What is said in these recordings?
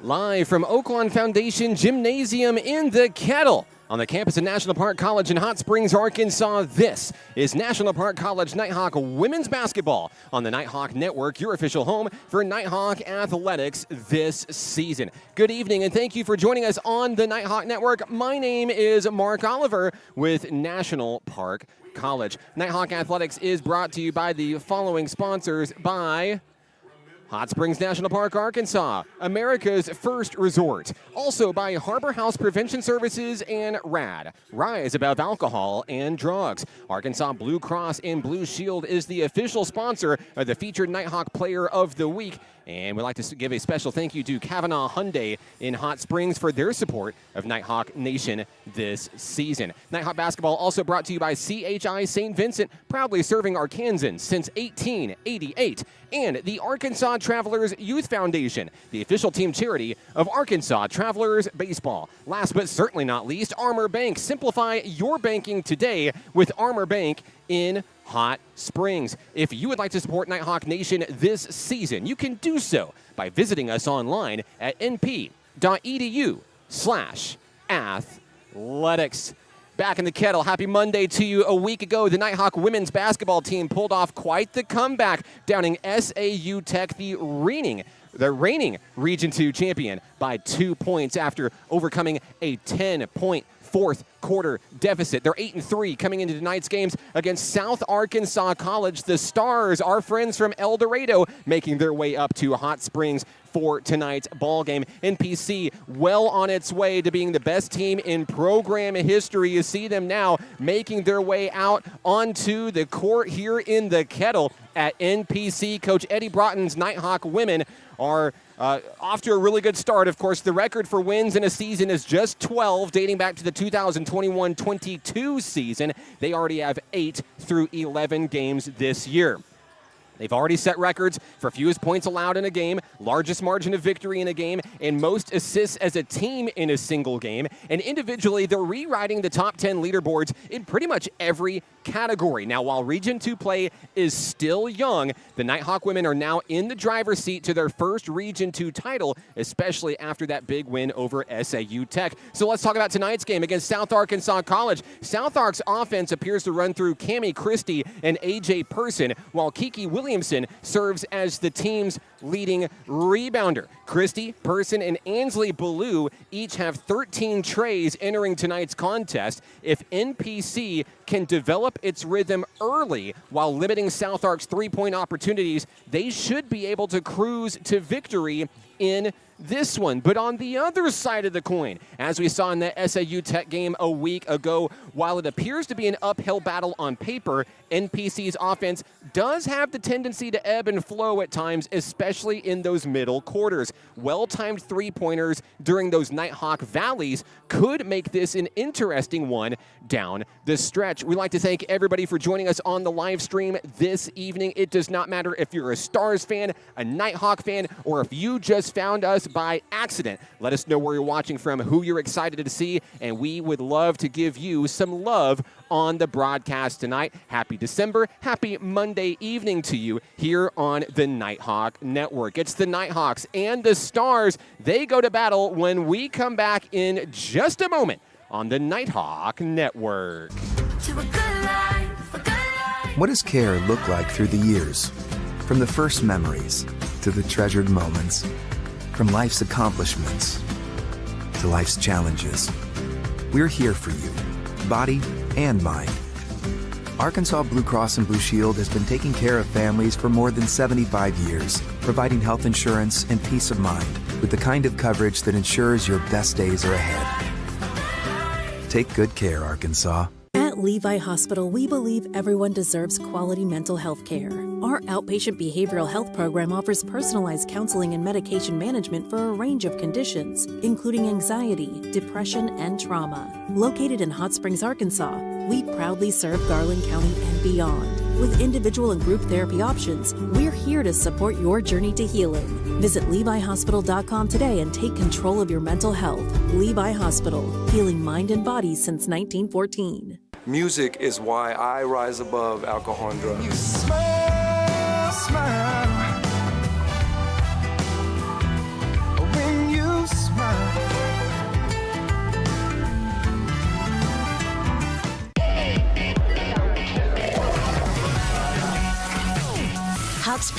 Live from Oaklawn Foundation Gymnasium in the Kettle on the campus of National Park College in Hot Springs, Arkansas. This is National Park College Nighthawk women's basketball on the Nighthawk Network, your official home for Nighthawk athletics this season. Good evening, and thank you for joining us on the Nighthawk Network. My name is Mark Oliver with National Park College. Nighthawk Athletics is brought to you by the following sponsors: by Hot Springs National Park, Arkansas, America's first resort. Also by Harbor House Prevention Services and RAD, Rise Above Alcohol and Drugs. Arkansas Blue Cross and Blue Shield is the official sponsor of the featured Nighthawk Player of the Week. And we'd like to give a special thank you to Kavanaugh Hyundai in Hot Springs for their support of Nighthawk Nation this season. Nighthawk basketball also brought to you by CHI St. Vincent, proudly serving Arkansans since 1888. And the Arkansas Travelers Youth Foundation, the official team charity of Arkansas Travelers Baseball. Last but certainly not least, Armor Bank. Simplify your banking today with Armor Bank in Hot Springs. If you would like to support Nighthawk Nation this season, you can do so by visiting us online at np.edu/athletics. Back in the Kettle, happy Monday to you. A week ago, the Nighthawk women's basketball team pulled off quite the comeback, downing SAU Tech, the reigning Region 2 champion, by 2 points after overcoming a 10-point fourth quarter deficit. They're 8-3 coming into tonight's games against South Arkansas College. The Stars, our friends from El Dorado, making their way up to Hot Springs for tonight's ball game. NPC well on its way to being the best team in program history. You see them now making their way out onto the court here in the Kettle at NPC. Coach Eddie Broughton's Nighthawk women are off to a really good start. Of course, the record for wins in a season is just 12, dating back to the 2021-22 season. They already have 8 through 11 games this year. They've already set records for fewest points allowed in a game, largest margin of victory in a game, and most assists as a team in a single game. And individually, they're rewriting the top 10 leaderboards in pretty much every category. Now, while Region 2 play is still young, the Nighthawk women are now in the driver's seat to their first Region 2 title, especially after that big win over SAU Tech. So let's talk about tonight's game against South Arkansas College. South Ark's offense appears to run through Cammie Christie and AJ Person, while Kiki Williamson serves as the team's leading rebounder. Christie, Person, and Ansley Ballou each have 13 trays entering tonight's contest. If NPC can develop its rhythm early while limiting South Ark's three-point opportunities, they should be able to cruise to victory in this one. But on the other side of the coin, as we saw in the SAU Tech game a week ago, while it appears to be an uphill battle on paper, NPC's offense does have the tendency to ebb and flow at times, especially in those middle quarters. Well-timed three-pointers during those Nighthawk valleys could make this an interesting one down the stretch. We'd like to thank everybody for joining us on the live stream this evening. It does not matter if you're a Stars fan, a Nighthawk fan, or if you just found us by accident. Let us know where you're watching from, who you're excited to see, and we would love to give you some love on the broadcast tonight. Happy December, happy Monday evening to you here on the Nighthawk Network. It's the Nighthawks and the Stars. They go to battle when we come back in just a moment on the Nighthawk Network. What does care look like through the years? From the first memories to the treasured moments. From life's accomplishments to life's challenges. We're here for you, body and mind. Arkansas Blue Cross and Blue Shield has been taking care of families for more than 75 years, providing health insurance and peace of mind with the kind of coverage that ensures your best days are ahead. Take good care, Arkansas. At Levi Hospital, we believe everyone deserves quality mental health care. Our outpatient behavioral health program offers personalized counseling and medication management for a range of conditions, including anxiety, depression, and trauma. Located in Hot Springs, Arkansas, we proudly serve Garland County and beyond. With individual and group therapy options, we're here to support your journey to healing. Visit LeviHospital.com today and take control of your mental health. Levi Hospital, healing mind and body since 1914. Music is why I rise above alcohol and drugs. You smile, smile. When you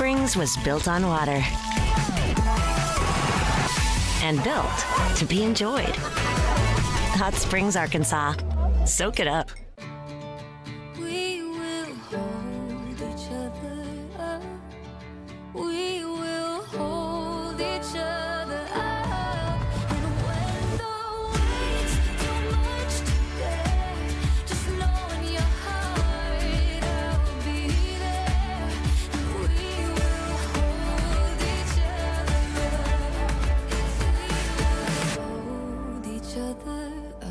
Springs was built on water and built to be enjoyed. Hot Springs, Arkansas. Soak it up. We will hold each other up. We will hold each other up. And when the weight's too much to bear, just know in your heart I'll be there. And we will hold each other up. Hold each other up.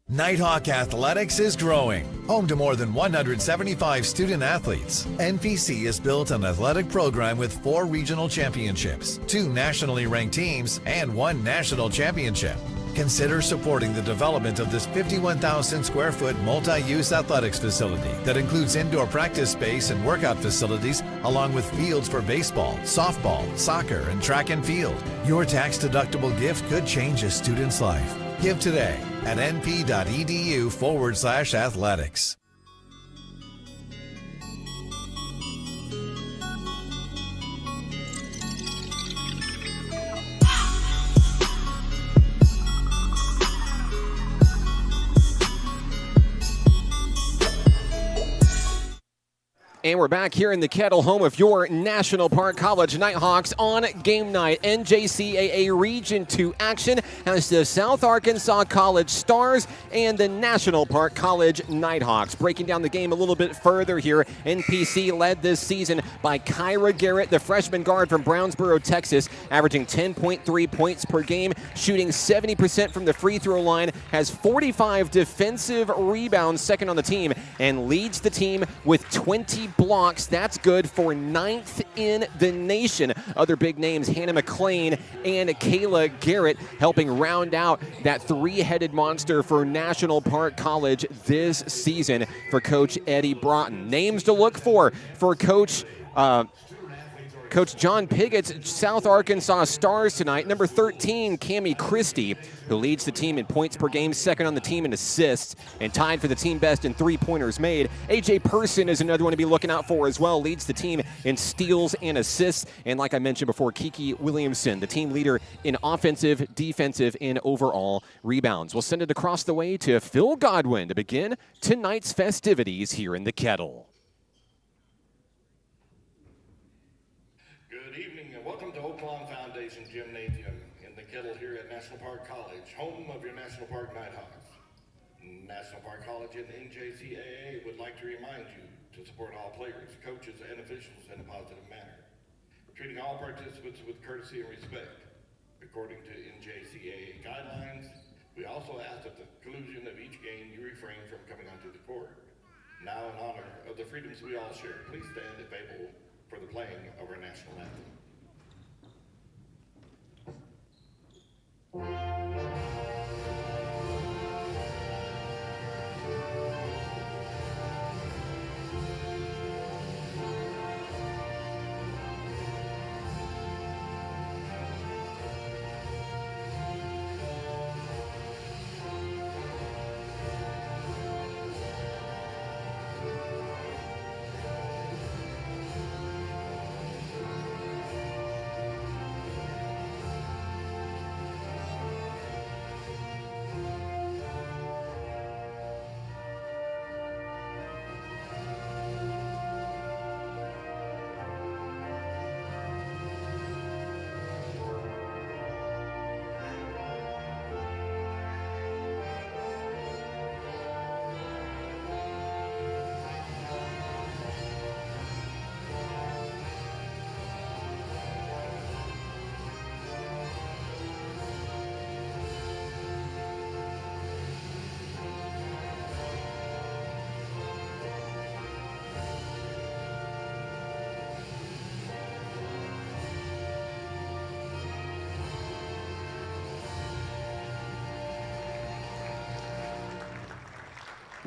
Nighthawk Athletics is growing. Home to more than 175 student athletes, NPC has built an athletic program with 4 regional championships, 2 nationally ranked teams, and 1 national championship. Consider supporting the development of this 51,000 square foot multi-use athletics facility that includes indoor practice space and workout facilities, along with fields for baseball, softball, soccer, and track and field. Your tax-deductible gift could change a student's life. Give today at np.edu/athletics. And we're back here in the Kettle, home of your National Park College Nighthawks on game night. NJCAA Region 2 action has the South Arkansas College Stars and the National Park College Nighthawks. Breaking down the game a little bit further here, NPC led this season by Kyra Garrett, the freshman guard from Brownsboro, Texas, averaging 10.3 points per game, shooting 70% from the free throw line, has 45 defensive rebounds, second on the team, and leads the team with 20 blocks. That's good for 9th in the nation. Other big names, Hannah McClain and Kayla Garrett, helping round out that 3-headed monster for National Park College this season for Coach Eddie Broughton. Names to look for Coach John Piggott's South Arkansas Stars tonight. Number 13, Cammie Christie, who leads the team in points per game, second on the team in assists, and tied for the team best in three-pointers made. A.J. Person is another one to be looking out for as well, leads the team in steals and assists. And like I mentioned before, Kiki Williamson, the team leader in offensive, defensive, and overall rebounds. We'll send it across the way to Phil Godwin to begin tonight's festivities here in the Kettle. Welcome to Oaklawn Foundation Gymnasium in the Kettle here at National Park College, home of your National Park Nighthawks. National Park College and NJCAA would like to remind you to support all players, coaches, and officials in a positive manner, treating all participants with courtesy and respect. According to NJCAA guidelines, we also ask at the conclusion of each game you refrain from coming onto the court. Now, in honor of the freedoms we all share, please stand if able for the playing of our national anthem.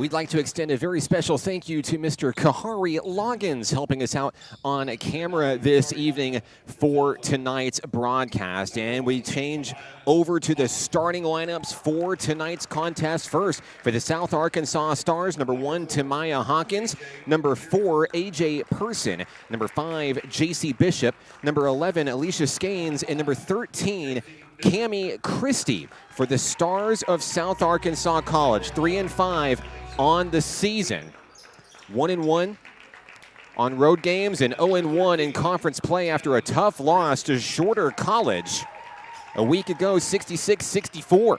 We'd like to extend a very special thank you to Mr. Kahari Loggins helping us out on camera this evening for tonight's broadcast. And we change over to the starting lineups for tonight's contest. First, for the South Arkansas Stars, number 1, Tamaya Hawkins. Number 4, A.J. Person. Number 5, J.C. Bishop. Number 11, Alicia Skanes. And number 13, Cammie Christie. For the Stars of South Arkansas College, 3-5 on the season. 1-1 on road games and 0-1 in conference play after a tough loss to Shorter College a week ago, 66-64.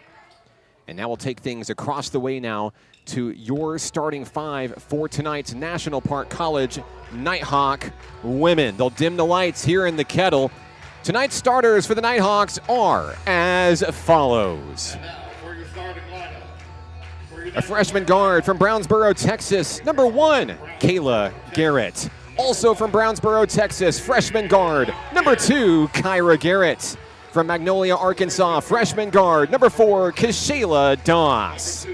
And now we'll take things across the way now to your starting 5 for tonight's National Park College Nighthawk women. They'll dim the lights here in the Kettle. Tonight's starters for the Nighthawks are as follows. A freshman guard from Brownsboro, Texas, number 1, Kayla Garrett. Also from Brownsboro, Texas, freshman guard, number 2, Kyra Garrett. From Magnolia, Arkansas, freshman guard, number 4, Kashayla Doss.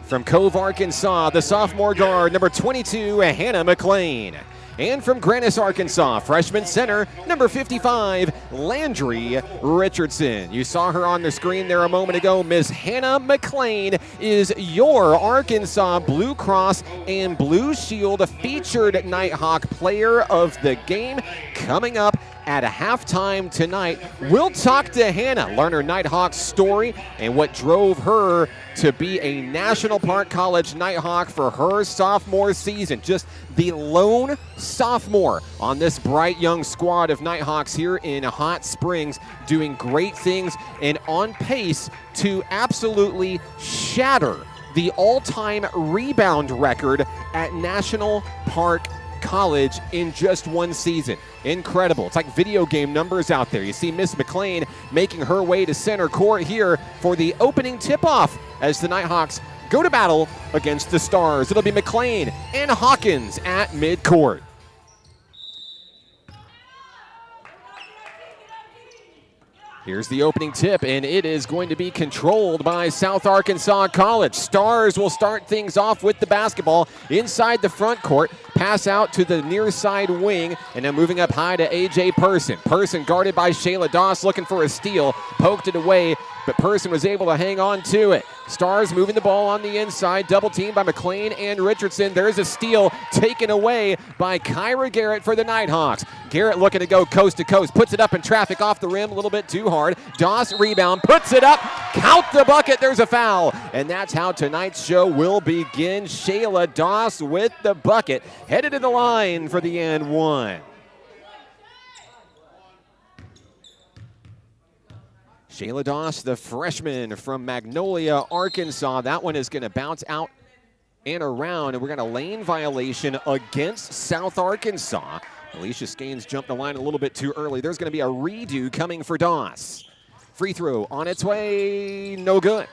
From Cove, Arkansas, the sophomore guard, number 22, Hannah McLean. And from Grannis, Arkansas, freshman center, number 55, Landry Richardson. You saw her on the screen there a moment ago. Miss Hannah McLean is your Arkansas Blue Cross and Blue Shield featured Nighthawk player of the game. Coming up at halftime tonight, we'll talk to Hannah, learn her Nighthawk story and what drove her to be a National Park College Nighthawk for her sophomore season. Just the lone sophomore on this bright young squad of Nighthawks here in Hot Springs, doing great things and on pace to absolutely shatter the all-time rebound record at National Park College in just one season. Incredible. It's like video game numbers out there. You see Miss McLean making her way to center court here for the opening tip-off as the Nighthawks go to battle against the Stars. It'll be McLean and Hawkins at midcourt. Here's the opening tip, and it is going to be controlled by South Arkansas College. Stars will start things off with the basketball inside the front court. Pass out to the near side wing, and then moving up high to A.J. Person. Person guarded by Shayla Doss, looking for a steal. Poked it away, but Person was able to hang on to it. Stars moving the ball on the inside, double teamed by McLean and Richardson. There's a steal taken away by Kyra Garrett for the Nighthawks. Garrett looking to go coast to coast, puts it up in traffic off the rim a little bit too hard. Doss rebound, puts it up, count the bucket, there's a foul. And that's how tonight's show will begin. Shayla Doss with the bucket, headed to the line for the and one. Shayla Doss, the freshman from Magnolia, Arkansas. That one is going to bounce out and around, and we're going to lane violation against South Arkansas. Alicia Skanes jumped the line a little bit too early. There's going to be a redo coming for Doss. Free throw on its way, no good.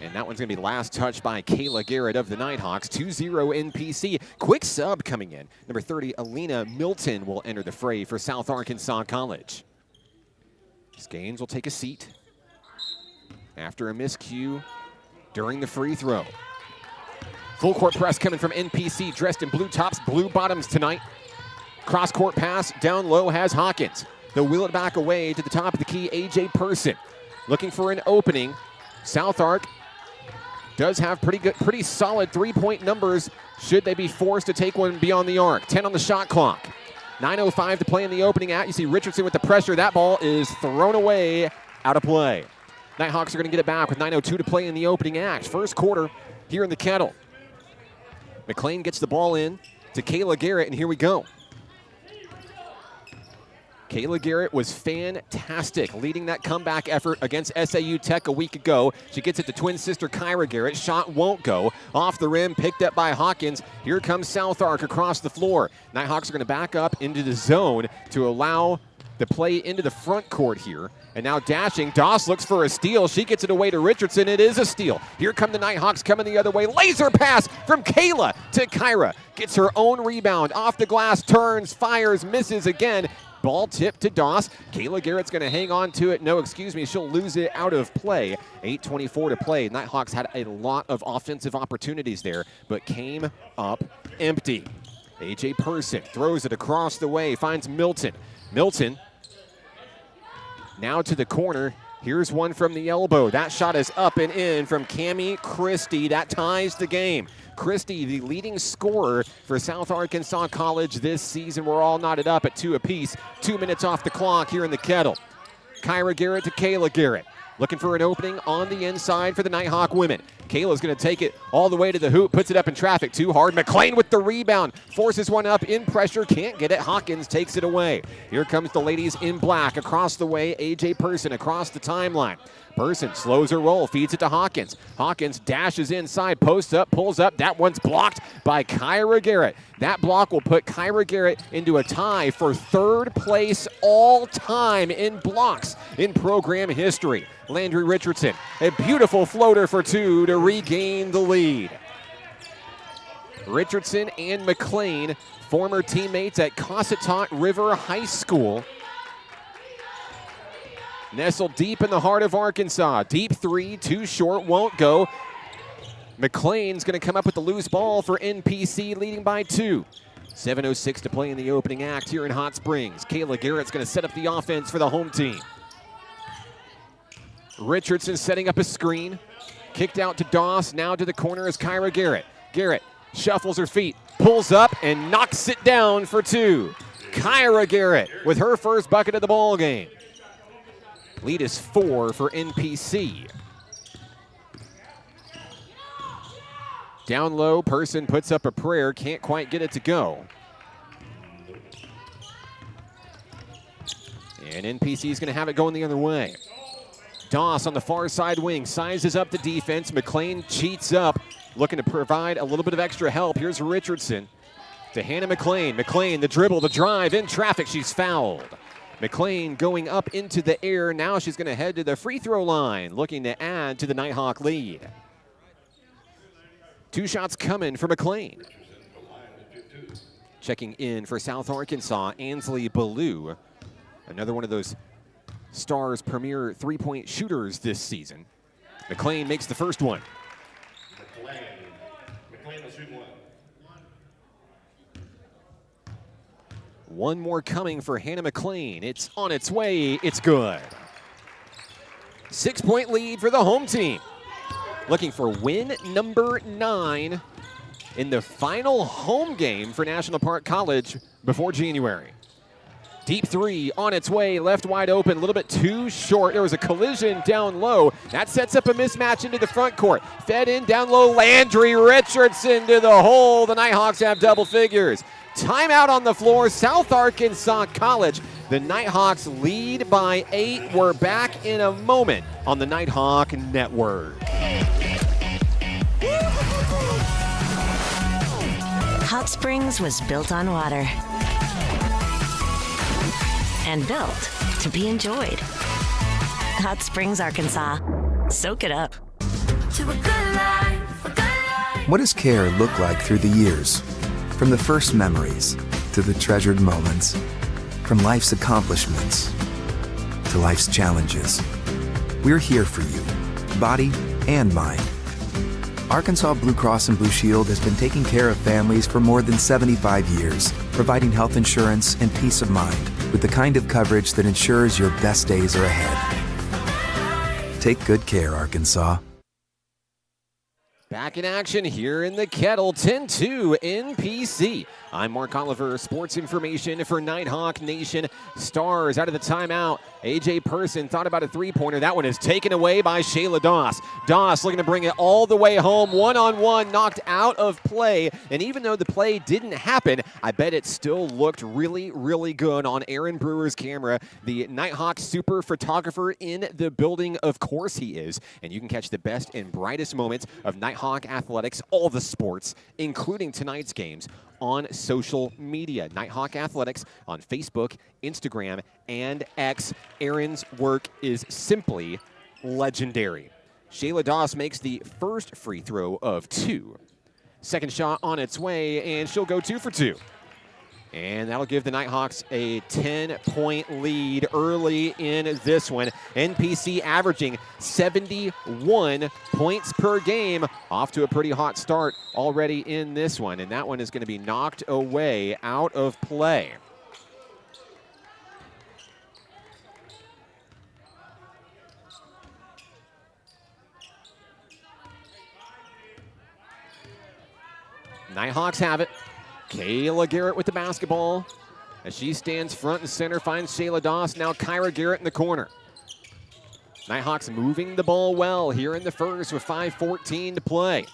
And that one's going to be last touched by Kayla Garrett of the Nighthawks. 2-0 NPC. Quick sub coming in. Number 30, Alina Milton will enter the fray for South Arkansas College. Skanes will take a seat after a miscue during the free throw. Full court press coming from NPC, dressed in blue tops, blue bottoms tonight. Cross court pass down low has Hawkins. They'll wheel it back away to the top of the key, A.J. Person. Looking for an opening. South Ark does have pretty solid three-point numbers should they be forced to take one beyond the arc. 10 on the shot clock. 9:05 to play in the opening act. You see Richardson with the pressure. That ball is thrown away, out of play. Nighthawks are going to get it back with 9:02 to play in the opening act. First quarter here in the Kettle. McLean gets the ball in to Kayla Garrett, and here we go. Kayla Garrett was fantastic leading that comeback effort against SAU Tech a week ago. She gets it to twin sister Kyra Garrett. Shot won't go. Off the rim, picked up by Hawkins. Here comes South Ark across the floor. Nighthawks are going to back up into the zone to allow the play into the front court here. And now dashing, Doss looks for a steal. She gets it away to Richardson. It is a steal. Here come the Nighthawks coming the other way. Laser pass from Kayla to Kyra. Gets her own rebound. Off the glass, turns, fires, misses again. Ball tipped to Doss. Kayla Garrett's going to hang on to it. No, excuse me, she'll lose it out of play. 8:24 to play. Nighthawks had a lot of offensive opportunities there, but came up empty. A.J. Person throws it across the way, finds Milton. Milton now to the corner. Here's one from the elbow. That shot is up and in from Cammie Christie. That ties the game. Christie, the leading scorer for South Arkansas College this season. We're all knotted up at 2 apiece. 2 minutes off the clock here in the Kettle. Kyra Garrett to Kayla Garrett. Looking for an opening on the inside for the Nighthawk women. Kayla's going to take it all the way to the hoop, puts it up in traffic too hard. McLean with the rebound, forces one up in pressure, can't get it. Hawkins takes it away. Here comes the ladies in black across the way. A.J. Person across the timeline. Person slows her roll, feeds it to Hawkins. Hawkins dashes inside, posts up, pulls up. That one's blocked by Kyra Garrett. That block will put Kyra Garrett into a tie for 3rd place all time in blocks in program history. Landry Richardson, a beautiful floater for 2 to regain the lead. Richardson and McLean, former teammates at Cossatot River High School. Nestled deep in the heart of Arkansas. Deep 3, too short, won't go. McLean's going to come up with the loose ball for NPC, leading by 2. 7:06 to play in the opening act here in Hot Springs. Kayla Garrett's going to set up the offense for the home team. Richardson setting up a screen. Kicked out to Doss. Now to the corner is Kyra Garrett. Garrett shuffles her feet, pulls up, and knocks it down for 2. Kyra Garrett with her first bucket of the ball game. Lead is 4 for NPC. Down low, Person puts up a prayer, can't quite get it to go. And NPC is going to have it going the other way. Doss on the far side wing, sizes up the defense. McLean cheats up, looking to provide a little bit of extra help. Here's Richardson to Hannah McLean. McLean, the dribble, the drive, in traffic, she's fouled. McLean going up into the air. Now she's going to head to the free throw line, looking to add to the Nighthawk lead. 2 shots coming for McLean. Checking in for South Arkansas, Ansley Ballou. Another one of those Stars' premier 3-point shooters this season. McLean makes the first one. McLean will shoot 1. One more coming for Hannah McLean. It's on its way. It's good. 6-point lead for the home team. Looking for win number 9 in the final home game for National Park College before January. Deep 3 on its way, left wide open, a little bit too short. There was a collision down low. That sets up a mismatch into the front court. Fed in down low, Landry Richardson to the hole. The Nighthawks have double figures. Timeout on the floor, South Arkansas College. The Nighthawks lead by 8. We're back in a moment on the Nighthawk Network. Hot Springs was built on water and built to be enjoyed. Hot Springs, Arkansas. Soak it up. To a good life, a good life. What does care look like through the years? From the first memories to the treasured moments. From life's accomplishments to life's challenges. We're here for you, body and mind. Arkansas Blue Cross and Blue Shield has been taking care of families for more than 75 years, providing health insurance and peace of mind with the kind of coverage that ensures your best days are ahead. Take good care, Arkansas. Back in action here in the Kettle, 10-2 NPC. I'm Mark Oliver, sports information for Nighthawk Nation. Stars out of the timeout. A.J. Person thought about a three-pointer. That one is taken away by Shayla Doss. Doss looking to bring it all the way home. One-on-one, knocked out of play. And even though the play didn't happen, I bet it still looked really, really good on Aaron Brewer's camera. The Nighthawk super photographer in the building, of course he is. And you can catch the best and brightest moments of Nighthawk athletics, all the sports, including tonight's games, on social media. Nighthawk Athletics on Facebook, Instagram, and X. Aaron's work is simply legendary. Shayla Doss makes the first free throw of 2. Second shot on its way, and she'll go 2 for 2. And that'll give the Nighthawks a 10-point lead early in this one. NPC averaging 71 points per game. Off to a pretty hot start already in this one. And that one is going to be knocked away out of play. Nighthawks have it. Kayla Garrett with the basketball. As she stands front and center, finds Shayla Doss. Now Kyra Garrett in the corner. Nighthawks moving the ball well here in the first with 5:14 to play.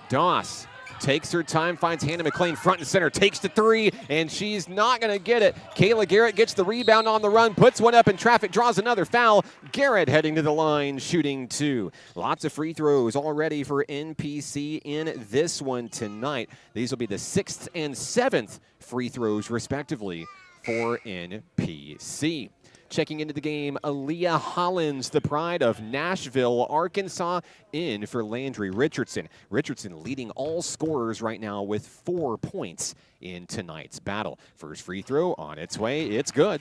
Doss takes her time, finds Hannah McLean front and center, takes the three, and she's not going to get it. Kayla Garrett gets the rebound on the run, puts one up in traffic, draws another foul. Garrett heading to the line, shooting two. Lots of free throws already for NPC in this one tonight. These will be the 6th and 7th free throws, respectively, for NPC. Checking into the game, Aaliyah Hollins, the pride of Nashville, Arkansas, in for Landry Richardson. Richardson leading all scorers right now with 4 points in tonight's battle. First free throw on its way. It's good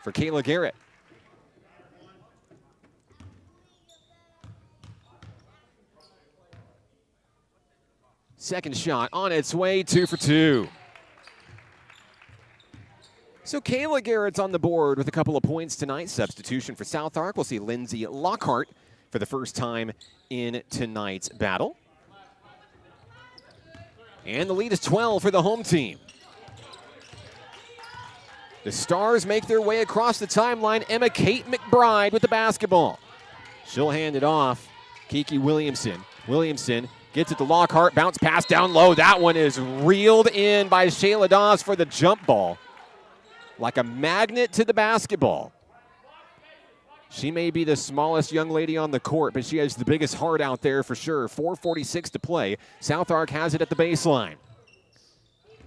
for Kayla Garrett. Second shot on its way, 2 for 2. So Kayla Garrett's on the board with a couple of points tonight. Substitution for South Ark. We'll see Lindsay Lockhart for the first time in tonight's battle. And the lead is 12 for the home team. The Stars make their way across the timeline. Emma Kate McBride with the basketball. She'll hand it off. Kiki Williamson. Williamson gets it to Lockhart. Bounce pass down low. That one is reeled in by Shayla Doss for the jump ball. Like a magnet to the basketball. She may be the smallest young lady on the court, but she has the biggest heart out there for sure. 4:46 to play. South Ark has it at the baseline.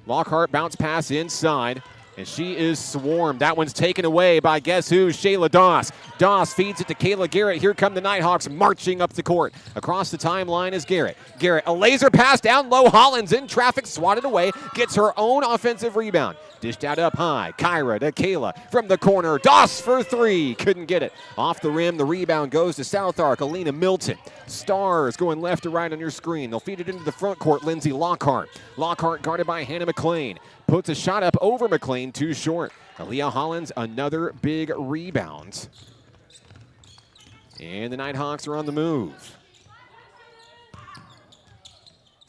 Lockhart bounce pass inside, and she is swarmed. That one's taken away by guess who? Shayla Doss. Doss feeds it to Kayla Garrett. Here come the Nighthawks marching up the court. Across the timeline is Garrett. Garrett, a laser pass down low. Hollins in traffic, swatted away, gets her own offensive rebound. Dished out up high. Kyra to Kayla from the corner. Doss for three. Couldn't get it. Off the rim. The rebound goes to South Ark. Alina Milton. Stars going left to right on your screen. They'll feed it into the front court. Lindsay Lockhart. Lockhart guarded by Hannah McLean. Puts a shot up over McLean. Too short. Aaliyah Hollins, another big rebound. And the Nighthawks are on the move.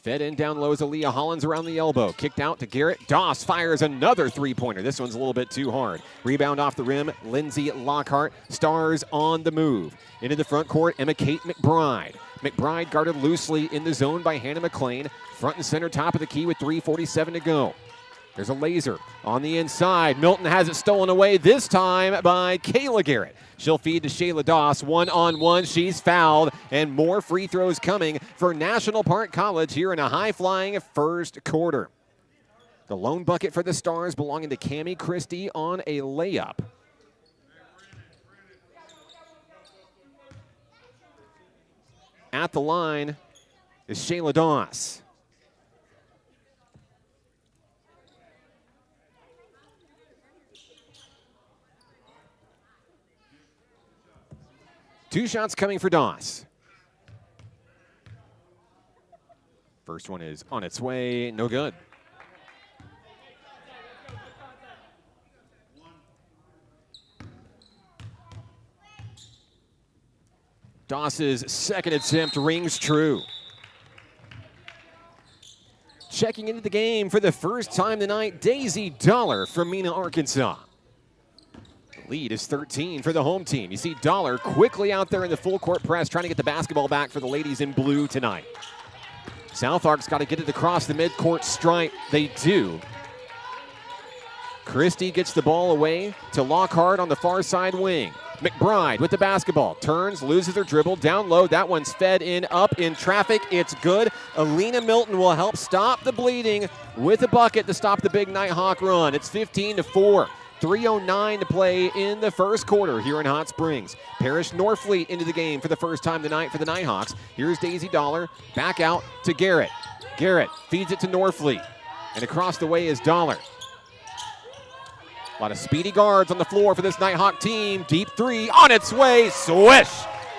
Fed in down low is Aaliyah Hollins around the elbow. Kicked out to Garrett. Doss fires another three-pointer. This one's a little bit too hard. Rebound off the rim. Lindsay Lockhart. Stars on the move. Into the front court, Emma Kate McBride. McBride guarded loosely in the zone by Hannah McLean. Front and center, top of the key with 3:47 to go. There's a laser on the inside. Milton has it stolen away, this time by Kayla Garrett. She'll feed to Shayla Doss. One-on-one, she's fouled, and more free throws coming for National Park College here in a high-flying first quarter. The lone bucket for the Stars belonging to Cammie Christie on a layup. At the line is Shayla Doss. Two shots coming for Doss. First one is on its way, no good. Doss's second attempt rings true. Checking into the game for the first time tonight, Daisy Dollar from Mena, Arkansas. Lead is 13 for the home team. You see Dollar quickly out there in the full court press trying to get the basketball back for the ladies in blue tonight. South Ark's got to get it across the midcourt stripe. They do. Christie gets the ball away to Lockhart on the far side wing. McBride with the basketball. Turns, loses her dribble, down low. That one's fed in, up in traffic. It's good. Alina Milton will help stop the bleeding with a bucket to stop the big Nighthawk run. It's 15-4. 3:09 to play in the first quarter here in Hot Springs. Parrish Norfleet into the game for the first time tonight for the Nighthawks. Here's Daisy Dollar. Back out to Garrett. Garrett feeds it to Norfleet. And across the way is Dollar. A lot of speedy guards on the floor for this Nighthawk team. Deep three on its way. Swish!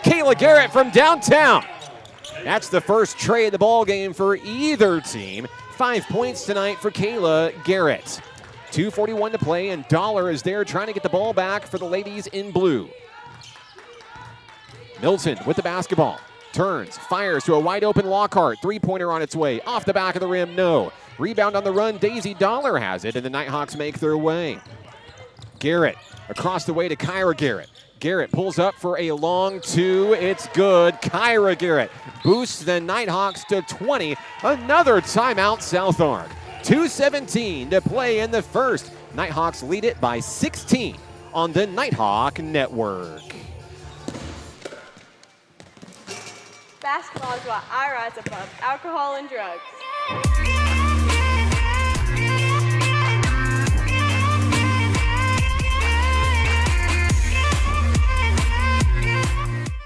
Kayla Garrett from downtown. That's the first tray of the ball game for either team. 5 points tonight for Kayla Garrett. 2:41 to play, and Dollar is there trying to get the ball back for the ladies in blue. Milton with the basketball. Turns, fires to a wide open Lockhart. Three-pointer on its way. Off the back of the rim, no. Rebound on the run, Daisy Dollar has it, and the Nighthawks make their way. Garrett across the way to Kyra Garrett. Garrett pulls up for a long two. It's good. Kyra Garrett boosts the Nighthawks to 20. Another timeout, South Ark. 2:17 to play in the first. Nighthawks lead it by 16 on the Nighthawk Network. Basketball is what I rise above alcohol and drugs.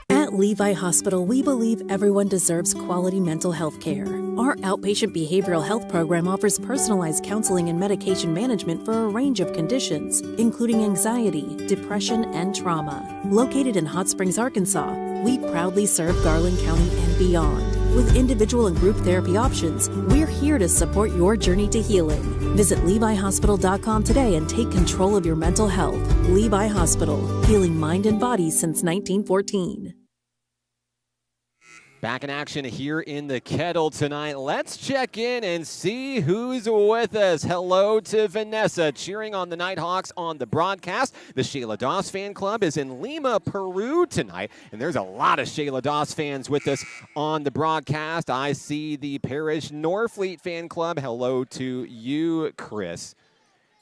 At Levi Hospital, we believe everyone deserves quality mental health care. Our outpatient behavioral health program offers personalized counseling and medication management for a range of conditions, including anxiety, depression, and trauma. Located in Hot Springs, Arkansas, we proudly serve Garland County and beyond. With individual and group therapy options, we're here to support your journey to healing. Visit LeviHospital.com today and take control of your mental health. Levi Hospital, healing mind and body since 1914. Back in action here in the Kettle tonight. Let's check in and see who's with us. Hello to Vanessa, cheering on the Nighthawks on the broadcast. The Shayla Doss fan club is in Lima, Peru tonight, and there's a lot of Shayla Doss fans with us on the broadcast. I see the Parish Norfleet fan club. Hello to you, Chris.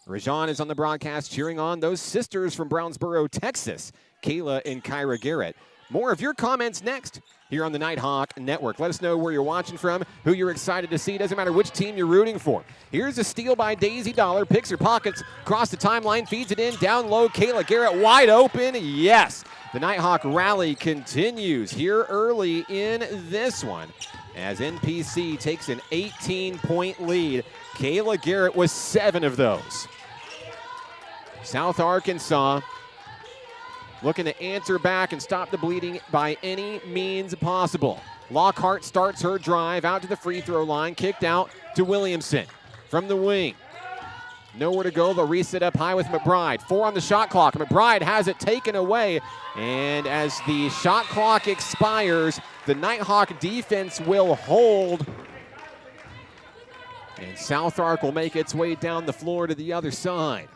Rajan is on the broadcast, cheering on those sisters from Brownsboro, Texas, Kayla and Kyra Garrett. More of your comments next here on the Nighthawk Network. Let us know where you're watching from, who you're excited to see. Doesn't matter which team you're rooting for. Here's a steal by Daisy Dollar. Picks her pockets, across the timeline, feeds it in, down low. Kayla Garrett wide open. Yes. The Nighthawk rally continues here early in this one as NPC takes an 18-point lead. Kayla Garrett with 7 of those. South Arkansas looking to answer back and stop the bleeding by any means possible. Lockhart starts her drive out to the free throw line, kicked out to Williamson from the wing. Nowhere to go, they'll reset up high with McBride. 4 on the shot clock. McBride has it taken away, and as the shot clock expires, the Nighthawk defense will hold, and South Ark will make its way down the floor to the other side.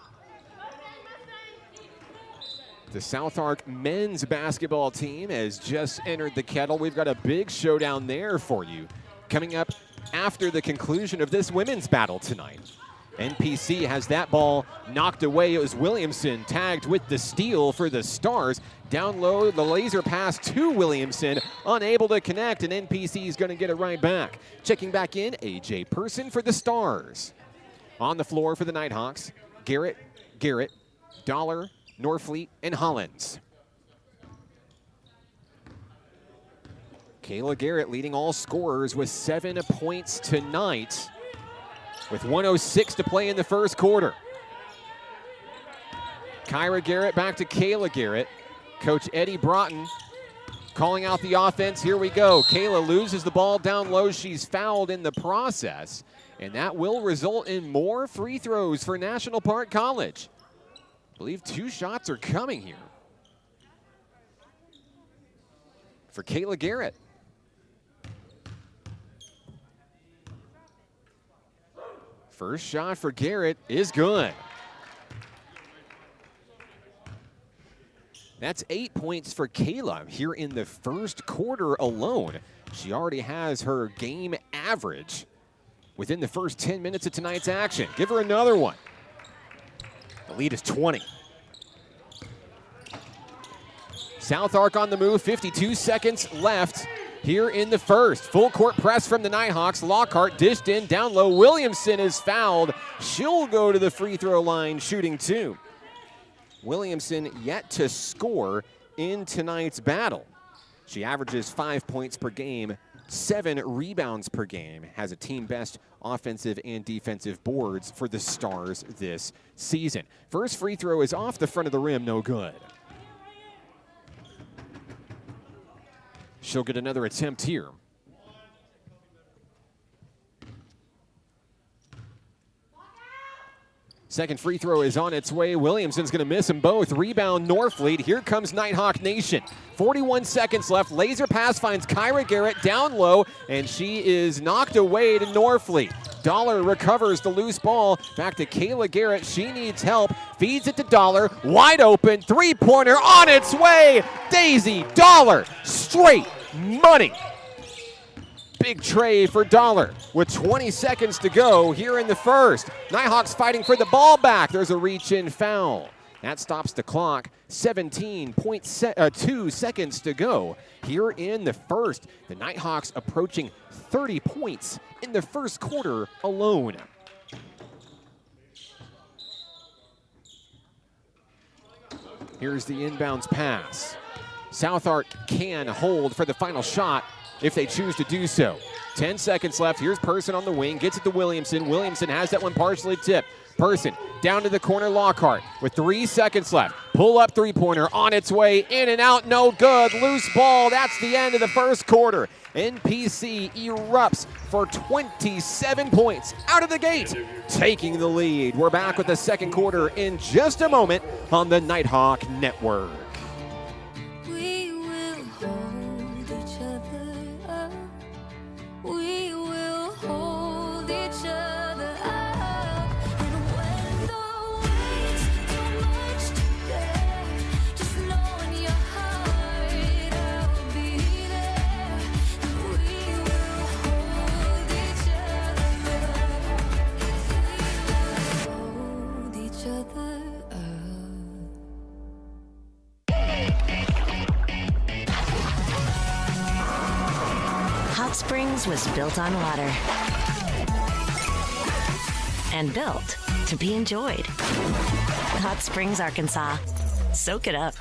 The South Ark men's basketball team has just entered the Kettle. We've got a big showdown there for you coming up after the conclusion of this women's battle tonight. NPC has that ball knocked away. It was Williamson tagged with the steal for the Stars. Down low, the laser pass to Williamson, unable to connect, and NPC is going to get it right back. Checking back in, AJ Person for the Stars. On the floor for the Nighthawks, Garrett, Dollar, Norfleet, and Hollins. Kayla Garrett leading all scorers with 7 points tonight with 1:06 to play in the first quarter. Kyra Garrett back to Kayla Garrett. Coach Eddie Broughton calling out the offense. Here we go. Kayla loses the ball down low. She's fouled in the process, and that will result in more free throws for National Park College. I believe 2 shots are coming here for Kayla Garrett. First shot for Garrett is good. That's 8 points for Kayla here in the first quarter alone. She already has her game average within the first 10 minutes of tonight's action. Give her another one. The lead is 20. South Ark on the move, 52 seconds left here in the first. Full court press from the Nighthawks. Lockhart dished in, down low. Williamson is fouled. She'll go to the free throw line shooting 2. Williamson yet to score in tonight's battle. She averages 5 points per game 7 rebounds per game, has a team best offensive and defensive boards for the Stars this season. First free throw is off the front of the rim, no good. She'll get another attempt here. Second free throw is on its way. Williamson's going to miss them both. Rebound Norfleet. Here comes Nighthawk Nation. 41 seconds left. Laser pass finds Kyra Garrett down low, and she is knocked away to Norfleet. Dollar recovers the loose ball. Back to Kayla Garrett. She needs help. Feeds it to Dollar. Wide open. Three-pointer on its way. Daisy Dollar. Straight money. Big tray for Dollar with 20 seconds to go here in the first. Nighthawks fighting for the ball back. There's a reach-in foul. That stops the clock. 17.2 seconds to go here in the first. The Nighthawks approaching 30 points in the first quarter alone. Here's the inbounds pass. Southart can hold for the final shot if they choose to do so. 10 seconds left. Here's Person on the wing. Gets it to Williamson. Williamson has that one partially tipped. Person down to the corner. Lockhart with 3 seconds left. Pull up three-pointer on its way. In and out. No good. Loose ball. That's the end of the first quarter. NPC erupts for 27 points out of the gate, taking the lead. We're back with the second quarter in just a moment on the Nighthawk Network. Springs was built on water and built to be enjoyed. Hot Springs, Arkansas. Soak it up.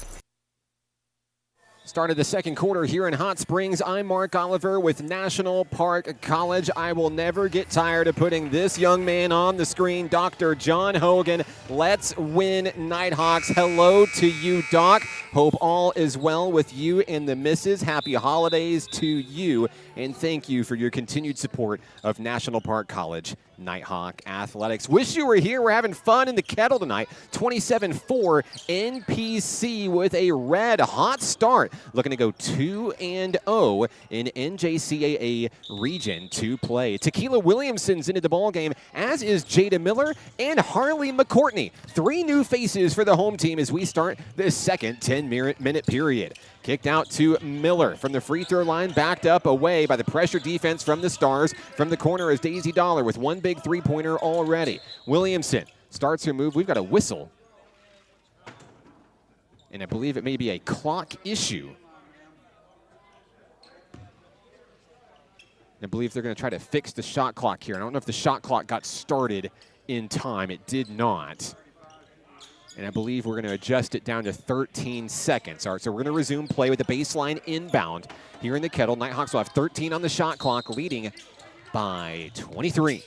Started the second quarter here in Hot Springs. I'm Mark Oliver with National Park College. I will never get tired of putting this young man on the screen, Dr. John Hogan. Let's win, Nighthawks. Hello to you, Doc. Hope all is well with you and the missus. Happy holidays to you, and thank you for your continued support of National Park College Nighthawk Athletics. Wish you were here. We're having fun in the Kettle tonight. 27-4 NPC with a red hot start. Looking to go 2-0 in NJCAA Region 2 play. Tequila Williamson's into the ballgame, as is Jada Miller and Harley McCourtney. 3 new faces for the home team as we start this second 10-minute period. Kicked out to Miller from the free throw line, backed up away by the pressure defense from the Stars. From the corner is Daisy Dollar with one big three-pointer already. Williamson starts her move. We've got a whistle. And I believe it may be a clock issue. I believe they're going to try to fix the shot clock here. I don't know if the shot clock got started in time. It did not. And I believe we're going to adjust it down to 13 seconds. All right, so we're going to resume play with the baseline inbound here in the Kettle. Nighthawks will have 13 on the shot clock, leading by 23.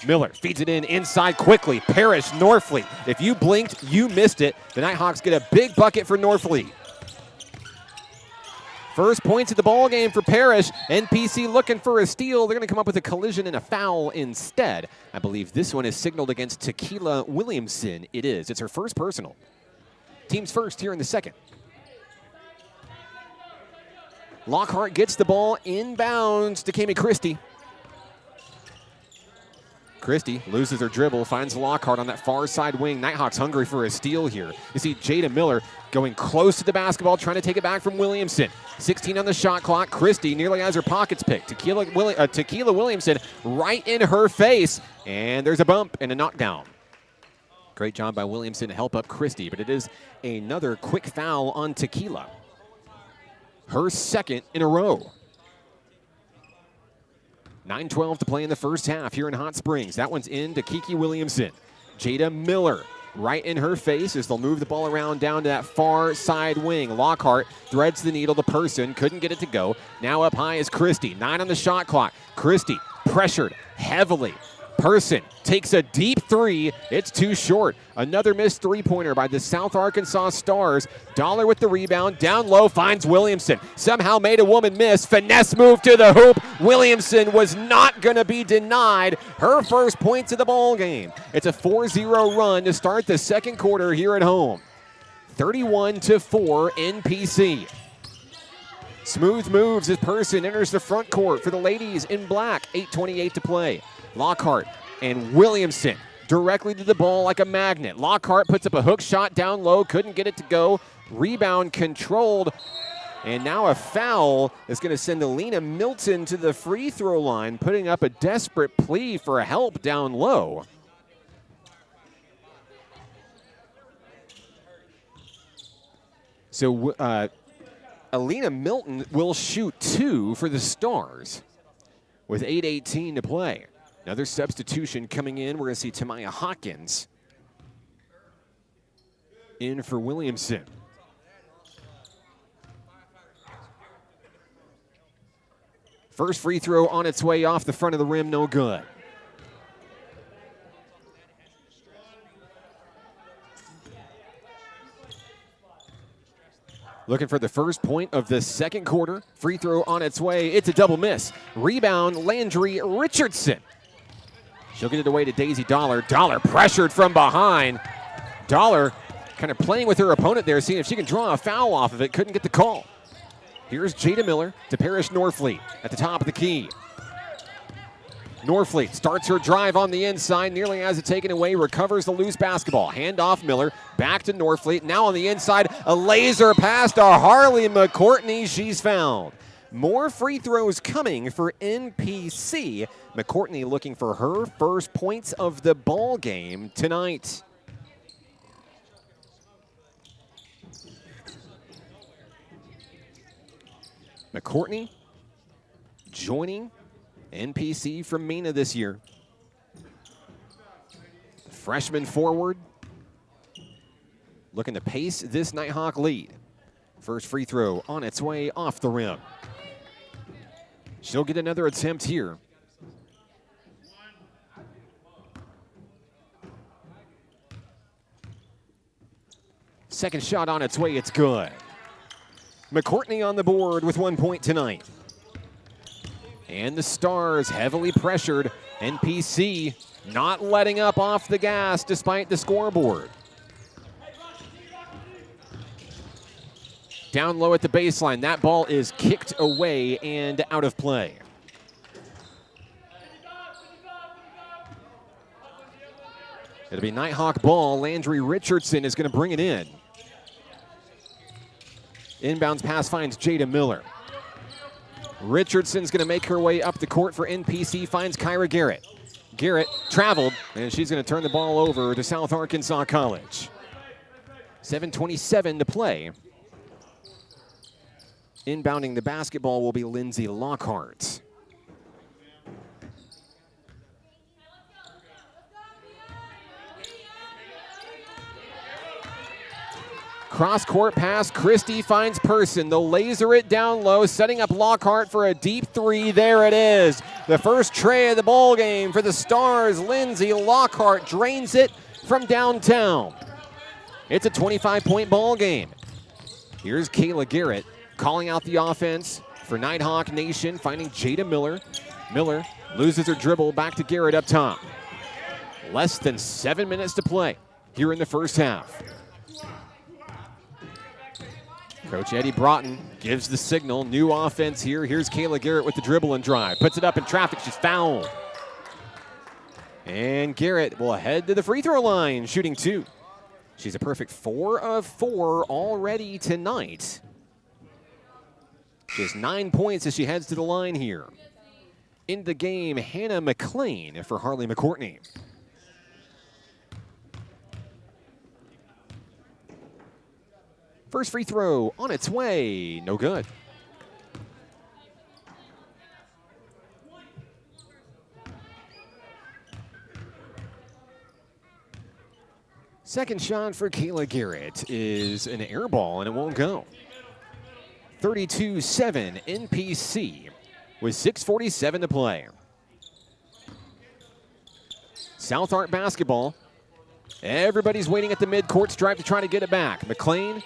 Miller feeds it in inside quickly. Parrish, Norfleet. If you blinked, you missed it. The Nighthawks get a big bucket for Norfleet. First points of the ball game for Parrish. NPC looking for a steal. They're going to come up with a collision and a foul instead. I believe this one is signaled against Tequila Williamson. It is. It's her first personal. Team's first here in the second. Lockhart gets the ball inbounds to Kami Christie. Christie loses her dribble, finds Lockhart on that far side wing. Nighthawks hungry for a steal here. You see Jada Miller going close to the basketball, trying to take it back from Williamson. 16 on the shot clock. Christie nearly has her pockets picked. Tequila Williamson right in her face. And there's a bump and a knockdown. Great job by Williamson to help up Christie, but it is another quick foul on Tequila. Her second in a row. 9:12 to play in the first half here in Hot Springs. That one's in to Kiki Williamson. Jada Miller right in her face as they'll move the ball around down to that far side wing. Lockhart threads the needle to Person, couldn't get it to go. Now up high is Christie, 9 on the shot clock. Christie pressured heavily. Person takes a deep three. It's too short. Another missed three-pointer by the South Arkansas Stars. Dollar with the rebound. Down low finds Williamson. Somehow made a woman miss. Finesse move to the hoop. Williamson was not going to be denied her first points of the ball game. It's a 4-0 run to start the second quarter here at home. 31-4 NPC. Smooth moves as Person enters the front court for the ladies in black. 8:28 to play. Lockhart and Williamson directly to the ball like a magnet. Lockhart puts up a hook shot down low, couldn't get it to go. Rebound controlled, and now a foul is going to send Alina Milton to the free throw line, putting up a desperate plea for help down low. So Alina Milton will shoot 2 for the Stars with 8:18 to play. Another substitution coming in. We're going to see Tamaya Hawkins in for Williamson. First free throw on its way off the front of the rim, no good. Looking for the first point of the second quarter. Free throw on its way. It's a double miss. Rebound, Landry Richardson. She'll get it away to Daisy Dollar. Dollar pressured from behind. Dollar kind of playing with her opponent there, seeing if she can draw a foul off of it. Couldn't get the call. Here's Jada Miller to Parrish Norfleet at the top of the key. Norfleet starts her drive on the inside, nearly has it taken away, recovers the loose basketball. Hand off Miller, back to Norfleet. Now on the inside, a laser pass to Harley McCourtney. She's fouled. More free throws coming for NPC. McCourtney looking for her first points of the ball game tonight. McCourtney joining NPC from Mena this year. Freshman forward looking to pace this Nighthawk lead. First free throw on its way off the rim. She'll get another attempt here. Second shot on its way, it's good. McCourtney on the board with 1 point tonight. And the Stars heavily pressured. NPC not letting up off the gas despite the scoreboard. Down low at the baseline. That ball is kicked away and out of play. It'll be Nighthawk ball. Landry Richardson is going to bring it in. Inbounds pass finds Jada Miller. Richardson's going to make her way up the court for NPC, finds Kyra Garrett. Garrett traveled, and she's going to turn the ball over to South Arkansas College. 7:27 to play. Inbounding the basketball will be Lindsay Lockhart. Cross-court pass, Christie finds Person. They'll laser it down low, setting up Lockhart for a deep three. There it is. The first tray of the ball game for the Stars. Lindsay Lockhart drains it from downtown. It's a 25-point ball game. Here's Kayla Garrett calling out the offense for Nighthawk Nation, finding Jada Miller. Miller loses her dribble, back to Garrett up top. Less than 7 minutes to play here in the first half. Coach Eddie Broughton gives the signal. New offense here. Here's Kayla Garrett with the dribble and drive. Puts it up in traffic. She's fouled. And Garrett will head to the free throw line, shooting 2. She's a perfect 4 of 4 already tonight. She has 9 points as she heads to the line here. In the game, Hannah McLean for Harley McCourtney. First free throw on its way, no good. Second shot for Kayla Garrett is an air ball, and it won't go. 32-7 NPC with 6:47 to play. South Ark basketball. Everybody's waiting at the midcourt stripe to try to get it back. McLean,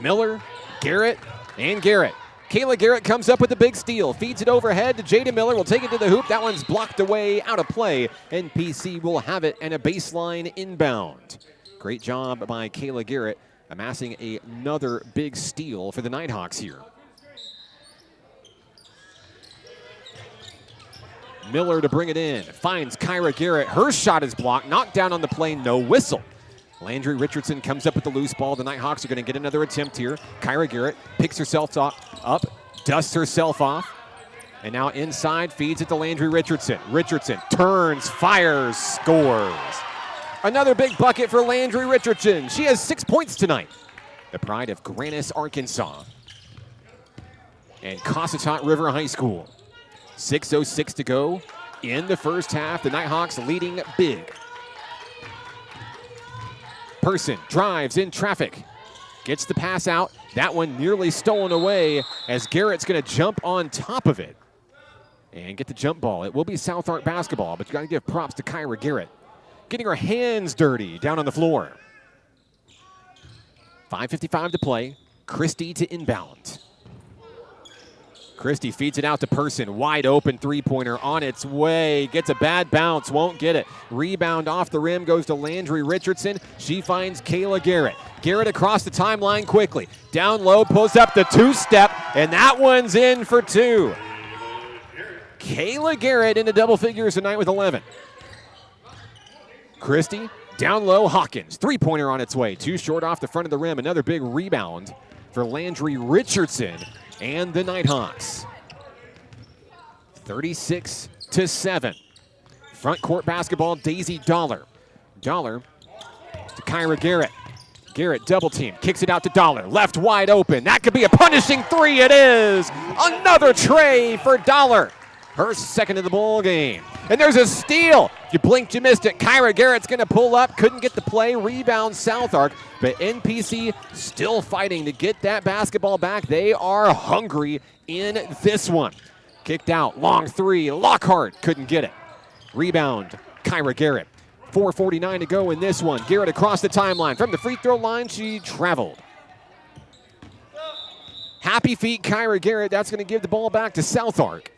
Miller, Garrett, and Garrett. Kayla Garrett comes up with a big steal, feeds it overhead to Jada Miller, will take it to the hoop. That one's blocked away, out of play. NPC will have it, and a baseline inbound. Great job by Kayla Garrett, amassing another big steal for the Nighthawks here. Miller to bring it in, finds Kyra Garrett. Her shot is blocked, knocked down on the play, no whistle. Landry Richardson comes up with the loose ball. The Nighthawks are going to get another attempt here. Kyra Garrett picks herself up, dusts herself off, and now inside feeds it to Landry Richardson. Richardson turns, fires, scores. Another big bucket for Landry Richardson. She has 6 points tonight. The pride of Grannis, Arkansas, and Cossatot River High School. 6:06 to go in the first half. The Nighthawks leading big. Person drives in traffic, gets the pass out. That one nearly stolen away as Garrett's going to jump on top of it and get the jump ball. It will be South Ark basketball, but you got to give props to Kyra Garrett, getting her hands dirty down on the floor. 5:55 to play. Christie to inbound. Christie feeds it out to Person. Wide open three-pointer on its way. Gets a bad bounce, won't get it. Rebound off the rim goes to Landry Richardson. She finds Kayla Garrett. Garrett across the timeline quickly. Down low, pulls up the two-step, and that one's in for two. Kayla Garrett into double figures tonight with 11. Christie, down low, Hawkins. Three-pointer on its way. Too short off the front of the rim. Another big rebound for Landry Richardson and the Nighthawks. 36-7. Front court basketball, Daisy Dollar. Dollar to Kyra Garrett. Garrett double team, kicks it out to Dollar. Left wide open. That could be a punishing three. It is. Another tray for Dollar. Her second of the ball game. And there's a steal. You blinked, you missed it. Kyra Garrett's going to pull up. Couldn't get the play. Rebound South Ark. But NPC still fighting to get that basketball back. They are hungry in this one. Kicked out. Long three. Lockhart couldn't get it. Rebound Kyra Garrett. 4:49 to go in this one. Garrett across the timeline. From the free throw line, she traveled. Happy feet, Kyra Garrett. That's going to give the ball back to South Ark.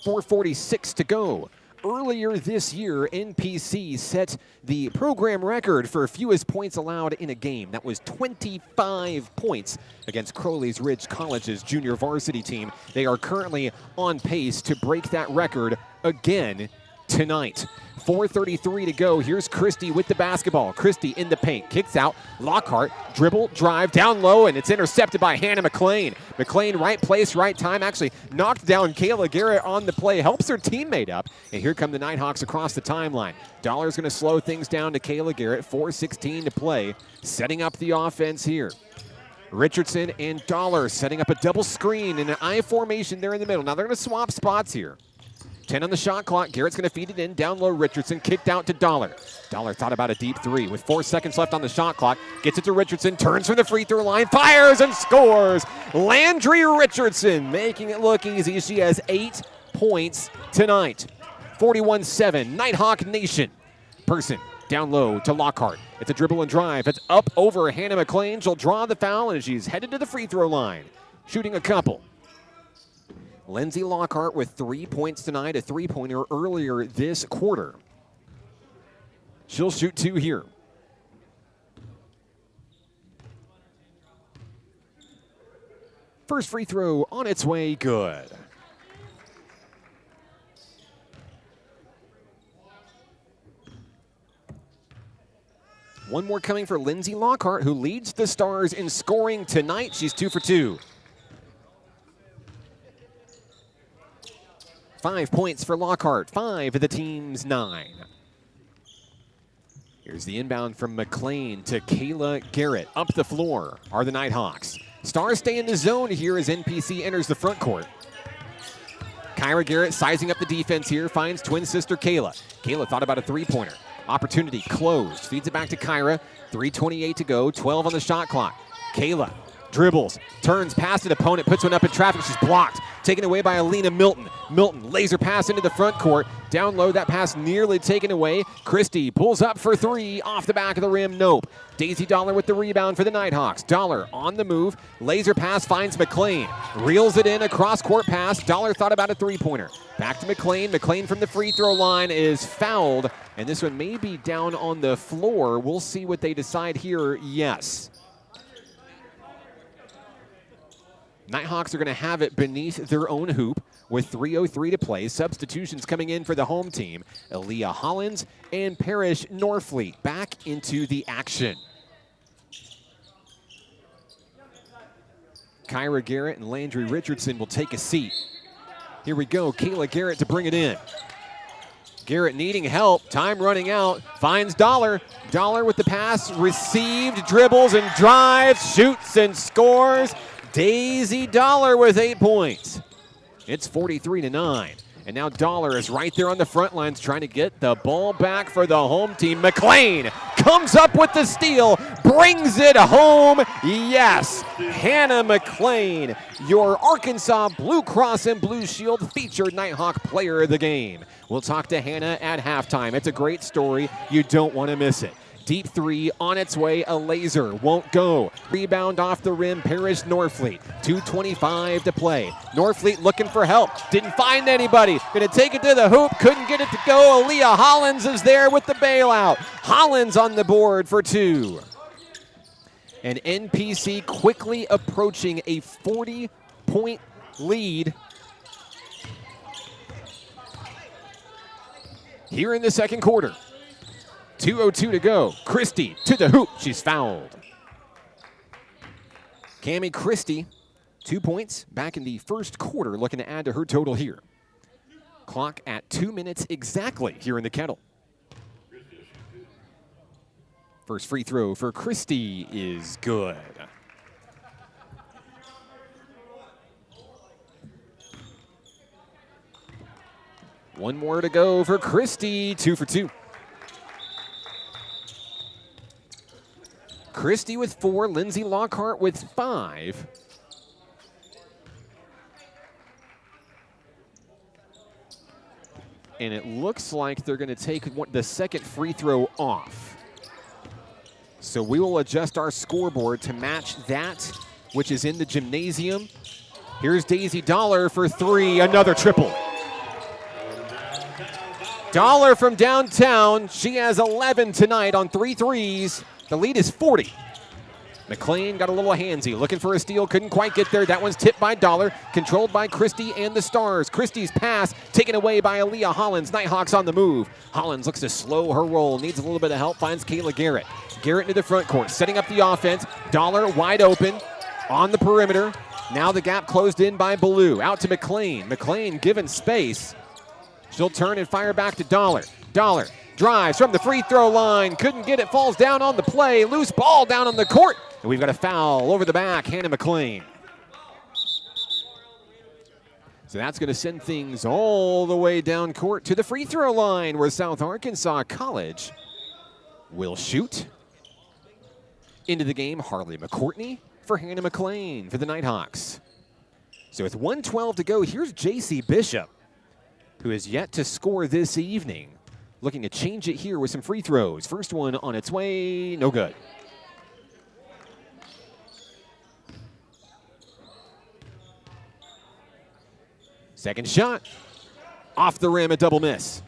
4:46 to go. Earlier this year, NPC set the program record for fewest points allowed in a game. That was 25 points against Crowley's Ridge College's junior varsity team. They are currently on pace to break that record again tonight. 4:33 to go. Here's Christie with the basketball. Christie in the paint. Kicks out. Lockhart. Dribble. Drive. Down low. And it's intercepted by Hannah McLean. McLean, right place, right time. Actually knocked down Kayla Garrett on the play. Helps her teammate up. And here come the Nighthawks across the timeline. Dollar's going to slow things down to Kayla Garrett. 4:16 to play. Setting up the offense here. Richardson and Dollar setting up a double screen in an I formation there in the middle. Now they're going to swap spots here. 10 on the shot clock. Garrett's going to feed it in. Down low, Richardson. Kicked out to Dollar. Dollar thought about a deep three. With 4 seconds left on the shot clock. Gets it to Richardson. Turns from the free throw line. Fires and scores. Landry Richardson making it look easy. She has 8 points tonight. 41-7. Nighthawk Nation. Person down low to Lockhart. It's a dribble and drive. It's up over Hannah McLean. She'll draw the foul, and she's headed to the free throw line. Shooting a couple. Lindsay Lockhart with 3 points tonight, a three-pointer earlier this quarter. She'll shoot 2 here. First free throw on its way, good. One more coming for Lindsay Lockhart, who leads the Stars in scoring tonight. She's 2 for 2. 5 points for Lockhart, 5 of the team's 9. Here's the inbound from McLean to Kayla Garrett. Up the floor are the Nighthawks. Stars stay in the zone here as NPC enters the front court. Kyra Garrett sizing up the defense here, finds twin sister Kayla. Kayla thought about a three-pointer. Opportunity closed. Feeds it back to Kyra. 3:28 to go. 12 on the shot clock. Kayla dribbles, turns past an opponent, puts one up in traffic. She's blocked. Taken away by Alina Milton. Milton, laser pass into the front court. Down low, that pass nearly taken away. Christie pulls up for three. Off the back of the rim, nope. Daisy Dollar with the rebound for the Nighthawks. Dollar on the move. Laser pass finds McLean. Reels it in, a cross-court pass. Dollar thought about a three-pointer. Back to McLean. McLean from the free throw line is fouled. And this one may be down on the floor. We'll see what they decide here. Yes. Nighthawks are going to have it beneath their own hoop with 3:03 to play. Substitutions coming in for the home team. Aaliyah Hollins and Parrish Norfleet back into the action. Kyra Garrett and Landry Richardson will take a seat. Here we go, Kayla Garrett to bring it in. Garrett needing help, time running out, finds Dollar. Dollar with the pass, received, dribbles and drives, shoots and scores. Daisy Dollar with 8 points. It's 43-9. And now Dollar is right there on the front lines trying to get the ball back for the home team. McLean comes up with the steal, brings it home. Yes, Hannah McLean, your Arkansas Blue Cross and Blue Shield featured Nighthawk player of the game. We'll talk to Hannah at halftime. It's a great story. You don't want to miss it. Deep three on its way, a laser, won't go. Rebound off the rim, Parrish Norfleet. 2:25 to play. Norfleet looking for help, didn't find anybody. Gonna take it to the hoop, couldn't get it to go. Aaliyah Hollins is there with the bailout. Hollins on the board for two. And NPC quickly approaching a 40-point lead here in the second quarter. 2:02 to go. Christie to the hoop. She's fouled. Cammie Christie, 2 points back in the first quarter, looking to add to her total here. Clock at 2 minutes exactly here in the Kettle. First free throw for Christie is good. One more to go for Christie. 2 for 2. Christie with 4, Lindsay Lockhart with 5. And it looks like they're going to take the second free throw off. So we will adjust our scoreboard to match that which is in the gymnasium. Here's Daisy Dollar for 3, another triple. Dollar from downtown. She has 11 tonight on 3 threes. The lead is 40. McLean got a little handsy, looking for a steal, couldn't quite get there. That one's tipped by Dollar, controlled by Christie and the Stars. Christie's pass taken away by Aaliyah Hollins. Nighthawks on the move. Hollins looks to slow her roll, needs a little bit of help, finds Kayla Garrett. Garrett into the front court, setting up the offense. Dollar wide open on the perimeter. Now the gap closed in by Ballou. Out to McLean. McLean given space. She'll turn and fire back to Dollar. Dollar drives from the free throw line. Couldn't get it, falls down on the play. Loose ball down on the court. And we've got a foul over the back, Hannah McLean. So that's going to send things all the way down court to the free throw line where South Arkansas College will shoot. Into the game, Harley McCourtney for Hannah McLean for the Nighthawks. So with 1:12 to go, here's J.C. Bishop, who has yet to score this evening. Looking to change it here with some free throws. First one on its way, no good. Second shot, off the rim, a double miss.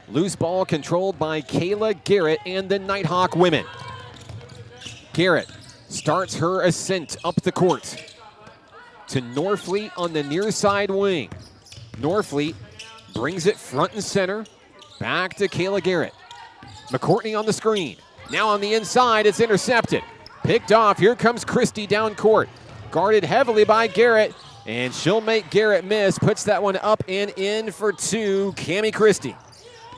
Loose ball controlled by Kayla Garrett and the Nighthawk women. Garrett starts her ascent up the court to Norfleet on the near side wing. Norfleet brings it front and center. Back to Kayla Garrett. McCourtney on the screen. Now on the inside, it's intercepted. Picked off, here comes Christie down court. Guarded heavily by Garrett, and she'll make Garrett miss. Puts that one up and in for 2, Cammie Christie.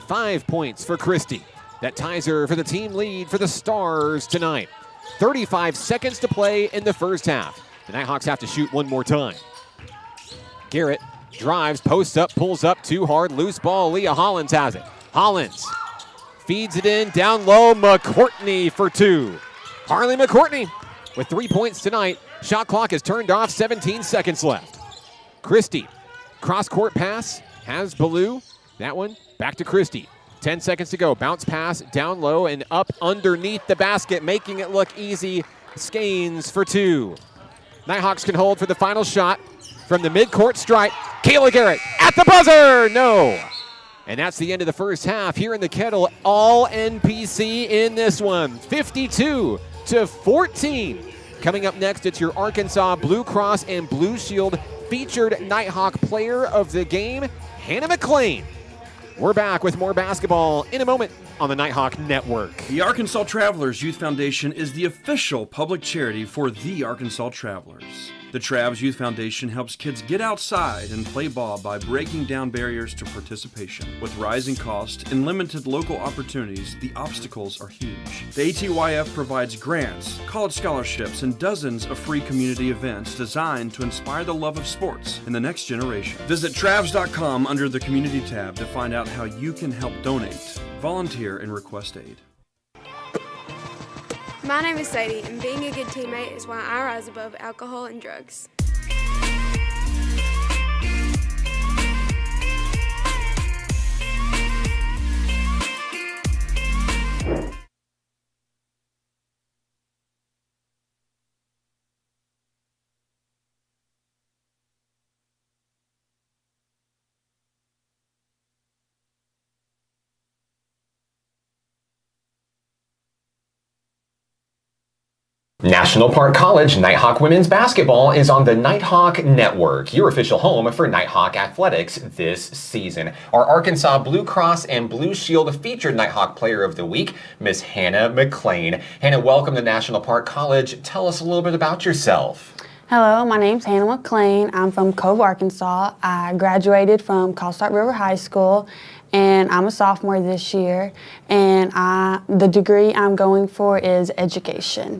5 points for Christie. That ties her for the team lead for the Stars tonight. 35 seconds to play in the first half. The Nighthawks have to shoot one more time. Garrett drives, posts up, pulls up too hard, loose ball. Leah Hollins has it. Hollins Feeds it in, down low, McCourtney for 2. Harley McCourtney with 3 points tonight. Shot clock is turned off, 17 seconds left. Christie, cross-court pass, has Ballou. That one, back to Christie. 10 seconds to go, bounce pass, down low and up underneath the basket, making it look easy. Skeins for 2. Nighthawks can hold for the final shot from the midcourt stripe. Kayla Garrett at the buzzer, no. And that's the end of the first half here in the Kettle. All NPC in this one, 52-14. Coming up next, it's your Arkansas Blue Cross and Blue Shield featured Nighthawk player of the game, Hannah McClain. We're back with more basketball in a moment on the Nighthawk Network. The Arkansas Travelers Youth Foundation is the official public charity for the Arkansas Travelers. The Travs Youth Foundation helps kids get outside and play ball by breaking down barriers to participation. With rising costs and limited local opportunities, the obstacles are huge. The ATYF provides grants, college scholarships, and dozens of free community events designed to inspire the love of sports in the next generation. Visit Travs.com under the Community tab to find out how you can help donate, volunteer, and request aid. My name is Sadie, and being a good teammate is why I rise above alcohol and drugs. National Park College Nighthawk Women's Basketball is on the Nighthawk Network, your official home for Nighthawk athletics this season. Our Arkansas Blue Cross and Blue Shield featured Nighthawk Player of the Week, Miss Hannah McClain. Hannah, welcome to National Park College. Tell us a little bit about yourself. Hello, my name's Hannah McClain. I'm from Cove, Arkansas. I graduated from Colstrop River High School, and I'm a sophomore this year. And the degree I'm going for is education.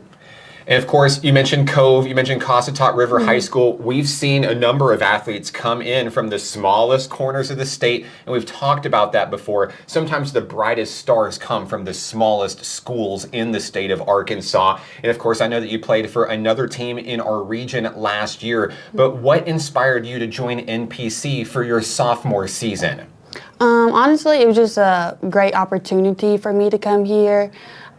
And of course, you mentioned Cove, you mentioned Cossatot River High School. We've seen a number of athletes come in from the smallest corners of the state, and we've talked about that before. Sometimes the brightest stars come from the smallest schools in the state of Arkansas. And of course, I know that you played for another team in our region last year, but what inspired you to join NPC for your sophomore season? Honestly, it was just a great opportunity for me to come here.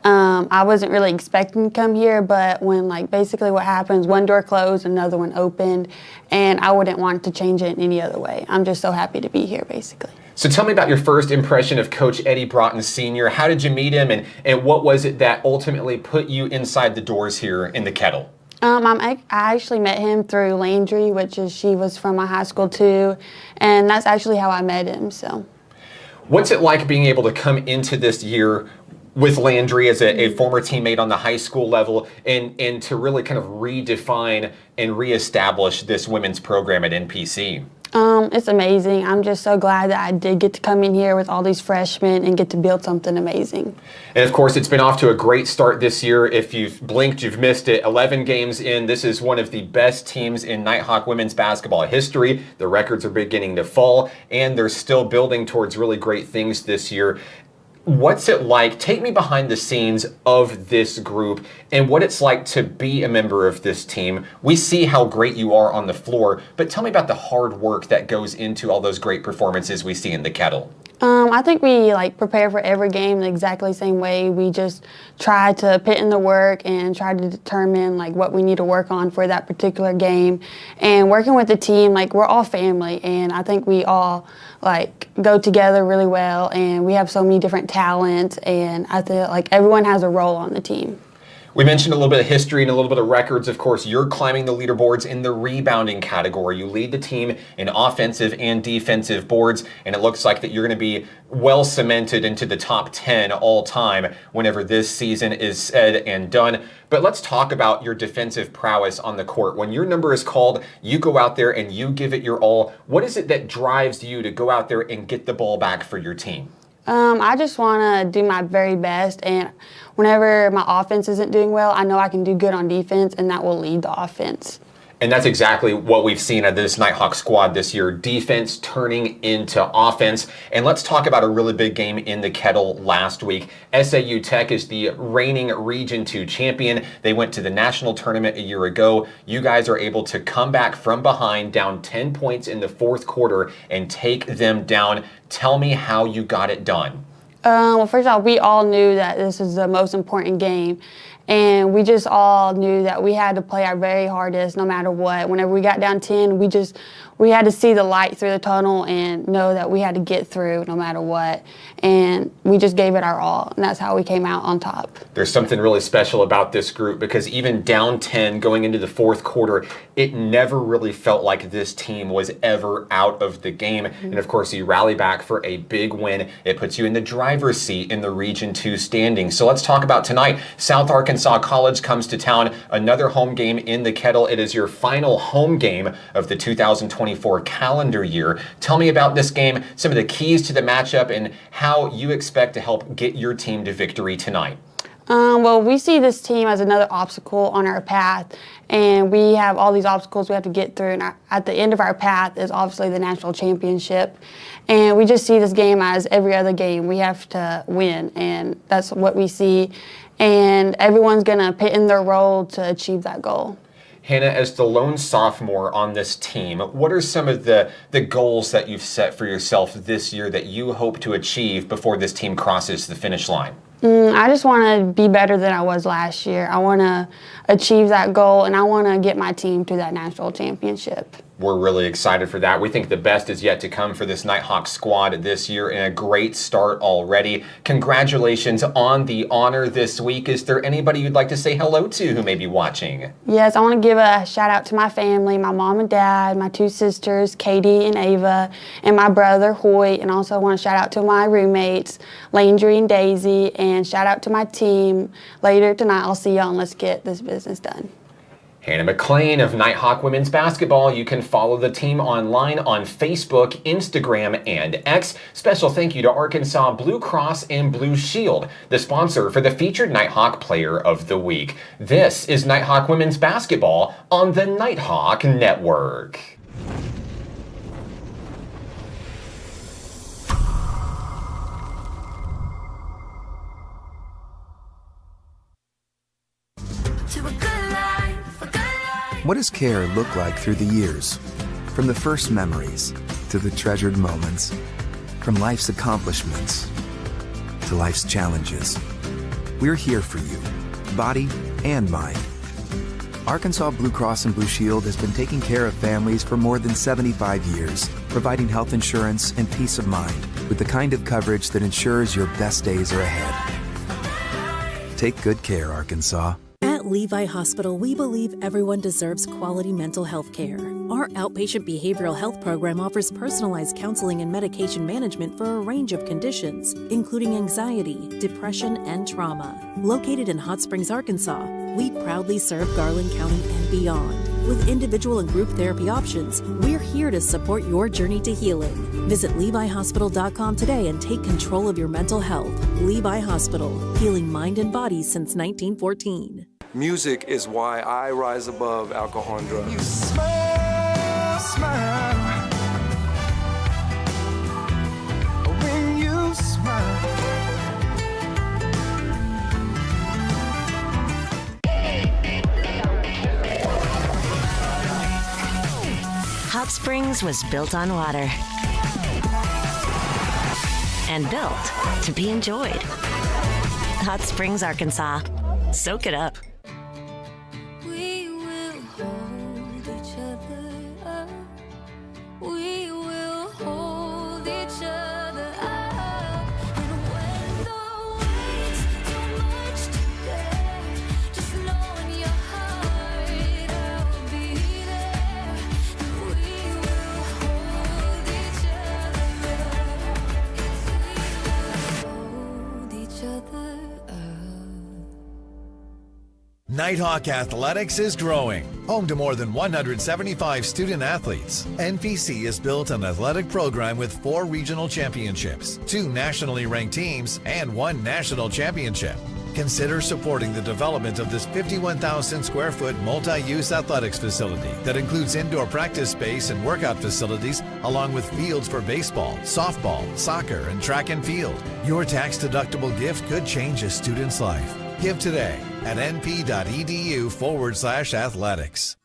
I wasn't really expecting to come here, but when basically what happens, one door closed, another one opened, and I wouldn't want to change it in any other way. I'm just so happy to be here, basically. So tell me about your first impression of Coach Eddie Broughton Sr. How did you meet him, and what was it that ultimately put you inside the doors here in the Kettle? I actually met him through Landry, she was from my high school too, and that's actually how I met him. So, what's it like being able to come into this year with Landry as a former teammate on the high school level and to really kind of redefine and reestablish this women's program at NPC? It's amazing. I'm just so glad that I did get to come in here with all these freshmen and get to build something amazing. And of course, it's been off to a great start this year. If you've blinked, you've missed it. 11 games in. This is one of the best teams in Nighthawk women's basketball history. The records are beginning to fall, and they're still building towards really great things this year. What's it like? Take me behind the scenes of this group and what it's like to be a member of this team. We see how great you are on the floor, but tell me about the hard work that goes into all those great performances we see in the Kettle. I think we prepare for every game the exactly same way. We just try to put in the work and try to determine what we need to work on for that particular game. And working with the team, we're all family, and I think we all go together really well, and we have so many different talents, and I feel everyone has a role on the team. We mentioned a little bit of history and a little bit of records. Of course, you're climbing the leaderboards in the rebounding category. You lead the team in offensive and defensive boards, and it looks like that you're going to be well cemented into the top 10 all time whenever this season is said and done. But let's talk about your defensive prowess on the court. When your number is called, you go out there and you give it your all. What is it that drives you to go out there and get the ball back for your team? I just want to do my very best, and whenever my offense isn't doing well, I know I can do good on defense, and that will lead the offense. And that's exactly what we've seen out of this Nighthawk squad this year. Defense turning into offense. And let's talk about a really big game in the Kettle last week. SAU Tech is the reigning Region 2 champion. They went to the national tournament a year ago. You guys are able to come back from behind, down 10 points in the fourth quarter, and take them down. Tell me how you got it done. Well, first of all, we all knew that this was the most important game. And we just all knew that we had to play our very hardest no matter what. Whenever we got down 10, we had to see the light through the tunnel and know that we had to get through no matter what. And we just gave it our all, and that's how we came out on top. There's something really special about this group because even down 10 going into the fourth quarter, it never really felt like this team was ever out of the game. And of course, you rally back for a big win. It puts you in the driver's seat in the Region 2 standings. So let's talk about tonight. South Arkansas College comes to town, another home game in the Kettle. It is your final home game of the 2024 calendar year. Tell me about this game, some of the keys to the matchup, and how you expect to help get your team to victory tonight. Well, we see this team as another obstacle on our path, and we have all these obstacles we have to get through, and at the end of our path is obviously the national championship. And we just see this game as every other game. We have to win, and that's what we see. And everyone's going to put in their role to achieve that goal. Hannah, as the lone sophomore on this team, what are some of the goals that you've set for yourself this year that you hope to achieve before this team crosses the finish line? I just want to be better than I was last year. I want to achieve that goal, and I want to get my team to that national championship. We're really excited for that. We think the best is yet to come for this Nighthawk squad this year, and a great start already. Congratulations on the honor this week. Is there anybody you'd like to say hello to who may be watching? Yes, I want to give a shout out to my family, my mom and dad, my two sisters, Katie and Ava, and my brother, Hoyt. And also want to shout out to my roommates, Landry and Daisy, and shout out to my team. Later tonight, I'll see y'all, and let's get this business done. Hannah McClain of Nighthawk Women's Basketball. You can follow the team online on Facebook, Instagram, and X. Special thank you to Arkansas Blue Cross and Blue Shield, the sponsor for the featured Nighthawk Player of the Week. This is Nighthawk Women's Basketball on the Nighthawk Network. What does care look like through the years? From the first memories to the treasured moments, from life's accomplishments to life's challenges. We're here for you, body and mind. Arkansas Blue Cross and Blue Shield has been taking care of families for more than 75 years, providing health insurance and peace of mind with the kind of coverage that ensures your best days are ahead. Take good care, Arkansas. At Levi Hospital, we believe everyone deserves quality mental health care. Our outpatient behavioral health program offers personalized counseling and medication management for a range of conditions, including anxiety, depression, and trauma. Located in Hot Springs, Arkansas, we proudly serve Garland County and beyond. With individual and group therapy options, we're here to support your journey to healing. Visit LeviHospital.com today and take control of your mental health. Levi Hospital, healing mind and body since 1914. Music is why I rise above alcohol and drugs. You smile, smile. When you smile. Hot Springs was built on water and built to be enjoyed. Hot Springs, Arkansas. Soak it up. We will hold each other up. We will hold each other up. And when the weight's too much to bear, just know in your heart I'll be there. And we will hold each other up. Hold each other up. Nighthawk Athletics is growing. Home to more than 175 student athletes, NPC has built an athletic program with 4 regional championships, 2 nationally ranked teams, and 1 national championship. Consider supporting the development of this 51,000 square foot multi-use athletics facility that includes indoor practice space and workout facilities, along with fields for baseball, softball, soccer, and track and field. Your tax-deductible gift could change a student's life. Give today at np.edu/athletics.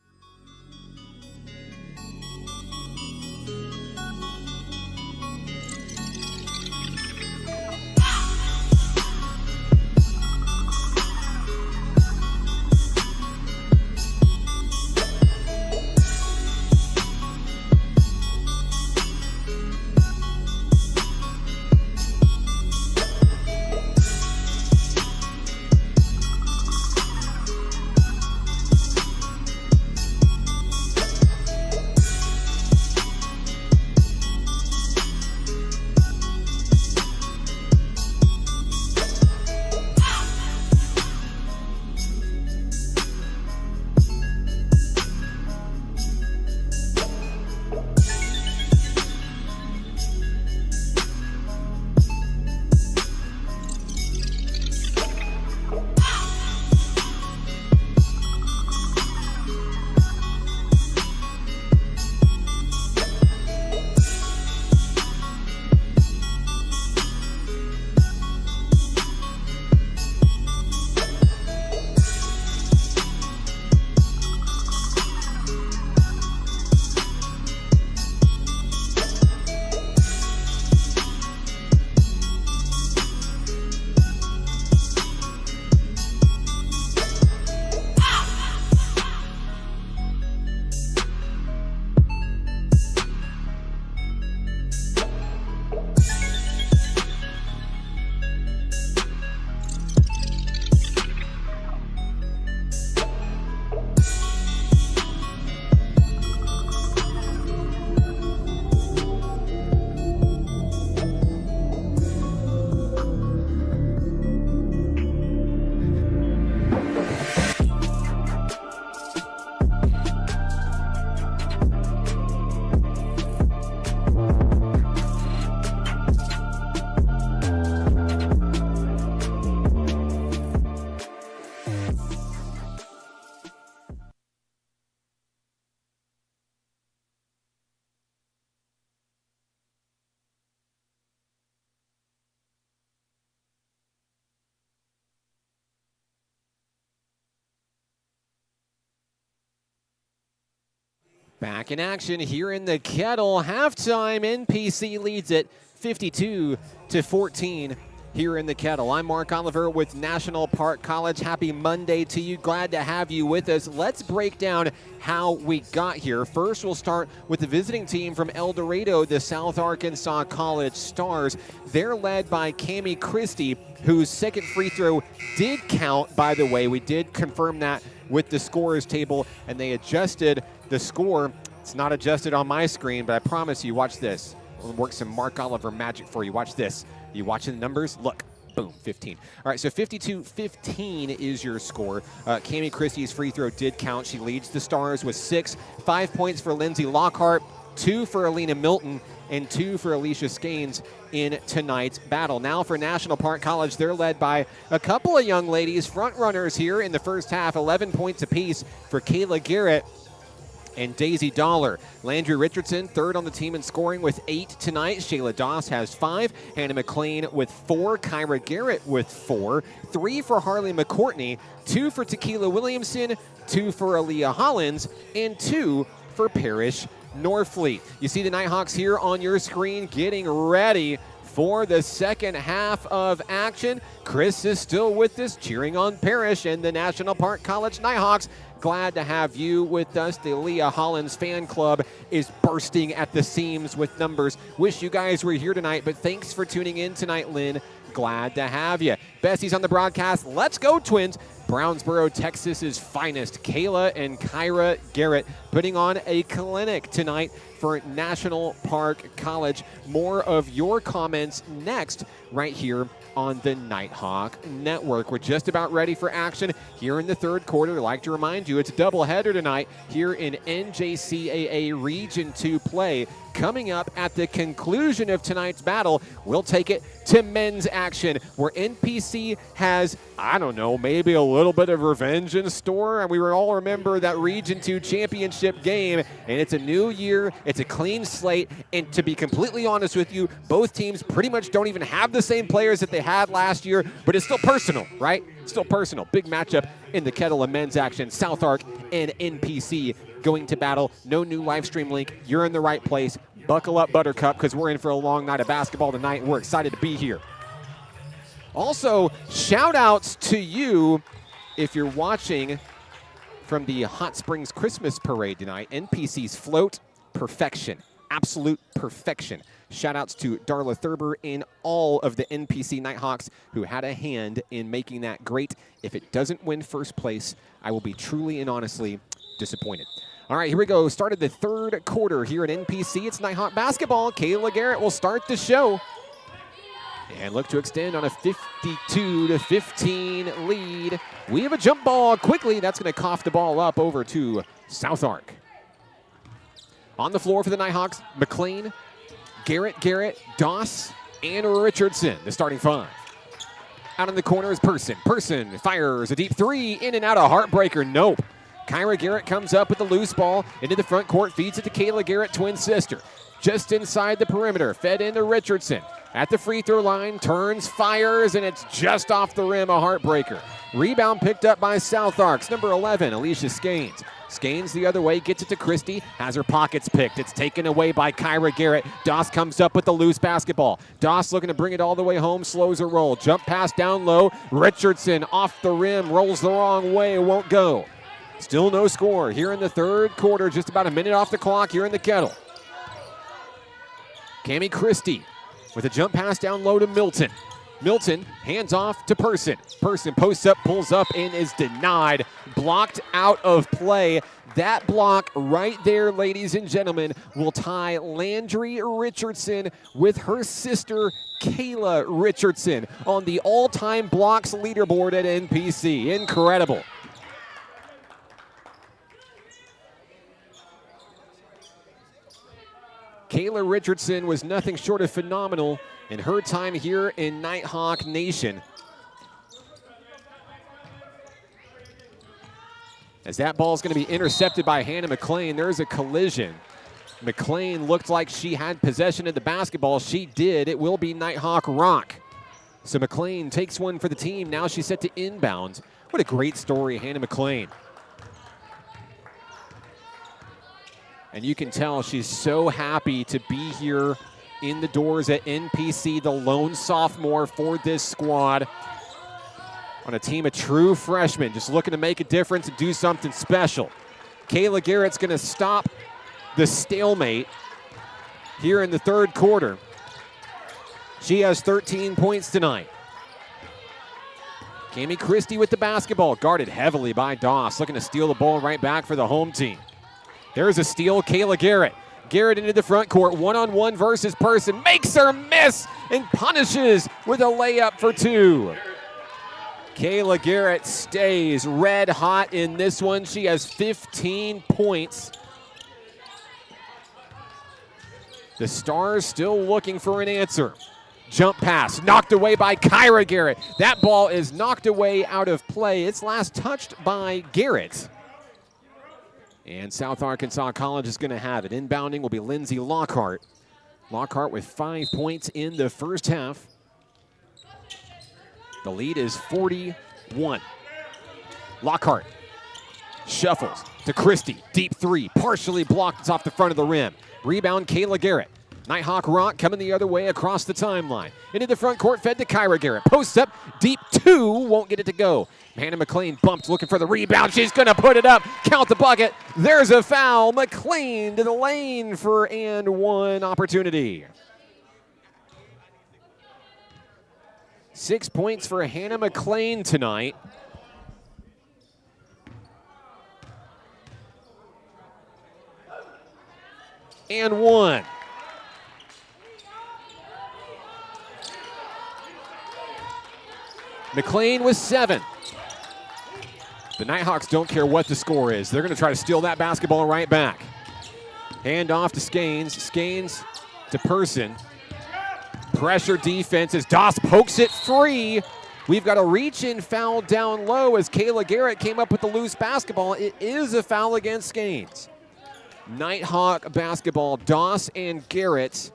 Back in action here in the Kettle. Halftime, NPC leads it 52-14 here in the Kettle. I'm Mark Oliver with National Park College. Happy Monday to you. Glad to have you with us. Let's break down how we got here. First, we'll start with the visiting team from El Dorado, the South Arkansas College Stars. They're led by Cami Christie, whose second free throw did count, by the way. We did confirm that with the scorers table, and they adjusted the score. It's not adjusted on my screen, but I promise you, watch this. We'll work some Mark Oliver magic for you. Watch this. You watching the numbers? Look. Boom, 15. All right, so 52-15 is your score. Cami Christie's free throw did count. She leads the Stars with 6. 5 points for Lindsay Lockhart, 2 for Alina Milton, and 2 for Alicia Skanes in tonight's battle. Now for National Park College, they're led by a couple of young ladies, front runners here in the first half, 11 points apiece for Kayla Garrett and Daisy Dollar. Landry Richardson, third on the team in scoring with 8 tonight. Shayla Doss has 5. Hannah McLean with 4. Kyra Garrett with 4. 3 for Harley McCourtney. 2 for Tequila Williamson. 2 for Aaliyah Hollins. And 2 for Parrish Norfleet. You see the Nighthawks here on your screen getting ready for the second half of action. Chris is still with us, cheering on Parrish and the National Park College Nighthawks. Glad to have you with us. The Aaliyah Hollins fan club is bursting at the seams with numbers. Wish you guys were here tonight, but thanks for tuning in tonight, Lynn. Glad to have you. Besties on the broadcast. Let's go, Twins. Brownsboro, Texas's finest, Kayla and Kyra Garrett, putting on a clinic tonight for National Park College. More of your comments next, right here on the Nighthawk Network. We're just about ready for action here in the third quarter. I'd like to remind you, it's a doubleheader tonight here in NJCAA Region 2 play. Coming up at the conclusion of tonight's battle, we'll take it to men's action, where NPC has, I don't know, maybe a little bit of revenge in store. And we all remember that Region 2 championship game, and it's a new year, it's a clean slate, and to be completely honest with you, both teams pretty much don't even have the same players that they had last year, but it's still personal, right? Still personal. Big matchup in the Kettle of men's action. South Ark and NPC going to battle. No new live stream link. You're in the right place. Buckle up, Buttercup, because we're in for a long night of basketball tonight, and we're excited to be here. Also, shout-outs to you if you're watching from the Hot Springs Christmas Parade tonight. NPC's float, perfection. Absolute perfection. Shout-outs to Darla Thurber and all of the NPC Nighthawks who had a hand in making that great. If it doesn't win first place, I will be truly and honestly disappointed. All right, here we go. Started the third quarter here at NPC. It's Nighthawk basketball. Kayla Garrett will start the show and look to extend on a 52-15 lead. We have a jump ball quickly. That's going to cough the ball up over to South Ark. On the floor for the Nighthawks, McLean, Garrett, Doss, and Richardson, the starting five. Out in the corner is Person. Person fires a deep three, in and out, a heartbreaker. Nope. Kyra Garrett comes up with the loose ball into the front court, feeds it to Kayla Garrett, twin sister. Just inside the perimeter, fed into Richardson. At the free throw line, turns, fires, and it's just off the rim, a heartbreaker. Rebound picked up by South Arks, number 11, Alicia Skanes. Skanes the other way, gets it to Christie, has her pockets picked. It's taken away by Kyra Garrett. Doss comes up with the loose basketball. Doss looking to bring it all the way home, slows her roll. Jump pass down low. Richardson off the rim, rolls the wrong way, won't go. Still no score here in the third quarter, just about a minute off the clock here in the Kettle. Cammie Christie with a jump pass down low to Milton. Milton hands off to Person. Person posts up, pulls up, and is denied. Blocked out of play. That block right there, ladies and gentlemen, will tie Landry Richardson with her sister, Kayla Richardson, on the all-time blocks leaderboard at NPC. Incredible. Kayla Richardson was nothing short of phenomenal in her time here in Nighthawk Nation. As that ball is going to be intercepted by Hannah McLean, there's a collision. McLean looked like she had possession of the basketball. She did. It will be Nighthawk Rock. So McLean takes one for the team. Now she's set to inbound. What a great story, Hannah McLean. And you can tell she's so happy to be here in the doors at NPC, the lone sophomore for this squad. On a team of true freshmen, just looking to make a difference and do something special. Kayla Garrett's going to stop the stalemate here in the third quarter. She has 13 points tonight. Cammie Christie with the basketball, guarded heavily by Doss, looking to steal the ball right back for the home team. There's a steal, Kayla Garrett. Garrett into the front court, one-on-one versus Person. Makes her miss and punishes with a layup for two. Kayla Garrett stays red hot in this one. She has 15 points. The Stars still looking for an answer. Jump pass, knocked away by Kyra Garrett. That ball is knocked away out of play. It's last touched by Garrett. And South Arkansas College is going to have it. Inbounding will be Lindsay Lockhart. Lockhart with 5 points in the first half. The lead is 41. Lockhart shuffles to Christie. Deep three, partially blocked. It's off the front of the rim. Rebound, Kayla Garrett. Nighthawk Rock coming the other way across the timeline. Into the front court, fed to Kyra Garrett. Posts up, deep two, won't get it to go. Hannah McLean bumped, looking for the rebound. She's going to put it up. Count the bucket. There's a foul. McLean to the lane for and one opportunity. 6 points for Hannah McLean tonight. And one. McLean with 7. The Nighthawks don't care what the score is. They're going to try to steal that basketball right back. Hand off to Skanes. Skanes to Person. Pressure defense as Doss pokes it free. We've got a reach-in foul down low as Kayla Garrett came up with the loose basketball. It is a foul against Skanes. Nighthawk basketball, Doss and Garrett.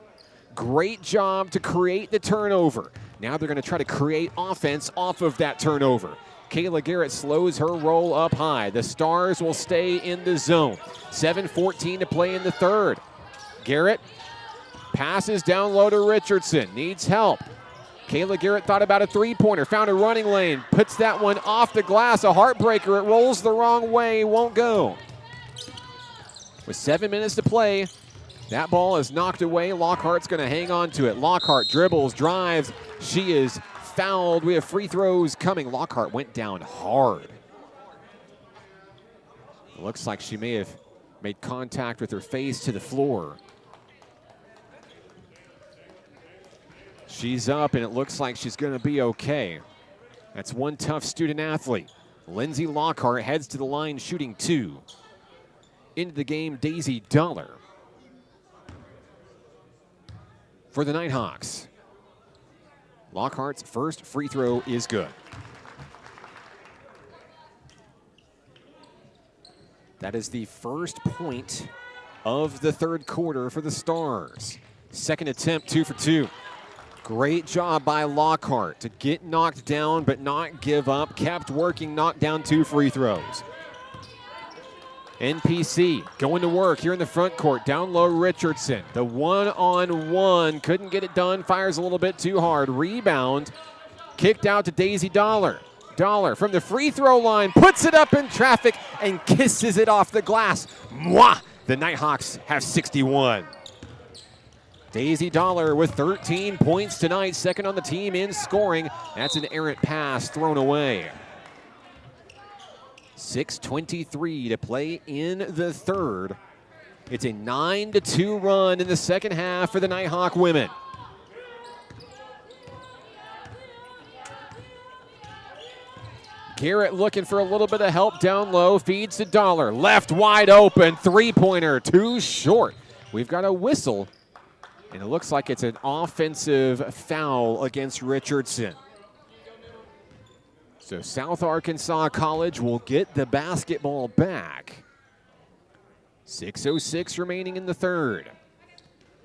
Great job to create the turnover. Now they're going to try to create offense off of that turnover. Kayla Garrett slows her roll up high. The Stars will stay in the zone. 7:14 to play in the third. Garrett passes down low to Richardson. Needs help. Kayla Garrett thought about a three-pointer. Found a running lane. Puts that one off the glass. A heartbreaker. It rolls the wrong way. Won't go. With 7 minutes to play, that ball is knocked away. Lockhart's going to hang on to it. Lockhart dribbles, drives. She is fouled. We have free throws coming. Lockhart went down hard. It looks like she may have made contact with her face to the floor. She's up, and it looks like she's going to be okay. That's one tough student athlete. Lindsay Lockhart heads to the line shooting 2. Into the game, Daisy Dollar for the Nighthawks. Lockhart's first free throw is good. That is the first point of the third quarter for the Stars. Second attempt, 2 for 2. Great job by Lockhart to get knocked down but not give up. Kept working, knocked down 2 free throws. NPC going to work here in the front court. Down low, Richardson. The one-on-one, couldn't get it done. Fires a little bit too hard. Rebound, kicked out to Daisy Dollar. Dollar from the free throw line, puts it up in traffic and kisses it off the glass. Mwah! The Nighthawks have 61. Daisy Dollar with 13 points tonight, second on the team in scoring. That's an errant pass thrown away. 6:23 to play in the third. It's a 9-2 run in the second half for the Nighthawk women. Garrett looking for a little bit of help down low, feeds to Dollar. Left wide open, three-pointer, too short. We've got a whistle, and it looks like it's an offensive foul against Richardson. So South Arkansas College will get the basketball back. 6:06 remaining in the third.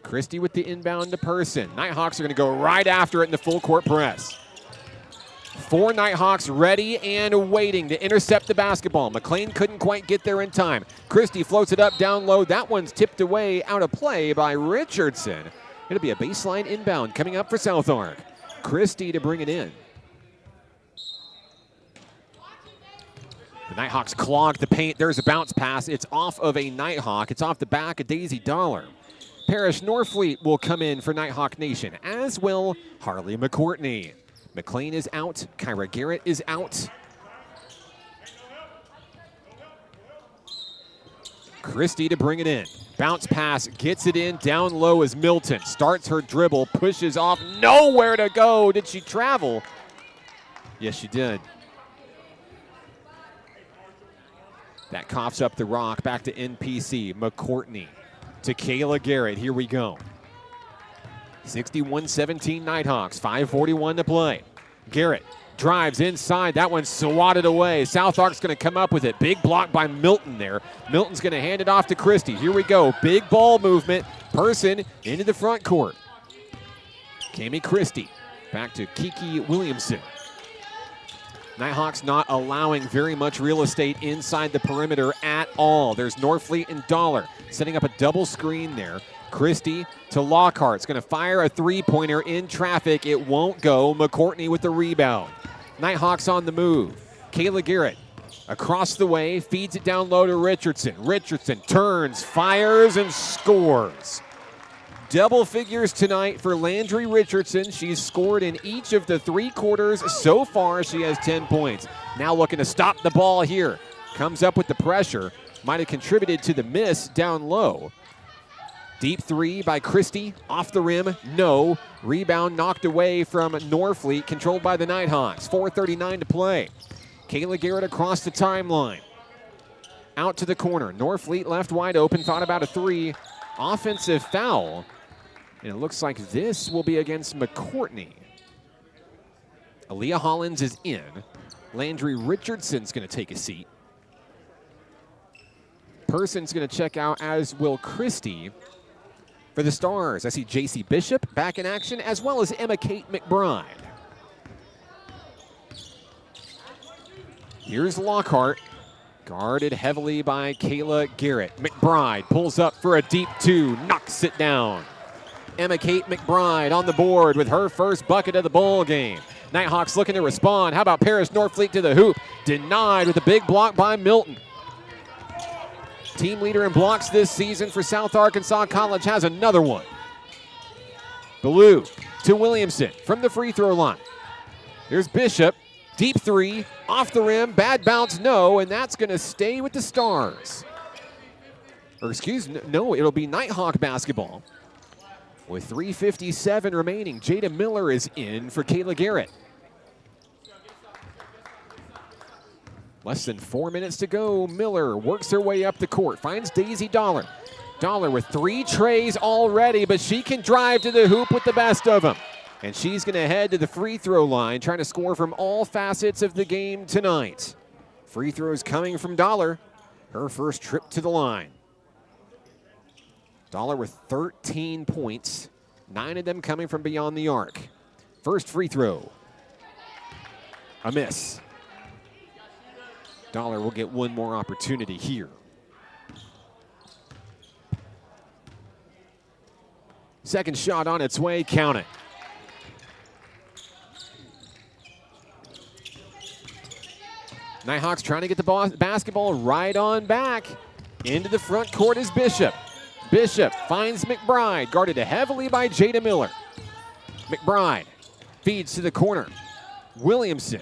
Christie with the inbound to Person. Nighthawks are going to go right after it in the full court press. 4 Nighthawks ready and waiting to intercept the basketball. McLean couldn't quite get there in time. Christie floats it up down low. That one's tipped away out of play by Richardson. It'll be a baseline inbound coming up for South Ark. Christie to bring it in. The Nighthawks clog the paint. There's a bounce pass. It's off of a Nighthawk. It's off the back of Daisy Dollar. Parrish Norfleet will come in for Nighthawk Nation, as will Harley McCourtney. McLean is out. Kyra Garrett is out. Christie to bring it in. Bounce pass, gets it in. Down low is Milton. Starts her dribble, pushes off. Nowhere to go. Did she travel? Yes, she did. That coughs up the rock. Back to NPC. McCourtney to Kayla Garrett. Here we go. 61-17 Nighthawks. 5:41 to play. Garrett drives inside. That one's swatted away. South Ark's going to come up with it. Big block by Milton there. Milton's going to hand it off to Christie. Here we go. Big ball movement. Person into the front court. Cami Christie back to Kiki Williamson. Nighthawks not allowing very much real estate inside the perimeter at all. There's Norfleet and Dollar setting up a double screen there. Christie to Lockhart. It's going to fire a three-pointer in traffic. It won't go. McCourtney with the rebound. Nighthawks on the move. Kayla Garrett across the way, feeds it down low to Richardson. Richardson turns, fires, and scores. Double figures tonight for Landry Richardson. She's scored in each of the 3 quarters. So far, she has 10 points. Now looking to stop the ball here. Comes up with the pressure. Might have contributed to the miss down low. Deep three by Christie, off the rim, no. Rebound knocked away from Norfleet, controlled by the Nighthawks. 4:39 to play. Kayla Garrett across the timeline. Out to the corner. Norfleet left wide open, thought about a three. Offensive foul. And it looks like this will be against McCourtney. Aaliyah Hollins is in. Landry Richardson's going to take a seat. Person's going to check out, as will Christie. For the Stars, I see J.C. Bishop back in action, as well as Emma Kate McBride. Here's Lockhart, guarded heavily by Kayla Garrett. McBride pulls up for a deep two, knocks it down. Emma Kate McBride on the board with her first bucket of the ball game. Nighthawks looking to respond. How about Paris Norfleet to the hoop? Denied with a big block by Milton. Team leader in blocks this season for South Arkansas College has another one. Ballou to Williamson from the free throw line. Here's Bishop, deep three, off the rim, bad bounce, no, and that's going to stay with the Stars. Or excuse me, no, it'll be Nighthawk basketball. With 3:57 remaining, Jada Miller is in for Kayla Garrett. Less than 4 minutes to go. Miller works her way up the court, finds Daisy Dollar. Dollar with 3 trays already, but she can drive to the hoop with the best of them. And she's going to head to the free throw line, trying to score from all facets of the game tonight. Free throws coming from Dollar. Her first trip to the line. Dollar with 13 points, 9 of them coming from beyond the arc. First free throw. A miss. Dollar will get one more opportunity here. Second shot on its way, count it. Nighthawks trying to get the basketball right on back. Into the front court is Bishop. Bishop finds McBride, guarded heavily by Jada Miller. McBride feeds to the corner. Williamson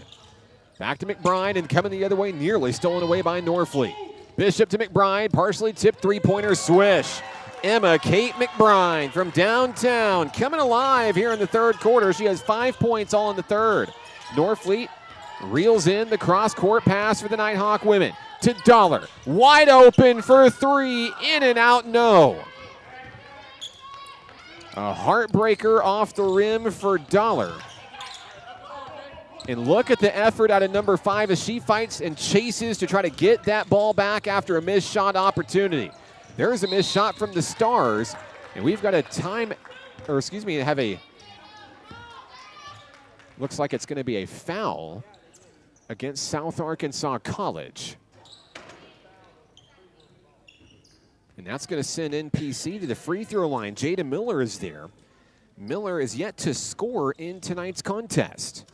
back to McBride and coming the other way, nearly stolen away by Norfleet. Bishop to McBride, partially tipped three-pointer swish. Emma Kate McBride from downtown coming alive here in the third quarter. She has 5 points all in the third. Norfleet reels in the cross-court pass for the Nighthawk women. To Dollar, wide open for 3, in and out, no. A heartbreaker off the rim for Dollar. And look at the effort out of number 5 as she fights and chases to try to get that ball back after a missed shot opportunity. There's a missed shot from the Stars, and we've got a looks like it's going to be a foul against South Arkansas College. And that's going to send NPC to the free throw line. Jada Miller is there. Miller is yet to score in tonight's contest.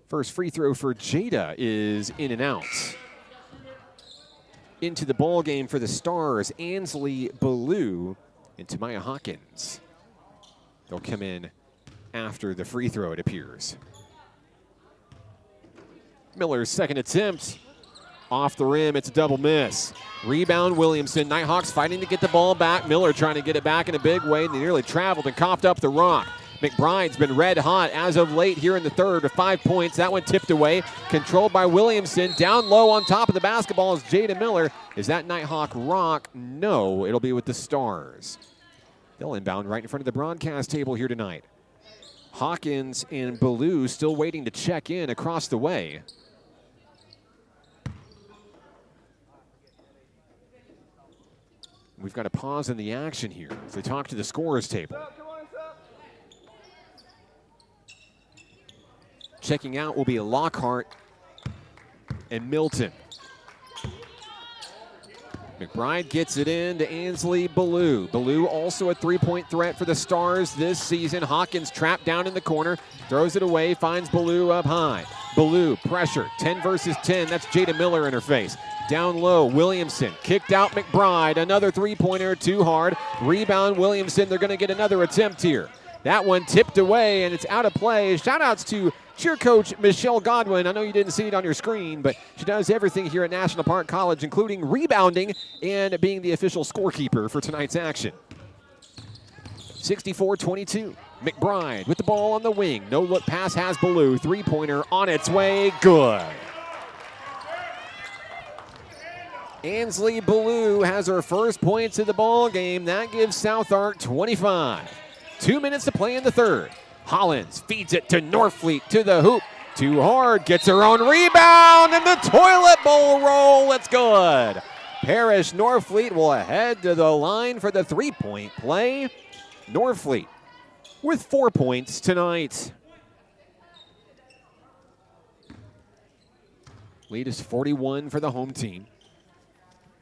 First free throw for Jada is in and out. Into the ball game for the Stars, Ansley Ballou and Tamaya Hawkins. They'll come in after the free throw, it appears. Miller's second attempt. Off the rim, it's a double miss. Rebound, Williamson. Nighthawks fighting to get the ball back. Miller trying to get it back in a big way. They nearly traveled and coughed up the rock. McBride's been red hot as of late here in the third with 5 points. That one tipped away, controlled by Williamson. Down low on top of the basketball is Jada Miller. Is that Nighthawk rock? No, it'll be with the Stars. They'll inbound right in front of the broadcast table here tonight. Hawkins and Ballou still waiting to check in across the way. We've got a pause in the action here as they talk to the scorers table. Checking out will be Lockhart and Milton. McBride gets it in to Ansley Ballou. Ballou also a three-point threat for the Stars this season. Hawkins trapped down in the corner, throws it away, finds Ballou up high. Ballou, pressure, 10 versus 10. That's Jada Miller in her face. Down low, Williamson kicked out McBride. Another three-pointer, too hard. Rebound, Williamson. They're going to get another attempt here. That one tipped away, and it's out of play. Shout-outs to cheer coach Michelle Godwin. I know you didn't see it on your screen, but she does everything here at National Park College, including rebounding and being the official scorekeeper for tonight's action. 64-22. McBride with the ball on the wing. No look pass has Ballou. Three-pointer on its way. Good. Ansley Ballou has her first points of the ball game. That gives South Ark 25. 2 minutes to play in the third. Hollins feeds it to Norfleet to the hoop. Too hard, gets her own rebound, and the toilet bowl roll. It's good. Parrish Norfleet will head to the line for the three-point play. Norfleet with 4 points tonight. Lead is 41 for the home team.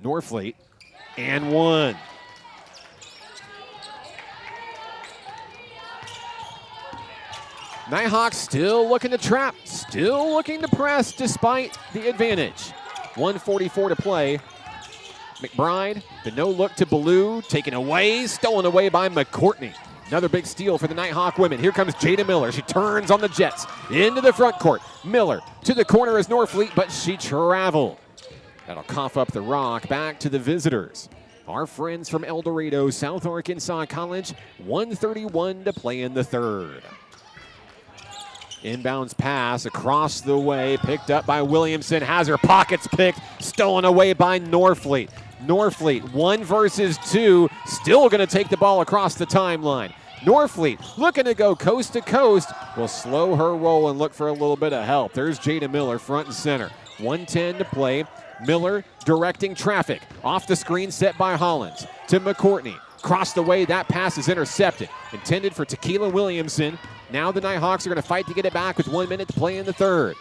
Norfleet and one. Nighthawks still looking to trap, still looking to press despite the advantage. 1:44 to play. McBride, the no look to Ballou, taken away, stolen away by McCourtney. Another big steal for the Nighthawk women. Here comes Jada Miller. She turns on the Jets into the front court. Miller to the corner as Norfleet, but she traveled. That'll cough up the rock back to the visitors. Our friends from El Dorado, South Arkansas College, 1:31 to play in the third. Inbounds pass across the way, picked up by Williamson, has her pockets picked, stolen away by Norfleet. Norfleet, 1 versus 2, still going to take the ball across the timeline. Norfleet looking to go coast to coast, will slow her roll and look for a little bit of help. There's Jada Miller front and center. 1:10 to play. Miller directing traffic. Off the screen set by Hollins to McCourtney. Crossed the way, that pass is intercepted. Intended for Tequila Williamson. Now the Nighthawks are going to fight to get it back with 1 minute to play in the third.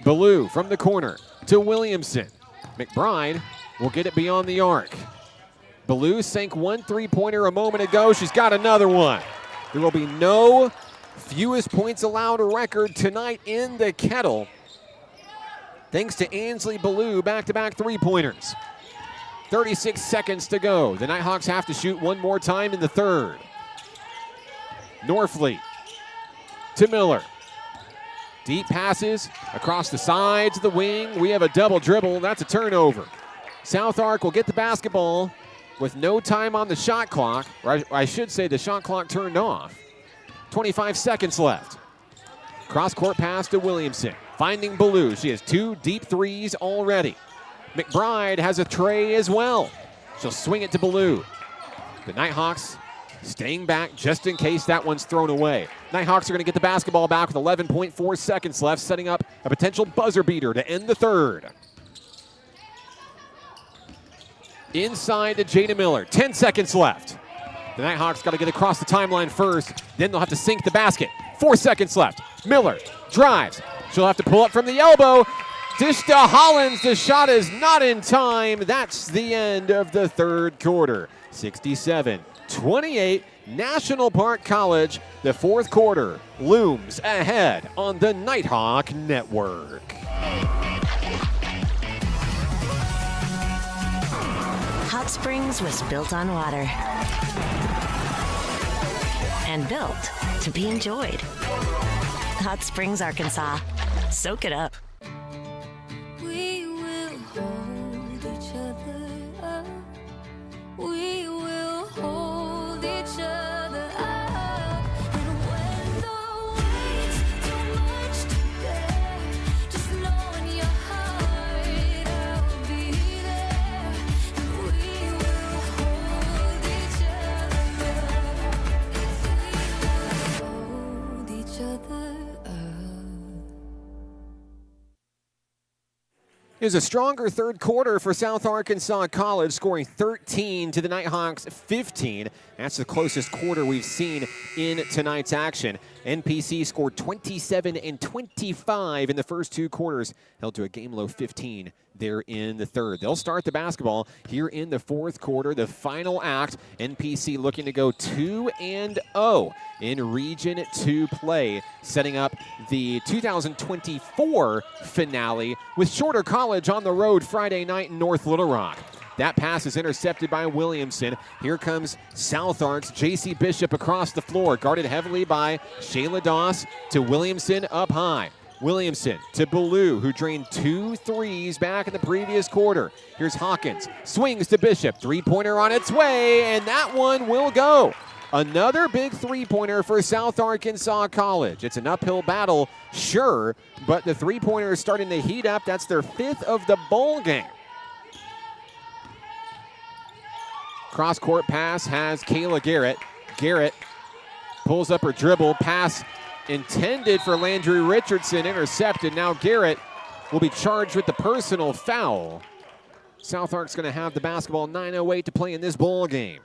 Ballou from the corner to Williamson. McBride will get it beyond the arc. Ballou sank 1 3-pointer a moment ago. She's got another one. There will be no fewest points allowed record tonight in the Kettle, thanks to Ansley Ballou back-to-back 3-pointers. 36 seconds to go. The Nighthawks have to shoot one more time in the third. Norfleet to Miller. Deep passes across the sides of the wing. We have a double dribble. That's a turnover. South Ark will get the basketball with no time on the shot clock. Or I should say the shot clock turned off. 25 seconds left. Cross-court pass to Williamson. Finding Ballou. She has 2 deep threes already. McBride has a tray as well. She'll swing it to Ballou. The Nighthawks staying back just in case that one's thrown away. Nighthawks are going to get the basketball back with 11.4 seconds left, setting up a potential buzzer beater to end the third. Inside to Jada Miller. 10 seconds left. The Nighthawks got to get across the timeline first. Then they'll have to sink the basket. 4 seconds left. Miller drives. She'll have to pull up from the elbow. Dish to Hollins. The shot is not in time. That's the end of the third quarter. 67-28. National Park College. The fourth quarter looms ahead on the Nighthawk Network. Hot Springs was built on water and built to be enjoyed. Hot Springs, Arkansas. Soak it up. We will hold each other up. We will hold each other up. And when the weight's too much to bear, just know in your heart I'll be there. And we will hold each other up. Hold each other up. It was a stronger third quarter for South Arkansas College, scoring 13 to the Nighthawks 15. That's the closest quarter we've seen in tonight's action. NPC scored 27 and 25 in the first 2 quarters, held to a game-low 15 there in the third. They'll start the basketball here in the fourth quarter. The final act, NPC looking to go 2-0 in Region 2 play, setting up the 2024 finale with Shorter College on the road Friday night in North Little Rock. That pass is intercepted by Williamson. Here comes South Arts. J.C. Bishop across the floor, guarded heavily by Shayla Doss to Williamson up high. Williamson to Ballou, who drained 2 threes back in the previous quarter. Here's Hawkins, swings to Bishop, three-pointer on its way, and that one will go. Another big three-pointer for South Arkansas College. It's an uphill battle, sure, but the three-pointer is starting to heat up. That's their 5th of the bowl game. Cross-court pass has Kayla Garrett. Garrett pulls up her dribble. Pass intended for Landry Richardson, intercepted. Now Garrett will be charged with the personal foul. South Ark's going to have the basketball, 9:08 to play in this bowl game.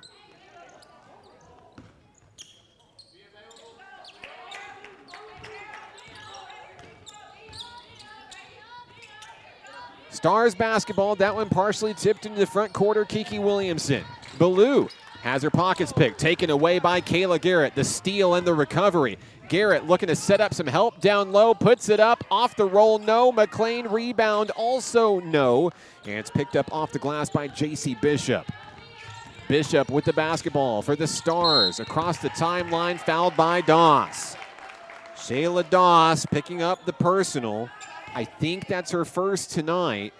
Stars basketball, that one partially tipped into the front quarter. Kiki Williamson. Ballou has her pockets picked, taken away by Kayla Garrett. The steal and the recovery. Garrett looking to set up some help down low, puts it up, off the roll, no. McLean rebound, also no. And it's picked up off the glass by J.C. Bishop. Bishop with the basketball for the Stars. Across the timeline, fouled by Doss. Shayla Doss picking up the personal. I think that's her first tonight.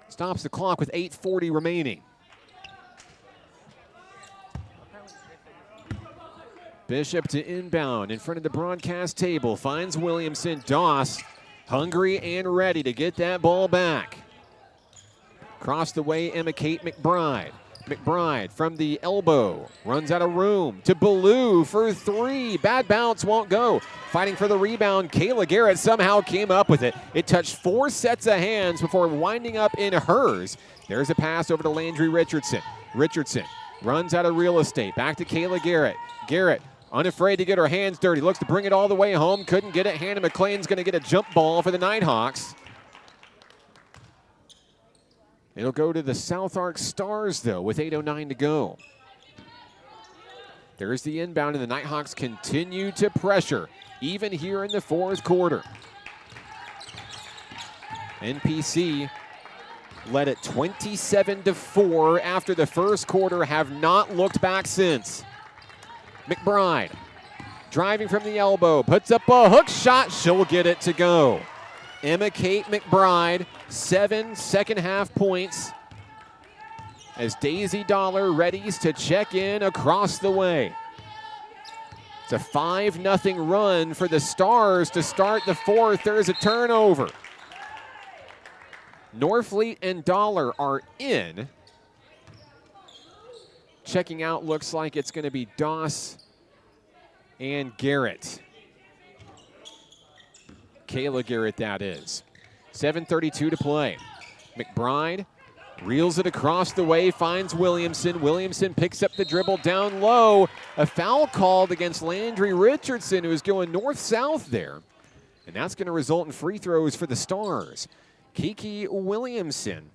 Stops the clock with 8:40 remaining. Bishop to inbound in front of the broadcast table. Finds Williamson. Doss hungry and ready to get that ball back. Across the way, Emma Kate McBride. McBride from the elbow. Runs out of room to Ballou for 3. Bad bounce, won't go. Fighting for the rebound. Kayla Garrett somehow came up with it. It touched 4 sets of hands before winding up in hers. There's a pass over to Landry Richardson. Richardson runs out of real estate. Back to Kayla Garrett. Garrett unafraid to get her hands dirty. Looks to bring it all the way home. Couldn't get it. Hannah McLean's going to get a jump ball for the Nighthawks. It'll go to the South Ark Stars, though, with 8:09 to go. There's the inbound, and the Nighthawks continue to pressure, even here in the 4th quarter. NPC led at 27-4 after the first quarter, have not looked back since. McBride driving from the elbow, puts up a hook shot. She'll get it to go. Emma Kate McBride, 7 second-half points as Daisy Dollar readies to check in across the way. It's a 5-0 run for the Stars to start the 4th. There's a turnover. Norfleet and Dollar are in. Checking out looks like it's going to be Doss and Garrett. Kayla Garrett, that is. 7:32 to play. McBride reels it across the way, finds Williamson. Williamson picks up the dribble down low. A foul called against Landry Richardson, who is going north-south there. And that's going to result in free throws for the Stars. Kiki Williamson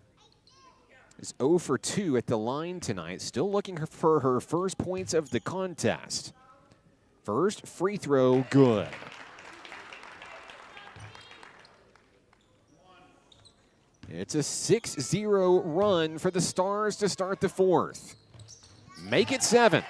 is 0 for 2 at the line tonight, still looking for her first points of the contest. First free throw, good. It's a 6-0 run for the Stars to start the 4th. Make it 7.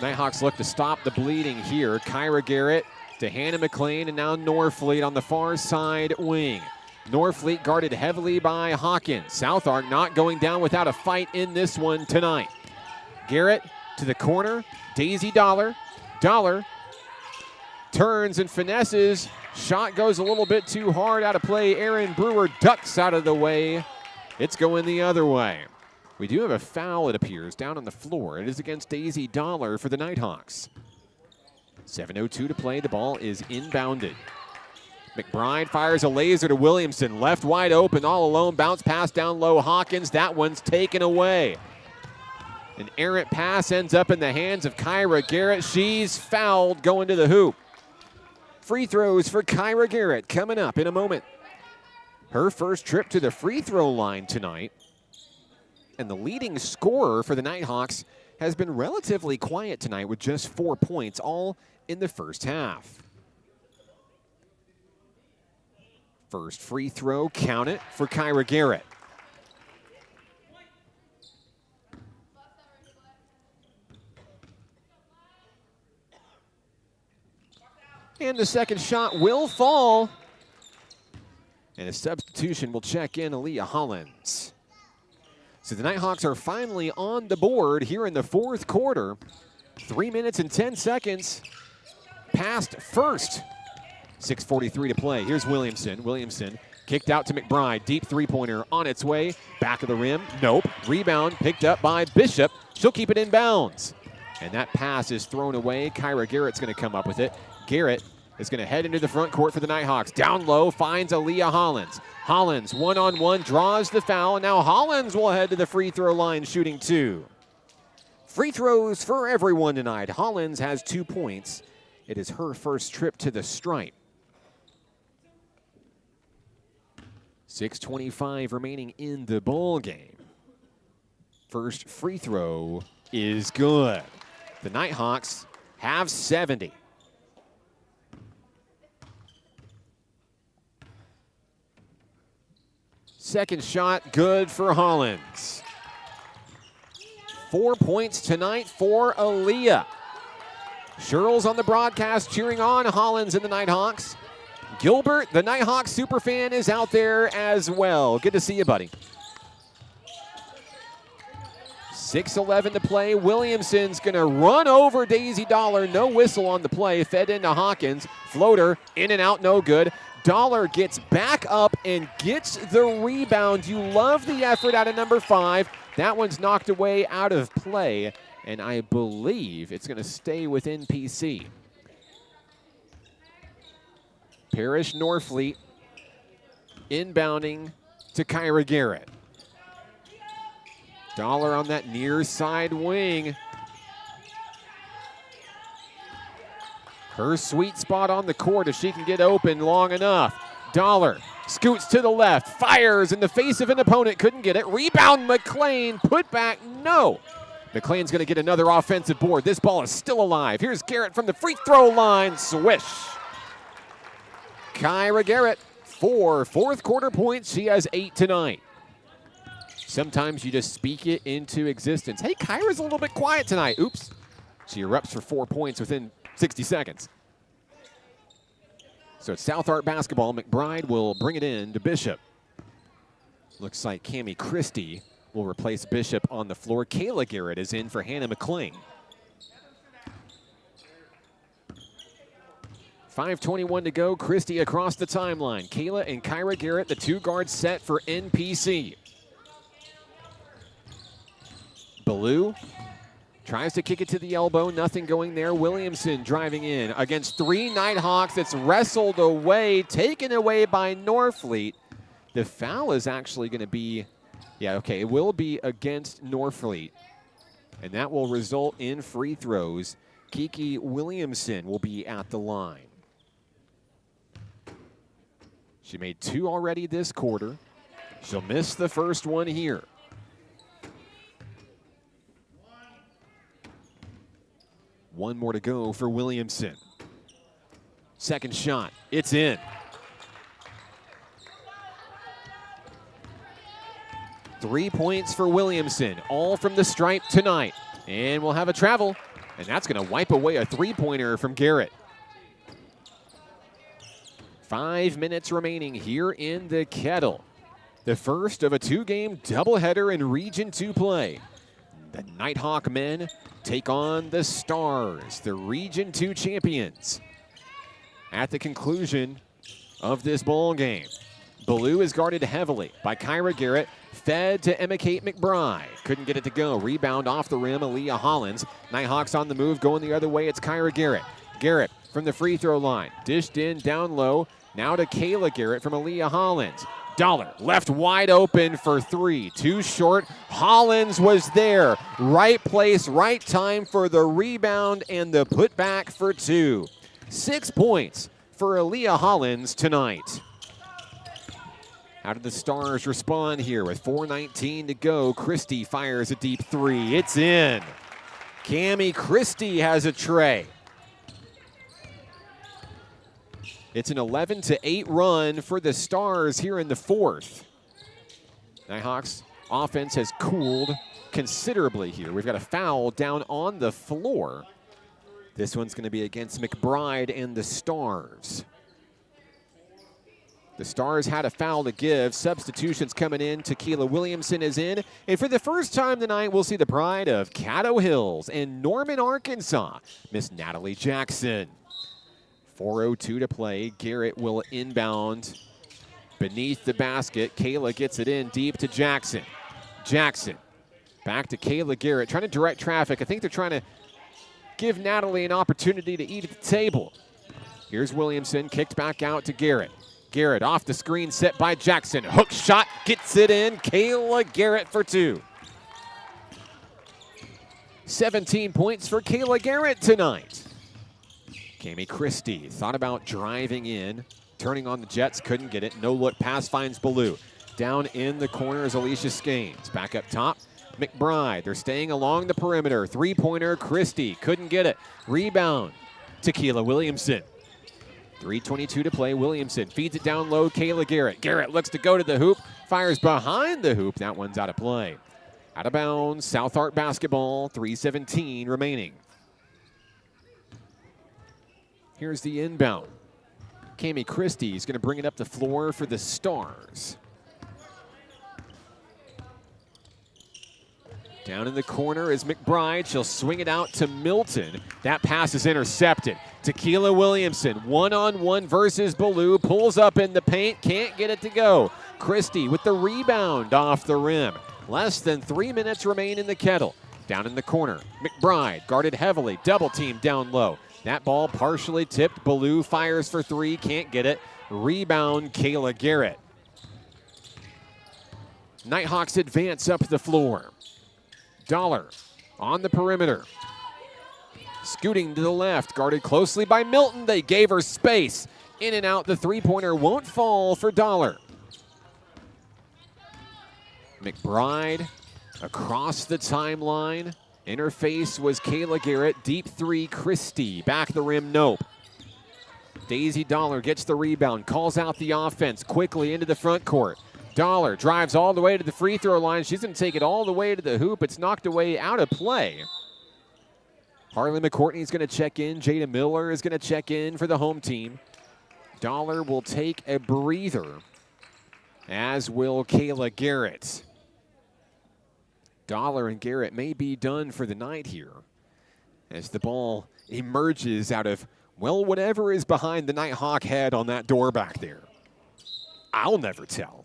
Nighthawks look to stop the bleeding here. Kyra Garrett to Hannah McLean, and now Norfleet on the far side wing. Norfleet guarded heavily by Hawkins. South Ark not going down without a fight in this one tonight. Garrett to the corner. Daisy Dollar. Dollar turns and finesses. Shot goes a little bit too hard out of play. Aaron Brewer ducks out of the way. It's going the other way. We do have a foul, it appears, down on the floor. It is against Daisy Dollar for the Nighthawks. 7:02 to play. The ball is inbounded. McBride fires a laser to Williamson. Left wide open, all alone. Bounce pass down low. Hawkins, that one's taken away. An errant pass ends up in the hands of Kyra Garrett. She's fouled going to the hoop. Free throws for Kyra Garrett coming up in a moment. Her first trip to the free throw line tonight. And the leading scorer for the Nighthawks has been relatively quiet tonight with just 4 points, all in the first half. First free throw, count it, for Kyra Garrett. And the second shot will fall. And a substitution will check in Aaliyah Hollins. So the Nighthawks are finally on the board here in the fourth quarter. 3 minutes and 10 seconds past first. 6:43 to play. Here's Williamson. Williamson kicked out to McBride. Deep three-pointer on its way. Back of the rim. Nope. Rebound picked up by Bishop. She'll keep it in bounds. And that pass is thrown away. Kyra Garrett's going to come up with it. Garrett is going to head into the front court for the Nighthawks. Down low, finds Aaliyah Hollins. Hollins, one-on-one, draws the foul. And now Hollins will head to the free throw line, shooting 2. Free throws for everyone tonight. Hollins has 2 points. It is her first trip to the stripe. 6:25 remaining in the ball game. First free throw is good. The Nighthawks have 70. Second shot, good for Hollins. 4 points tonight for Aaliyah. Sherrills on the broadcast cheering on Hollins and the Nighthawks. Gilbert, the Nighthawks superfan, is out there as well. Good to see you, buddy. 6:11 to play. Williamson's going to run over Daisy Dollar. No whistle on the play. Fed into Hawkins. Floater, in and out, no good. Dollar gets back up and gets the rebound. You love the effort out of number 5. That one's knocked away out of play, and I believe it's going to stay with NPC. Parrish Norfleet inbounding to Kyra Garrett. Dollar on that near side wing. Her sweet spot on the court if she can get open long enough. Dollar scoots to the left, fires in the face of an opponent, couldn't get it. Rebound McLean, put back, no. McLean's going to get another offensive board. This ball is still alive. Here's Garrett from the free throw line, swish. Kyra Garrett, 4 fourth quarter points. She has 8 tonight. Sometimes you just speak it into existence. Hey, Kyra's a little bit quiet tonight. Oops. She erupts for 4 points within 60 seconds. So it's South Art basketball. McBride will bring it in to Bishop. Looks like Cammie Christie will replace Bishop on the floor. Kayla Garrett is in for Hannah McClain. 5:21 to go. Christie across the timeline. Kayla and Kyra Garrett, the 2 guards set for NPC. Ballou tries to kick it to the elbow. Nothing going there. Williamson driving in against 3 Nighthawks. It's wrestled away, taken away by Norfleet. The foul is actually going to be, it will be against Norfleet. And that will result in free throws. Kiki Williamson will be at the line. She made 2 already this quarter. She'll miss the first one here. One more to go for Williamson. Second shot, it's in. Three points for Williamson, all from the stripe tonight. And we'll have a travel, and that's going to wipe away a three-pointer from Garrett. 5 minutes remaining here in the Kettle. The first of a 2-game doubleheader in Region 2 play. The Nighthawk men take on the Stars, the Region 2 champions. At the conclusion of this ball game, Ballou is guarded heavily by Kyra Garrett, fed to Emma Kate McBride. Couldn't get it to go. Rebound off the rim, Aaliyah Hollins. Nighthawks on the move, going the other way. It's Kyra Garrett. Garrett from the free throw line, dished in down low. Now to Kayla Garrett from Aaliyah Hollins. Dollar left wide open for 3. Too short. Hollins was there. Right place, right time for the rebound and the putback for 2. 6 points for Aaliyah Hollins tonight. How did the Stars respond here with 4:19 to go? Christie fires a deep 3. It's in. Cammie Christie has a tray. It's an 11-8 run for the Stars here in the fourth. Nighthawks offense has cooled considerably here. We've got a foul down on the floor. This one's going to be against McBride and the Stars. The Stars had a foul to give. Substitutions coming in. Tequila Williamson is in. And for the first time tonight, we'll see the pride of Caddo Hills and Norman, Arkansas, Miss Natalie Jackson. 4:02 to play. Garrett will inbound beneath the basket. Kayla gets it in deep to Jackson. Jackson back to Kayla Garrett, trying to direct traffic. I think they're trying to give Natalie an opportunity to eat at the table. Here's Williamson, kicked back out to Garrett. Garrett off the screen, set by Jackson. Hook shot, gets it in. Kayla Garrett for 2. 17 points for Kayla Garrett tonight. Cami Christie thought about driving in, turning on the Jets, couldn't get it. No look pass finds Ballou. Down in the corner is Alicia Skanes. Back up top, McBride. They're staying along the perimeter. Three-pointer, Christie couldn't get it. Rebound, Tequila Williamson. 3:22 to play. Williamson feeds it down low. Kayla Garrett. Garrett looks to go to the hoop. Fires behind the hoop. That one's out of play. Out of bounds. South Ark basketball. 3:17 remaining. Here's the inbound. Cami Christie is going to bring it up the floor for the Stars. Down in the corner is McBride. She'll swing it out to Milton. That pass is intercepted. Tequila Williamson, one-on-one versus Ballou. Pulls up in the paint, can't get it to go. Christie with the rebound off the rim. Less than 3 minutes remain in the Kettle. Down in the corner, McBride guarded heavily, double team down low. That ball partially tipped. Ballou fires for 3, can't get it. Rebound, Kayla Garrett. Nighthawks advance up the floor. Dollar on the perimeter. Scooting to the left, guarded closely by Milton. They gave her space. In and out, the three-pointer won't fall for Dollar. McBride across the timeline. Interface was Kayla Garrett. Deep 3, Christie. Back the rim, nope. Daisy Dollar gets the rebound, calls out the offense quickly into the front court. Dollar drives all the way to the free throw line. She's going to take it all the way to the hoop. It's knocked away out of play. Harley McCourtney is going to check in. Jada Miller is going to check in for the home team. Dollar will take a breather, as will Kayla Garrett. Dollar and Garrett may be done for the night here as the ball emerges out of, well, whatever is behind the Nighthawk head on that door back there. I'll never tell.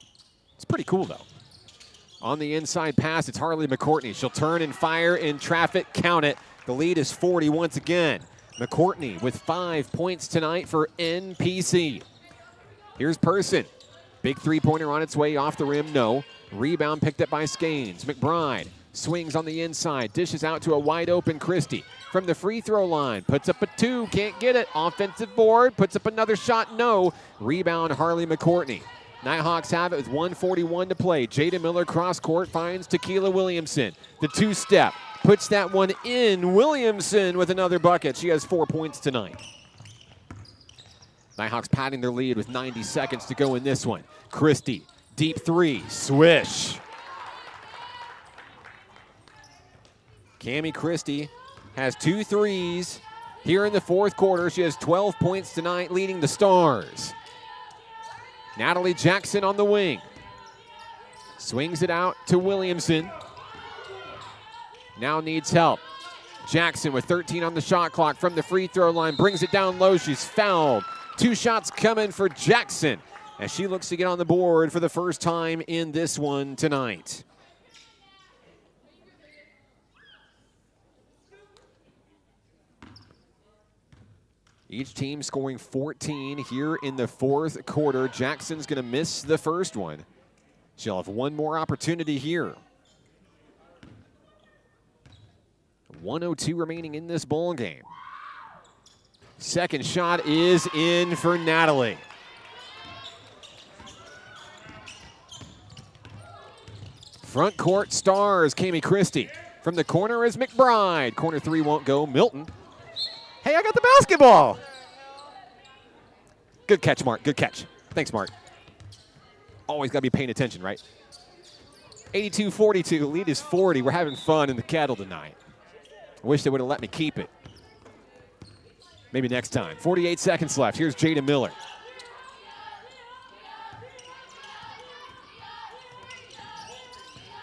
It's pretty cool, though. On the inside pass, it's Harley McCourtney. She'll turn and fire in traffic. Count it. The lead is 40 once again. McCourtney with 5 points tonight for NPC. Here's Person. Big three-pointer on its way off the rim, no. Rebound picked up by Skanes. McBride swings on the inside, dishes out to a wide-open Christie. From the free throw line, puts up a 2, can't get it. Offensive board, puts up another shot, no. Rebound, Harley McCourtney. Nighthawks have it with 1:41 to play. Jada Miller cross court finds Tequila Williamson. The two-step, puts that one in. Williamson with another bucket. She has 4 points tonight. Nighthawks padding their lead with 90 seconds to go in this one. Christie, deep 3, swish. Cami Christie has 2 threes here in the fourth quarter. She has 12 points tonight, leading the Stars. Natalie Jackson on the wing. Swings it out to Williamson. Now needs help. Jackson with 13 on the shot clock from the free throw line. Brings it down low. She's fouled. 2 shots coming for Jackson as she looks to get on the board for the first time in this one tonight. Each team scoring 14 here in the fourth quarter. Jackson's going to miss the first one. She'll have one more opportunity here. 1:02 remaining in this ball game. Second shot is in for Natalie. Front court Stars, Cami Christie. From the corner is McBride. Corner 3 won't go. Milton. Hey, I got the basketball. Good catch, Mark. Good catch. Thanks, Mark. Always got to be paying attention, right? 82-42. Lead is 40. We're having fun in the Kettle tonight. I wish they would have let me keep it. Maybe next time. 48 seconds left. Here's Jada Miller.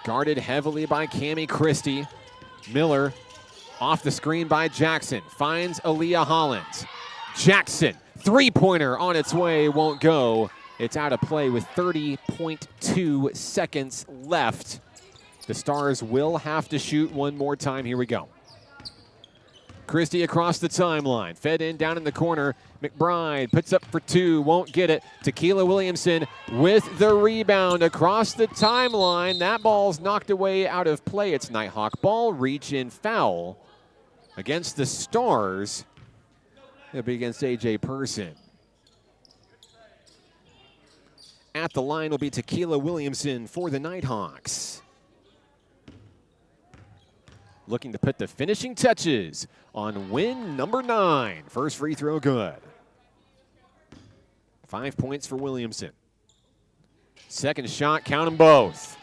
Guarded heavily by Cammie Christie. Miller off the screen by Jackson. Finds Aaliyah Hollins. Jackson, three-pointer on its way, won't go. It's out of play with 30.2 seconds left. The Stars will have to shoot one more time. Here we go. Christie across the timeline. Fed in down in the corner. McBride puts up for two. Won't get it. Tequila Williamson with the rebound across the timeline. That ball's knocked away out of play. It's Nighthawk ball. Reach in foul against the Stars. It'll be against A.J. Person. At the line will be Tequila Williamson for the Nighthawks. Looking to put the finishing touches on win number 9. First free throw good. 5 points for Williamson. Second shot, count them both.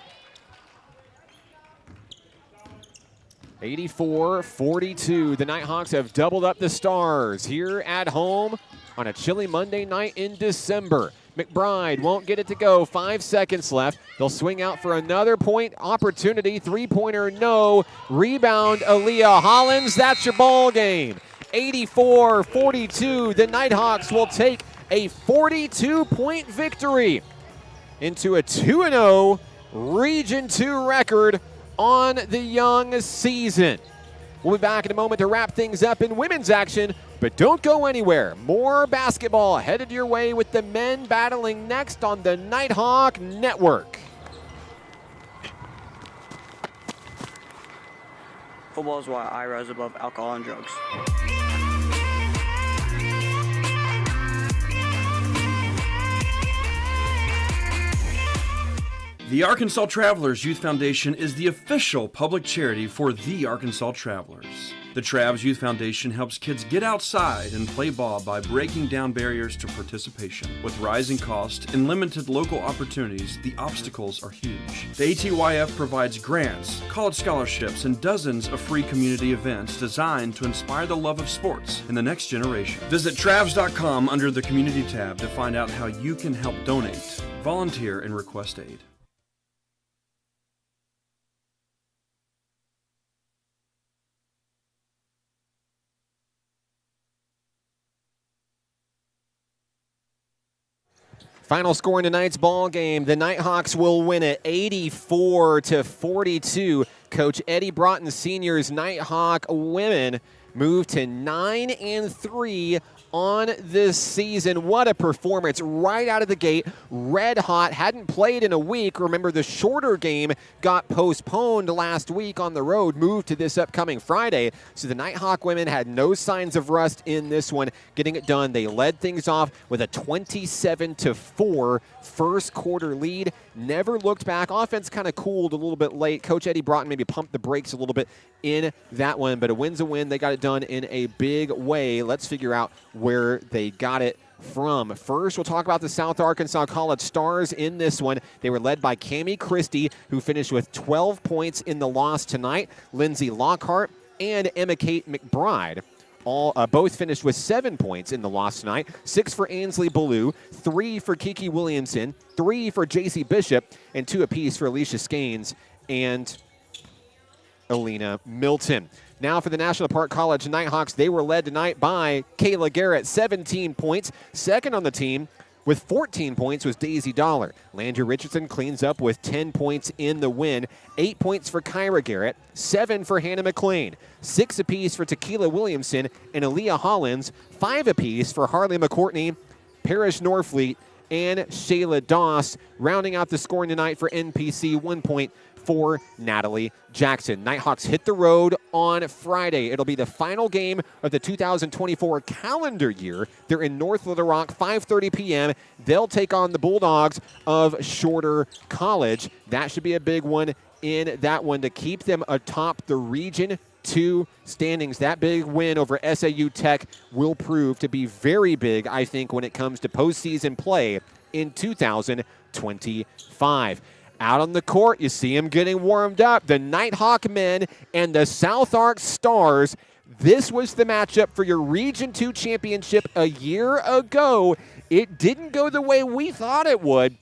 84-42. The Nighthawks have doubled up the Stars here at home on a chilly Monday night in December. McBride won't get it to go. 5 seconds left. They'll swing out for another point opportunity. Three-pointer, no. Rebound, Aaliyah Hollins. That's your ball game. 84-42. The Nighthawks will take a 42-point victory into a 2-0 Region 2 record on the young season. We'll be back in a moment to wrap things up in women's action, but don't go anywhere. More basketball headed your way with the men battling next on the Nighthawk Network. Football is why I rise above alcohol and drugs. The Arkansas Travelers Youth Foundation is the official public charity for the Arkansas Travelers. The Travs Youth Foundation helps kids get outside and play ball by breaking down barriers to participation. With rising costs and limited local opportunities, the obstacles are huge. The ATYF provides grants, college scholarships, and dozens of free community events designed to inspire the love of sports in the next generation. Visit Travs.com under the Community tab to find out how you can help donate, volunteer, and request aid. Final score in tonight's ball game, the Nighthawks will win it 84-42. Coach Eddie Broughton Sr.'s Nighthawk women move to 9-3 on this season. What a performance right out of the gate. Red hot, hadn't played in a week. Remember, the shorter game got postponed last week on the road, moved to this upcoming Friday. So the Nighthawk women had no signs of rust in this one, getting it done. They led things off with a 27-4 first quarter lead. Never looked back. Offense kind of cooled a little bit late. Coach Eddie Broughton maybe pumped the brakes a little bit in that one, but a win's a win. They got it done in a big way. Let's figure out where they got it from. First, we'll talk about the South Arkansas College Stars in this one. They were led by Cammie Christie, who finished with 12 points in the loss tonight. Lindsay Lockhart and Emma Kate McBride both finished with 7 points in the loss tonight. 6 for Ainsley Ballou, 3 for Kiki Williamson, 3 for JC Bishop, and 2 apiece for Alicia Skanes and Alina Milton. Now for the National Park College Nighthawks, they were led tonight by Kayla Garrett, 17 points. Second on the team with 14 points was Daisy Dollar. Landry Richardson cleans up with 10 points in the win. 8 points for Kyra Garrett, 7 for Hannah McLean, 6 apiece for Tequila Williamson and Aaliyah Hollins, 5 apiece for Harley McCourtney, Parrish Norfleet, and Shayla Doss. Rounding out the scoring tonight for NPC, 1 point for Natalie Jackson. Nighthawks hit the road on Friday. It'll be the final game of the 2024 calendar year. They're in North Little Rock, 5:30 p.m. They'll take on the Bulldogs of Shorter College. That should be a big one in that one to keep them atop the Region 2 standings. That big win over SAU Tech will prove to be very big, I think, when it comes to postseason play in 2025. Out on the court, you see them getting warmed up. The Nighthawk men and the South Ark Stars. This was the matchup for your Region 2 championship a year ago. It didn't go the way we thought it would.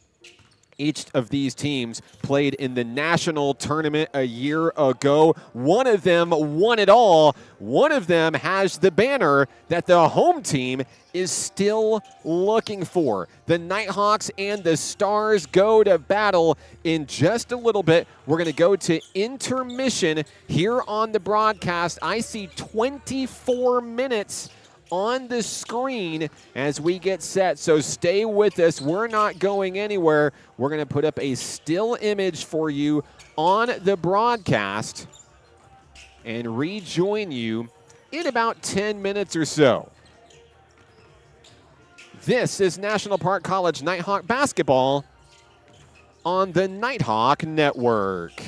Each of these teams played in the national tournament a year ago. One of them won it all. One of them has the banner that the home team is still looking for. The Nighthawks and the Stars go to battle in just a little bit. We're going to go to intermission here on the broadcast. I see 24 minutes on the screen as we get set, so stay with us. We're not going anywhere. We're going to put up a still image for you on the broadcast and rejoin you in about 10 minutes or so. This is National Park College Nighthawk basketball on the Nighthawk Network.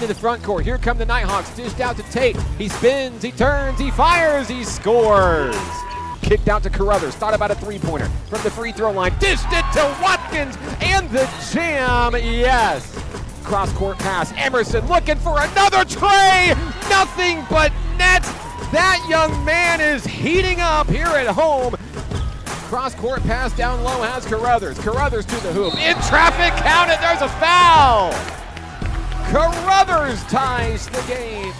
into the front court. Here come the Nighthawks, dished out to Tate. He spins, he turns, he fires, he scores. Kicked out to Carruthers, thought about a three-pointer from the free throw line, dished it to Watkins, and the jam, yes. Cross-court pass, Emerson looking for another tray, nothing but net. That young man is heating up here at home. Cross-court pass down low has Carruthers. Carruthers to the hoop, in traffic, count it, there's a foul. Carruthers ties the game.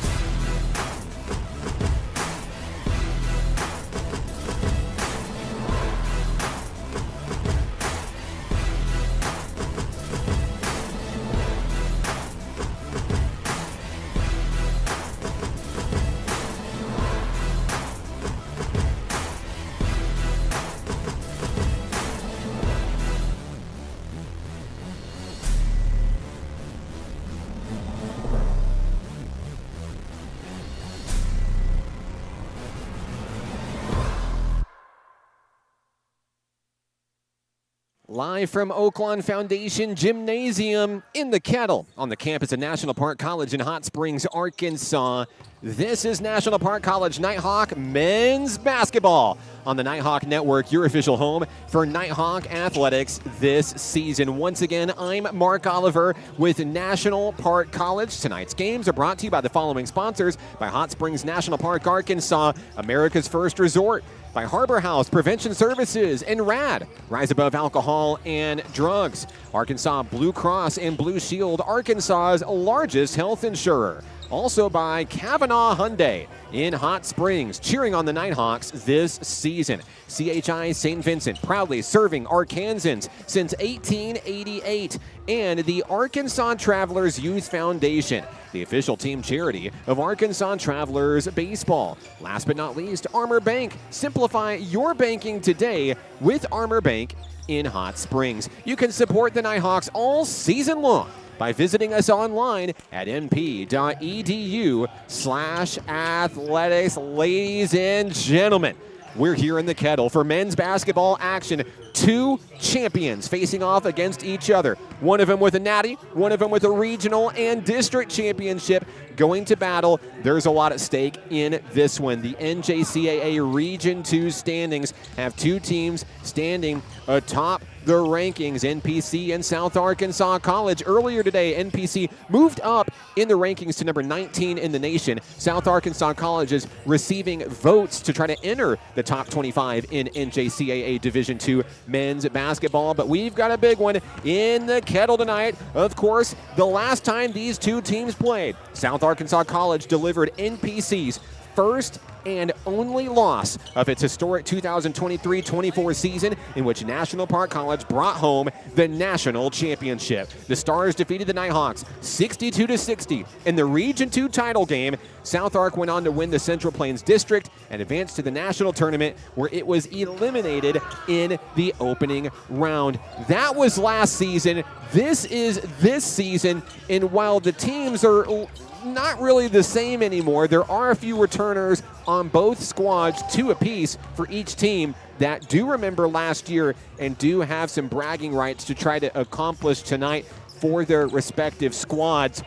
Live from Oaklawn Foundation Gymnasium in the Kettle on the campus of National Park College in Hot Springs, Arkansas. This is National Park College Nighthawk men's basketball on the Nighthawk Network, your official home for Nighthawk athletics this season. Once again, I'm Mark Oliver with National Park College. Tonight's games are brought to you by the following sponsors: by Hot Springs National Park, Arkansas, America's First Resort; by Harbor House Prevention Services and RAD, Rise Above Alcohol and Drugs; Arkansas Blue Cross and Blue Shield, Arkansas's largest health insurer. Also by Kavanaugh Hyundai in Hot Springs, cheering on the Nighthawks this season. CHI St. Vincent, proudly serving Arkansans since 1888. And the Arkansas Travelers Youth Foundation, the official team charity of Arkansas Travelers Baseball. Last but not least, Armor Bank. Simplify your banking today with Armor Bank in Hot Springs. You can support the Nighthawks all season long by visiting us online at np.edu/athletics. Ladies and gentlemen, we're here in the Kettle for men's basketball action. Two champions facing off against each other. One of them with a natty, one of them with a regional and district championship going to battle. There's a lot at stake in this one. The NJCAA Region 2 standings have two teams standing atop the rankings, NPC and South Arkansas College. Earlier today, NPC moved up in the rankings to number 19 in the nation. South Arkansas College is receiving votes to try to enter the top 25 in NJCAA Division II men's basketball. But we've got a big one in the Kettle tonight. Of course, the last time these two teams played, South Arkansas College delivered NPC's first and only loss of its historic 2023-24 season, in which National Park College brought home the national championship. The Stars defeated the Nighthawks 62-60 in the Region 2 title game. South Ark went on to win the Central Plains District and advanced to the national tournament, where it was eliminated in the opening round. That was last season. This is this season, and while the teams are not really the same anymore, there are a few returners on both squads, two apiece for each team, that do remember last year and do have some bragging rights to try to accomplish tonight for their respective squads.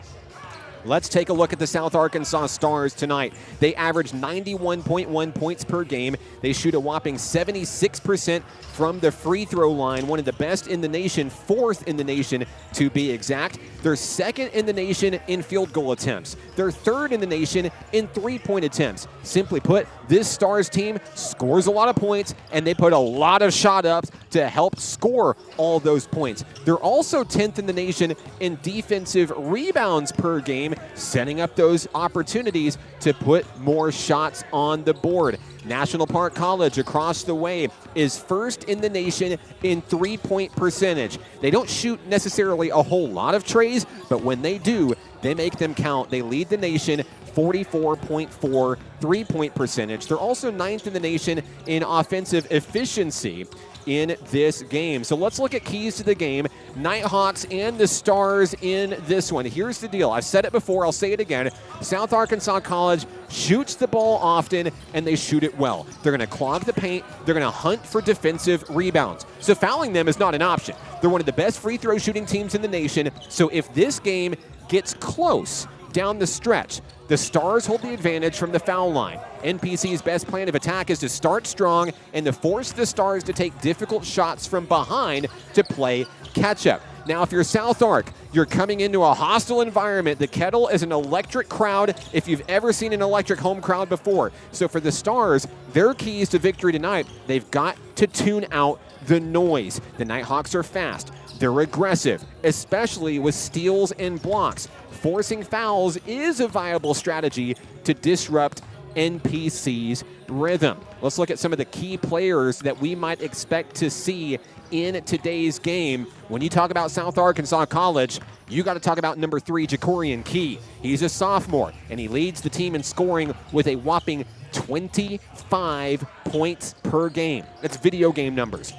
Let's take a look at the South Arkansas Stars tonight. They average 91.1 points per game. They shoot a whopping 76% from the free throw line, one of the best in the nation, fourth in the nation to be exact. They're second in the nation in field goal attempts. They're third in the nation in three-point attempts. Simply put, this Stars team scores a lot of points, and they put a lot of shot ups to help score all those points. They're also 10th in the nation in defensive rebounds per game, setting up those opportunities to put more shots on the board. National Park College across the way is first in the nation in three-point percentage. They don't shoot necessarily a whole lot of trays, but when they do, they make them count. They lead the nation 44.4 three-point percentage. They're also ninth in the nation in offensive efficiency in this game. So let's look at keys to the game. Nighthawks and the Stars in this one. Here's the deal. I've said it before. I'll say it again. South Arkansas College shoots the ball often, and they shoot it well. They're going to clog the paint. They're going to hunt for defensive rebounds. So fouling them is not an option. They're one of the best free throw shooting teams in the nation. So if this game gets close Down the stretch, the Stars hold the advantage from the foul line. NPC's best plan of attack is to start strong and to force the Stars to take difficult shots from behind to play catch-up. Now, if you're South Ark, you're coming into a hostile environment. The Kettle is an electric crowd if you've ever seen an electric home crowd before. So for the Stars, their keys to victory tonight, they've got to tune out the noise. The Nighthawks are fast. They're aggressive, especially with steals and blocks. Forcing fouls is a viable strategy to disrupt NPC's rhythm. Let's look at some of the key players that we might expect to see in today's game. When you talk about South Arkansas College, you got to talk about number 3, Jacorian Key. He's a sophomore, and he leads the team in scoring with a whopping 25 points per game. That's video game numbers.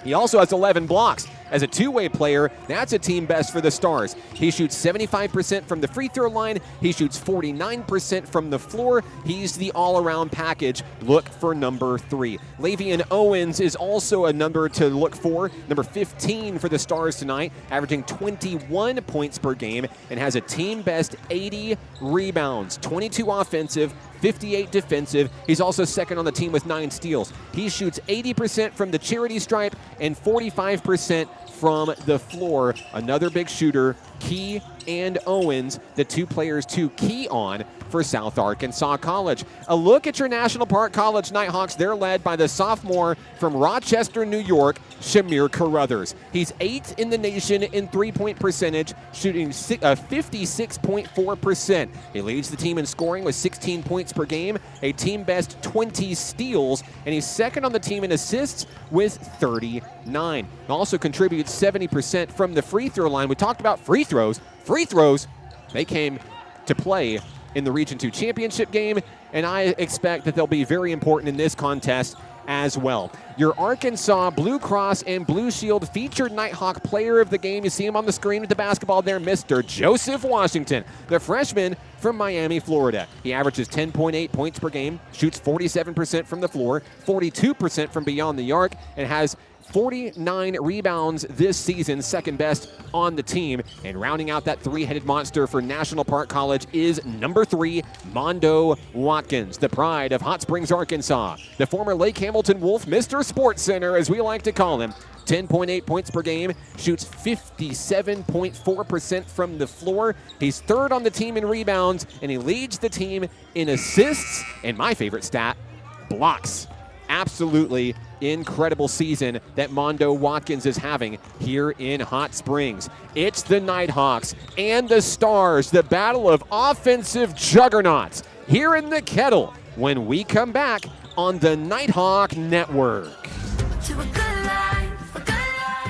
He also has 11 blocks. As a two-way player, that's a team best for the Stars. He shoots 75% from the free throw line. He shoots 49% from the floor. He's the all-around package. Look for number 3. Lavian Owens is also a number to look for. Number 15 for the Stars tonight, averaging 21 points per game and has a team best 80 rebounds, 22 offensive, 58 defensive. He's also second on the team with 9 steals. He shoots 80% from the charity stripe and 45% from the floor. Another big shooter, Key and Owens, the two players to key on for South Arkansas College. A look at your National Park College Nighthawks. They're led by the sophomore from Rochester, New York, Shamir Carruthers. He's 8th in the nation in three-point percentage, shooting 56.4%. He leads the team in scoring with 16 points per game, a team best 20 steals, and he's second on the team in assists with 39. He also contributes 70% from the free throw line. We talked about free throws. Free throws, they came to play in the Region 2 championship game, and I expect that they'll be very important in this contest as well. Your Arkansas Blue Cross and Blue Shield featured Nighthawk player of the game. You see him on the screen with the basketball there, Mr. Joseph Washington, the freshman from Miami, Florida. He averages 10.8 points per game, shoots 47% from the floor, 42% from beyond the arc, and has 49 rebounds this season, second best on the team. And rounding out that three-headed monster for National Park College is number 3, Mondo Watkins, the pride of Hot Springs, Arkansas. The former Lake Hamilton Wolf, Mr. Sports Center, as we like to call him. 10.8 points per game, shoots 57.4% from the floor. He's third on the team in rebounds, and he leads the team in assists, and my favorite stat, blocks. Absolutely incredible season that Mondo Watkins is having here in Hot Springs. It's the Nighthawks and the Stars, the battle of offensive juggernauts here in the Kettle when we come back on the Nighthawk Network.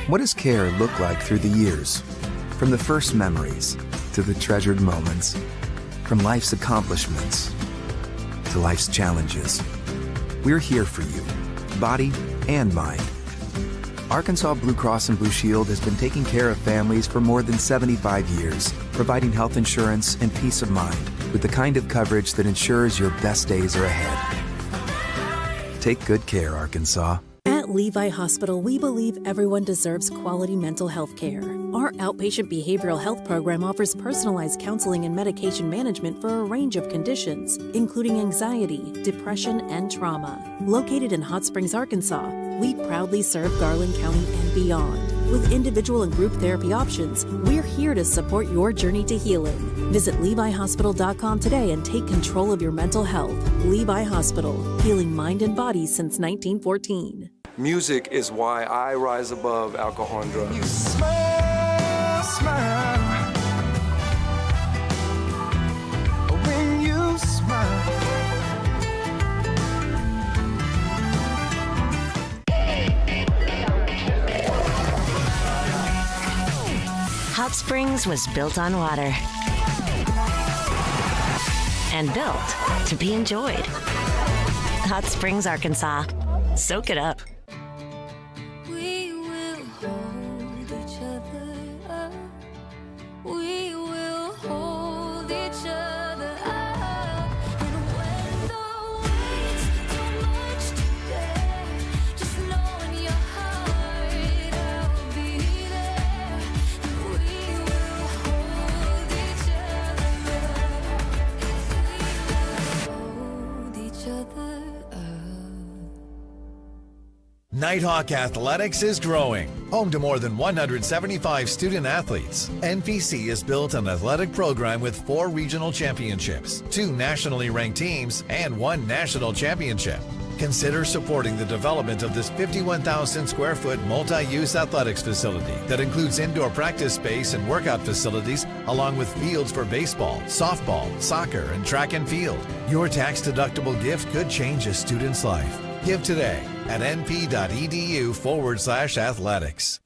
What does care look like through the years? From the first memories to the treasured moments, from life's accomplishments to life's challenges. We're here for you, body and mind. Arkansas Blue Cross and Blue Shield has been taking care of families for more than 75 years, providing health insurance and peace of mind with the kind of coverage that ensures your best days are ahead. Take good care, Arkansas. At Levi Hospital, we believe everyone deserves quality mental health care. Our outpatient behavioral health program offers personalized counseling and medication management for a range of conditions, including anxiety, depression, and trauma. Located in Hot Springs, Arkansas, we proudly serve Garland County and beyond. With individual and group therapy options, we're here to support your journey to healing. Visit LeviHospital.com today and take control of your mental health. Levi Hospital, healing mind and body since 1914. Music is why I rise above alcohol and drugs. You smile, smile. When you smile. Hot Springs was built on water and built to be enjoyed. Hot Springs, Arkansas. Soak it up. We will hold each other up. We will hold each other up. And when the weight's too much to bear, just know in your heart I'll be there. And we will hold each other up. Nighthawk Athletics is growing. Home to more than 175 student athletes, NPC has built an athletic program with 4 regional championships, 2 nationally ranked teams, and 1 national championship. Consider supporting the development of this 51,000 square foot multi-use athletics facility that includes indoor practice space and workout facilities, along with fields for baseball, softball, soccer, and track and field. Your tax-deductible gift could change a student's life. Give today at np.edu/athletics.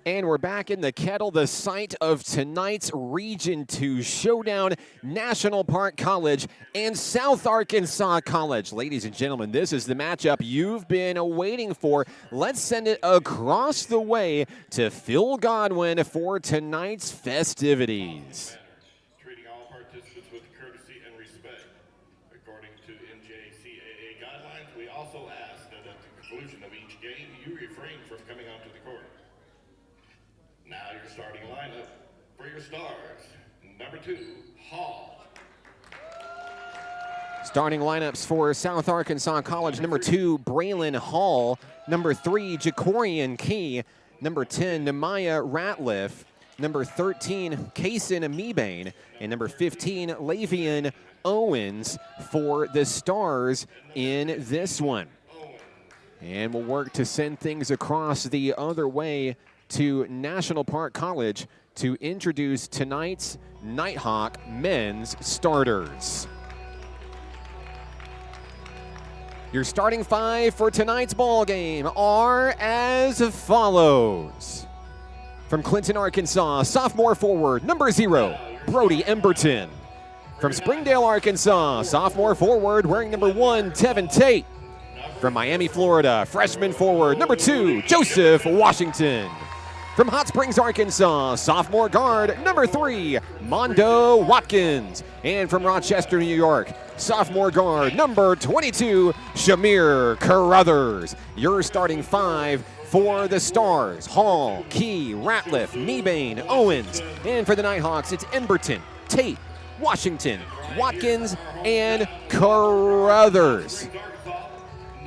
And we're back in the Kettle, the site of tonight's Region 2 showdown, National Park College and South Arkansas College. Ladies and gentlemen, this is the matchup you've been waiting for. Let's send it across the way to Phil Godwin for tonight's festivities. Treating all participants with courtesy and respect. According to NJCAA guidelines, we also ask that at the conclusion of each game, you refrain from coming onto the court. Now your starting lineup for your stars. Number 2, Hall. Starting lineups for South Arkansas College. Number 2, Braylon Hall. Number 3, Jacorian Key. Number 10, Nemaya Ratliff. Number 13, Kaysen Mebane. And number 15, Lavian Owens for the Stars in this one. And we'll work to send things across the other way to National Park College to introduce tonight's Nighthawk men's starters. Your starting 5 for tonight's ball game are as follows. From Clinton, Arkansas, sophomore forward, number 0, Brody Emberton. From Springdale, Arkansas, sophomore forward, wearing number 1, Tevin Tate. From Miami, Florida, freshman forward, number 2, Joseph Washington. From Hot Springs, Arkansas, sophomore guard, number 3, Mondo Watkins. And from Rochester, New York, sophomore guard, number 22, Shamir Carruthers. Your starting 5 for the Stars: Hall, Key, Ratliff, Mebane, Owens. And for the Nighthawks, it's Emberton, Tate, Washington, Watkins, and Carruthers.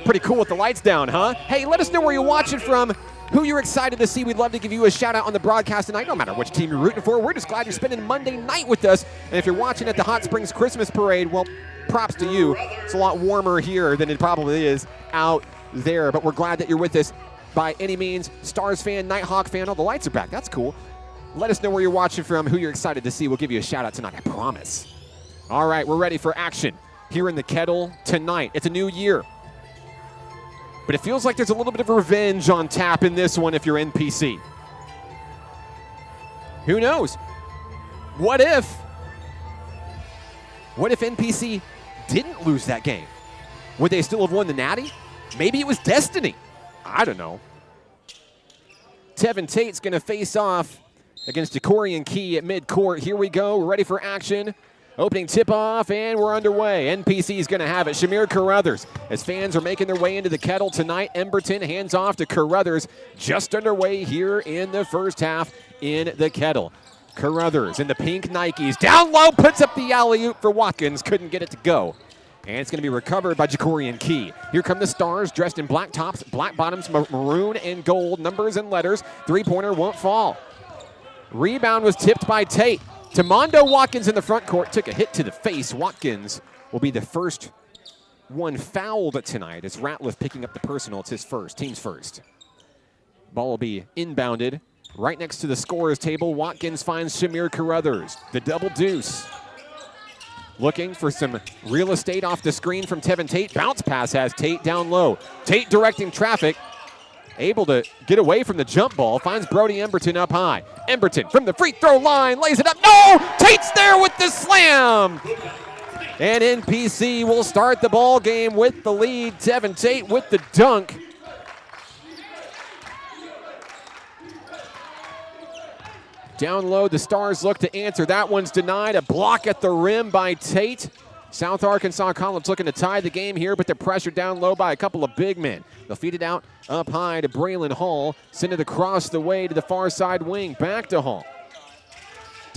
Pretty cool with the lights down, huh? Hey, let us know where you're watching from, who you're excited to see. We'd love to give you a shout out on the broadcast tonight, no matter which team you're rooting for. We're just glad you're spending Monday night with us. And if you're watching at the Hot Springs Christmas Parade, well, props to you. It's a lot warmer here than it probably is out there, but we're glad that you're with us by any means. Stars fan, Nighthawk fan, oh, the lights are back. That's cool. Let us know where you're watching from, who you're excited to see. We'll give you a shout out tonight, I promise. All right, we're ready for action here in the Kettle tonight. It's a new year, but it feels like there's a little bit of revenge on tap in this one if you're NPC. Who knows? What if NPC didn't lose that game? Would they still have won the Natty? Maybe it was destiny. I don't know. Tevin Tate's going to face off against Jacorian Key at midcourt. Here we go. We're ready for action. Opening tip-off, and we're underway. NPC is going to have it. Shamir Carruthers, as fans are making their way into the Kettle tonight. Emberton hands off to Carruthers. Just underway here in the first half in the Kettle. Carruthers in the pink Nikes. Down low, puts up the alley-oop for Watkins. Couldn't get it to go. And it's going to be recovered by Jacorian Key. Here come the Stars, dressed in black tops, black bottoms, maroon and gold, numbers and letters. Three-pointer won't fall. Rebound was tipped by Tate. To Mondo Watkins in the front court, took a hit to the face. Watkins will be the first one fouled tonight. It's Ratliff picking up the personal. It's his first, team's first. Ball will be inbounded right next to the scorer's table. Watkins finds Shamir Carruthers, the double deuce. Looking for some real estate off the screen from Tevin Tate. Bounce pass has Tate down low. Tate directing traffic. Able to get away from the jump ball, finds Brody Emberton up high. Emberton from the free throw line, lays it up. No! Tate's there with the slam! And NPC will start the ball game with the lead. Tevin Tate with the dunk. Down low, the Stars look to answer. That one's denied. A block at the rim by Tate. South Arkansas College looking to tie the game here, but they're pressured down low by a couple of big men. They'll feed it out up high to Braylon Hall. Send it across the way to the far side wing. Back to Hall.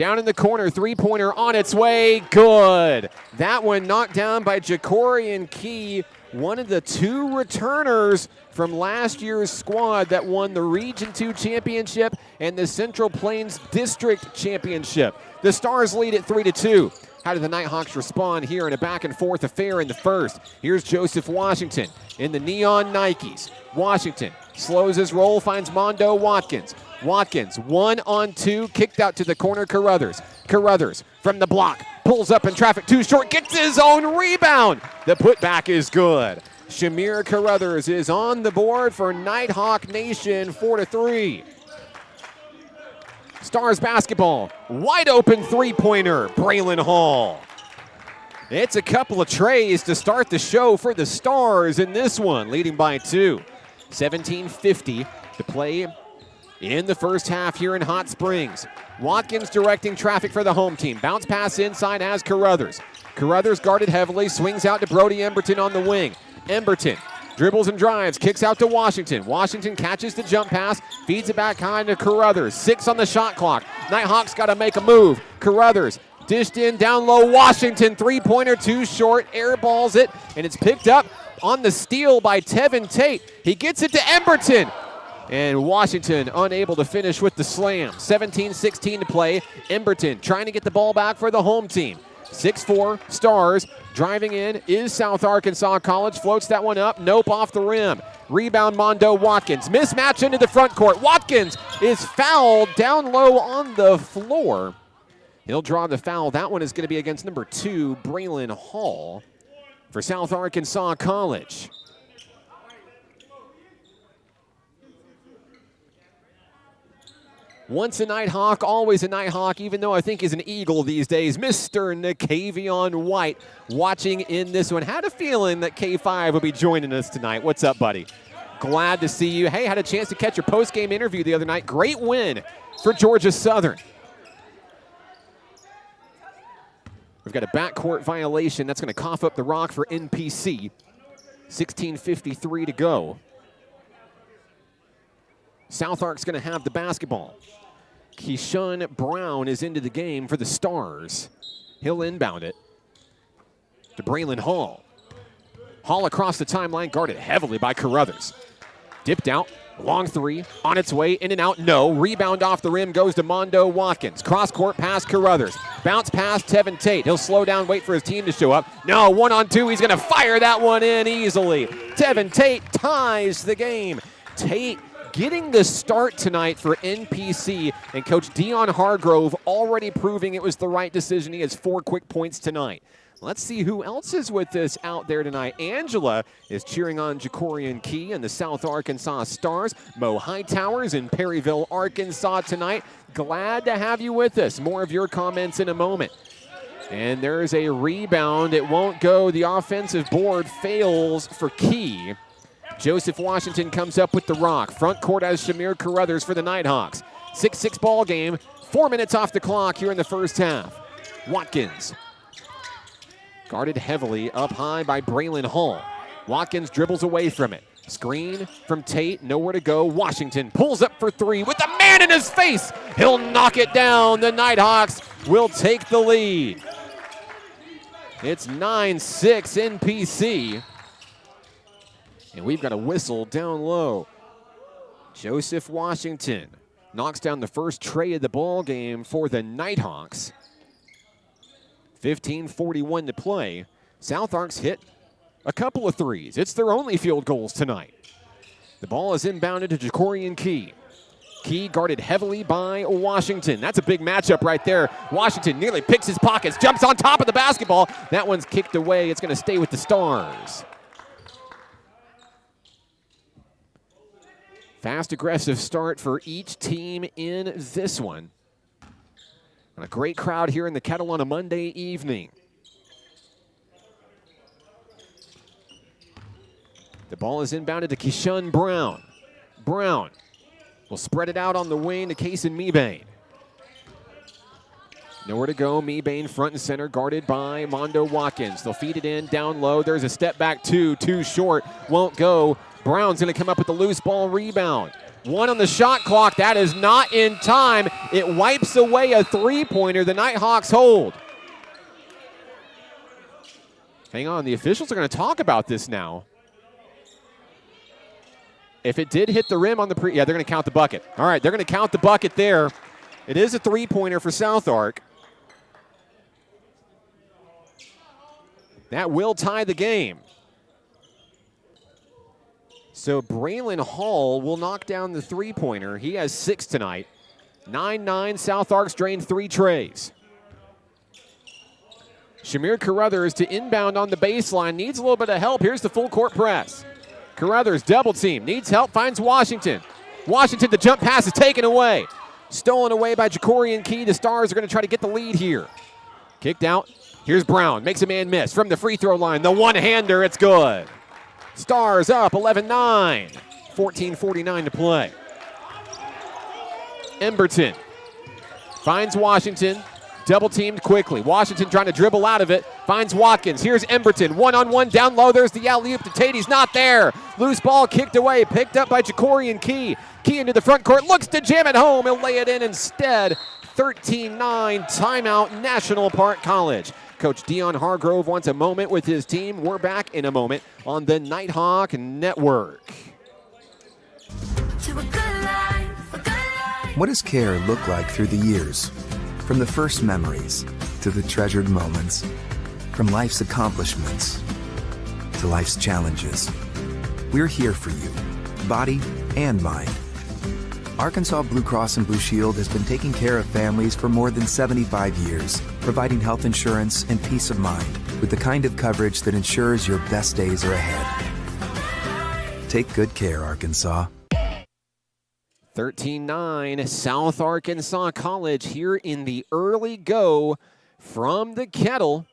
Down in the corner, three-pointer on its way. Good. That one knocked down by Jacorian Key, one of the two returners from last year's squad that won the Region 2 championship and the Central Plains District championship. The Stars lead at 3-2. How do the Nighthawks respond here in a back-and-forth affair in the first? Here's Joseph Washington in the neon Nikes. Washington slows his roll, finds Mondo Watkins. Watkins, 1-on-2, kicked out to the corner, Carruthers. Carruthers from the block, pulls up in traffic, too short, gets his own rebound. The putback is good. Shamir Carruthers is on the board for Nighthawk Nation, 4-3. Stars basketball, wide open three-pointer, Braylon Hall. It's a couple of trays to start the show for the Stars in this one, leading by 2. 17:50 to play in the first half here in Hot Springs. Watkins directing traffic for the home team. Bounce pass inside as Carruthers. Carruthers guarded heavily, swings out to Brody Emberton on the wing. Emberton dribbles and drives, kicks out to Washington. Washington catches the jump pass, feeds it back kind to Carruthers. 6 on the shot clock. Nighthawks got to make a move. Carruthers dished in down low. Washington, three-pointer, too short, airballs it, and it's picked up on the steal by Tevin Tate. He gets it to Emberton. And Washington unable to finish with the slam. 17-16 to play. Emberton trying to get the ball back for the home team. 6'4", Stars. Driving in is South Arkansas College. Floats that one up. Nope, off the rim. Rebound Mondo Watkins. Mismatch into the front court. Watkins is fouled down low on the floor. He'll draw the foul. That one is going to be against number 2, Braylon Hall, for South Arkansas College. Once a Nighthawk, always a Nighthawk, even though I think he's an Eagle these days. Mr. Nakavion White watching in this one. Had a feeling that K5 will be joining us tonight. What's up, buddy? Glad to see you. Hey, had a chance to catch your post-game interview the other night. Great win for Georgia Southern. We've got a backcourt violation. That's going to cough up the rock for NPC. 16:53 to go. South Ark's going to have the basketball. Keyshawn Brown is into the game for the Stars. He'll inbound it to Braylon Hall. Hall across the timeline, guarded heavily by Carruthers. Dipped out, long three, on its way, in and out, no. Rebound off the rim goes to Mondo Watkins. Cross-court pass, Carruthers. Bounce pass, Tevin Tate. He'll slow down, wait for his team to show up. No, 1-on-2, he's going to fire that one in easily. Tevin Tate ties the game. Tate getting the start tonight for NPC, and Coach Dion Hargrove already proving it was the right decision. He has 4 quick points tonight. Let's see who else is with us out there tonight. Angela is cheering on Jacorian Key and the South Arkansas Stars. Mo Hightowers in Perryville, Arkansas tonight. Glad to have you with us. More of your comments in a moment. And there's a rebound. It won't go. The offensive board fails for Key. Joseph Washington comes up with the rock. Front court has Shamir Carruthers for the Nighthawks. 6-6 ball game. 4 minutes off the clock here in the first half. Watkins guarded heavily up high by Braylon Hall. Watkins dribbles away from it. Screen from Tate, nowhere to go. Washington pulls up for 3 with the man in his face. He'll knock it down. The Nighthawks will take the lead. It's 9-6 NPC. And we've got a whistle down low. Joseph Washington knocks down the first tray of the ball game for the Nighthawks. 15:41 to play. South Arks hit a couple of threes. It's their only field goals tonight. The ball is inbounded to Jacorian Key. Key guarded heavily by Washington. That's a big matchup right there. Washington nearly picks his pockets, jumps on top of the basketball. That one's kicked away. It's going to stay with the Stars. Fast, aggressive start for each team in this one. And a great crowd here in the Kettle on a Monday evening. The ball is inbounded to Keyshawn Brown. Brown will spread it out on the wing to Kason Mebane. Nowhere to go. Mebane front and center, guarded by Mondo Watkins. They'll feed it in down low. There's a step back two, too short. Won't go. Brown's going to come up with the loose ball rebound. 1 on the shot clock. That is not in time. It wipes away a three-pointer. The Nighthawks hold. Hang on, the officials are going to talk about this now. If it did hit the rim on the yeah, they're going to count the bucket. All right, they're going to count the bucket there. It is a three-pointer for South Ark. That will tie the game. So Braylon Hall will knock down the three-pointer. He has 6 tonight. 9-9, South Ark's drained 3 trays. Shamir Carruthers to inbound on the baseline. Needs a little bit of help. Here's the full court press. Carruthers double team. Needs help. Finds Washington. Washington, the jump pass is taken away. Stolen away by Jacorian Key. The Stars are going to try to get the lead here. Kicked out. Here's Brown. Makes a man miss from the free throw line. The one-hander. It's good. Stars up 11-9. 14:49 to play. Emberton finds Washington. Double teamed quickly. Washington trying to dribble out of it. Finds Watkins. Here's Emberton. One-on-one down low. There's the alley-oop to Tate. He's not there. Loose ball kicked away. Picked up by Jacorian Key. Key into the front court. Looks to jam it home. He'll lay it in instead. 13-9. Timeout, National Park College. Coach Dion Hargrove wants a moment with his team. We're back in a moment on the Nighthawk Network. What does care look like through the years? From the first memories to the treasured moments, from life's accomplishments to life's challenges, we're here for you, body and mind. Arkansas Blue Cross and Blue Shield has been taking care of families for more than 75 years, providing health insurance and peace of mind with the kind of coverage that ensures your best days are ahead. Take good care, Arkansas. 13-9, South Arkansas College here in the early go from the Kettle.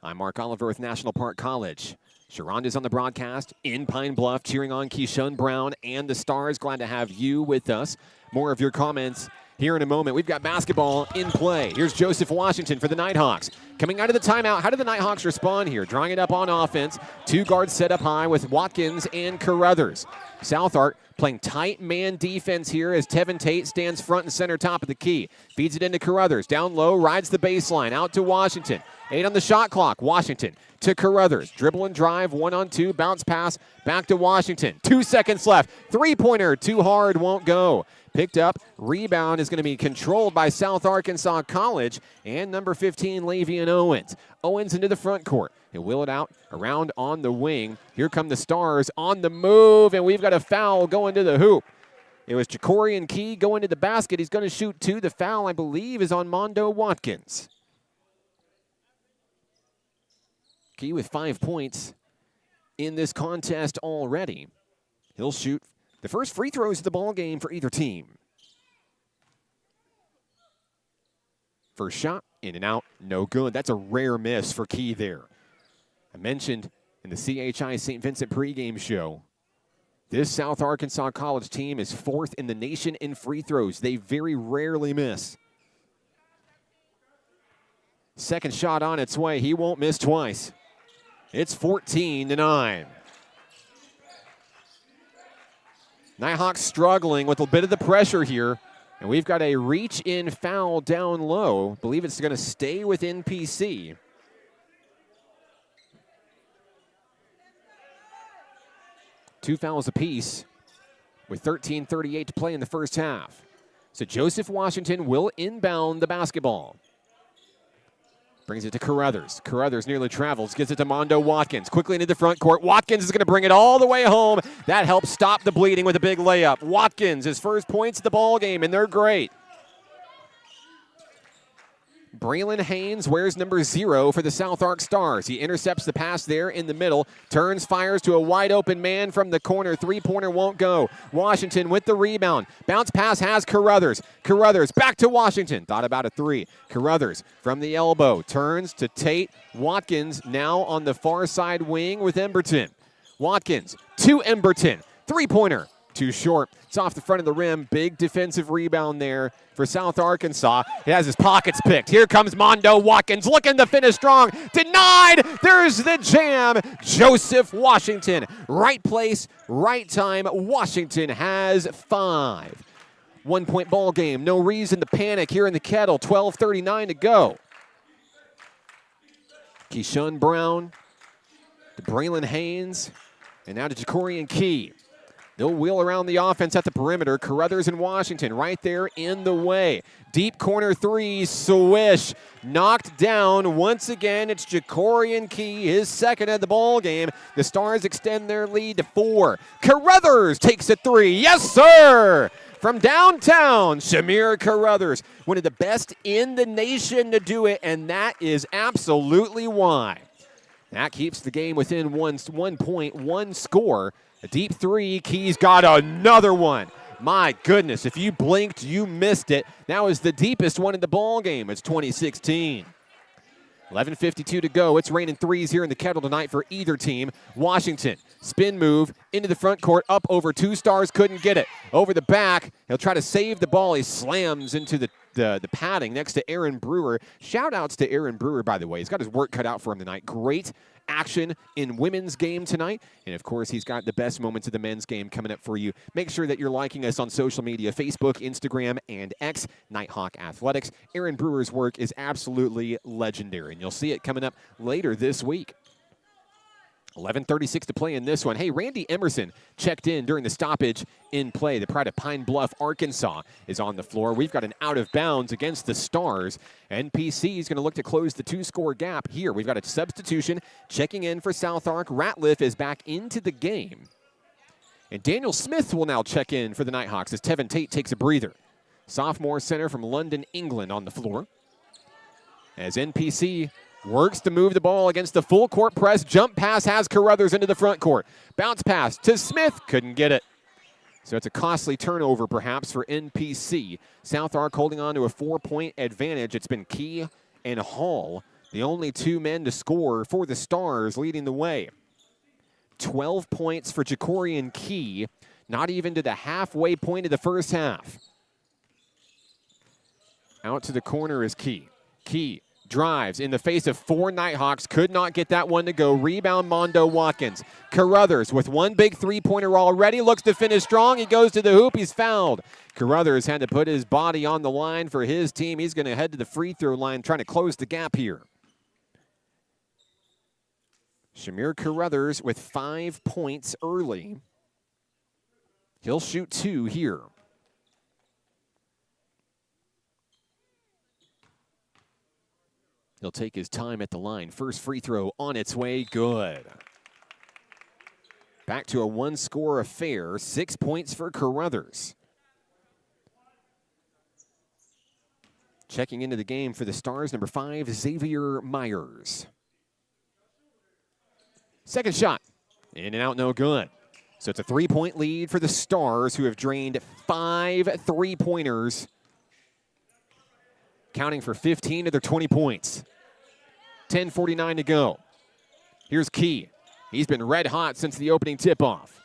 I'm Mark Oliver with National Park College. Sharonda's on the broadcast in Pine Bluff, cheering on Keyshawn Brown and the Stars. Glad to have you with us. More of your comments here in a moment. We've got basketball in play. Here's Joseph Washington for the Nighthawks. Coming out of the timeout, how do the Nighthawks respond here? Drawing it up on offense. 2 guards set up high with Watkins and Carruthers. South Ark playing tight man defense here as Tevin Tate stands front and center top of the key. Feeds it into Carruthers. Down low, rides the baseline. Out to Washington. 8 on the shot clock. Washington to Carruthers. Dribble and drive. 1-on-2. Bounce pass. Back to Washington. 2 seconds left. Three-pointer. Too hard. Won't go. Picked up. Rebound is going to be controlled by South Arkansas College and number 15, Lavian Owens. Owens into the front court. He'll wheel it out around on the wing. Here come the Stars on the move, and we've got a foul going to the hoop. It was Jacorian Key going to the basket. He's going to shoot 2. The foul, I believe, is on Mondo Watkins. Key with 5 points in this contest already. He'll shoot the first free throws of the ball game for either team. First shot, in and out, no good. That's a rare miss for Key there. I mentioned in the CHI St. Vincent pregame show, this South Arkansas College team is 4th in the nation in free throws. They very rarely miss. Second shot on its way. He won't miss twice. It's 14-9. Nighthawks struggling with a bit of the pressure here. And we've got a reach-in foul down low. I believe it's going to stay with NPC. Two fouls apiece with 13:38 to play in the first half. So Joseph Washington will inbound the basketball. Brings it to Carruthers. Carruthers nearly travels, gets it to Mondo Watkins. Quickly into the front court. Watkins is going to bring it all the way home. That helps stop the bleeding with a big layup. Watkins, his first points of the ball game, and they're great. Braylon Haynes wears number 0 for the South Ark Stars. He intercepts the pass there in the middle, turns, fires to a wide open man from the corner. Three-pointer won't go. Washington with the rebound. Bounce pass has Carruthers. Carruthers back to Washington. Thought about a 3. Carruthers from the elbow. Turns to Tate. Watkins now on the far side wing with Emberton. Watkins to Emberton. Three-pointer. Too short. It's off the front of the rim. Big defensive rebound there for South Arkansas. He has his pockets picked. Here comes Mondo Watkins looking to finish strong. Denied. There's the jam. Joseph Washington. Right place, right time. Washington has 5. 1-point ball game. No reason to panic here in the Kettle. 12:39 to go. Keyshawn Brown to Braylon Haynes. And now to Jacorian Key. They'll wheel around the offense at the perimeter. Carruthers and Washington right there in the way. Deep corner 3, swish. Knocked down. Once again, it's Jacorian Key, his second of the ball game. The Stars extend their lead to 4. Carruthers takes a 3. Yes, sir! From downtown, Shamir Carruthers, one of the best in the nation to do it, and that is absolutely why. That keeps the game within 1 point, 1 score. A deep 3, Key's got another one. My goodness, if you blinked, you missed it. That was the deepest one in the ball game. It's 2016. 11:52 to go. It's raining threes here in the Kettle tonight for either team. Washington, spin move into the front court, up over 2 Stars, couldn't get it. Over the back, he'll try to save the ball. He slams into the padding next to Aaron Brewer. Shout outs to Aaron Brewer, by the way. He's got his work cut out for him tonight. Great action in women's game tonight. And, of course, he's got the best moments of the men's game coming up for you. Make sure that you're liking us on social media, Facebook, Instagram, and X, Nighthawk Athletics. Aaron Brewer's work is absolutely legendary, and you'll see it coming up later this week. 11:36 to play in this one. Hey, Randy Emerson checked in during the stoppage in play. The pride of Pine Bluff, Arkansas is on the floor. We've got an out of bounds against the Stars. NPC is going to look to close the 2-score gap here. We've got a substitution checking in for South Ark. Ratliff is back into the game. And Daniel Smith will now check in for the Nighthawks as Tevin Tate takes a breather. Sophomore center from London, England on the floor. As NPC works to move the ball against the full court press. Jump pass has Carruthers into the front court. Bounce pass to Smith. Couldn't get it. So it's a costly turnover perhaps for NPC. South Ark holding on to a 4-point advantage. It's been Key and Hall, the only 2 men to score for the Stars, leading the way. 12 points for Jacorian Key. Not even to the halfway point of the first half. Out to the corner is Key. Key drives in the face of 4 Nighthawks. Could not get that one to go. Rebound Mondo Watkins. Carruthers with 1 big 3-pointer already. Looks to finish strong. He goes to the hoop. He's fouled. Carruthers had to put his body on the line for his team. He's going to head to the free throw line trying to close the gap here. Shamir Carruthers with 5 points early. He'll shoot 2 here. He'll take his time at the line. First free throw on its way. Good. Back to a 1-score affair. 6 points for Carruthers. Checking into the game for the Stars, number 5, Xavier Myers. Second shot. In and out, no good. So it's a 3-point lead for the Stars, who have drained 5 3-pointers, counting for 15 of their 20 points. 10:49 to go. Here's Key. He's been red hot since the opening tip-off.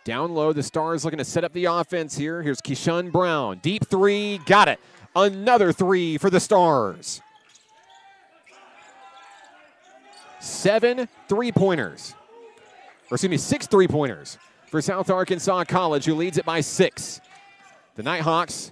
Down low, the Stars looking to set up the offense here. Here's Keyshawn Brown. Deep 3, got it. Another 3 for the Stars. 7 3-pointers. Or excuse me, 6 3-pointers for South Arkansas College, who leads it by 6. The Nighthawks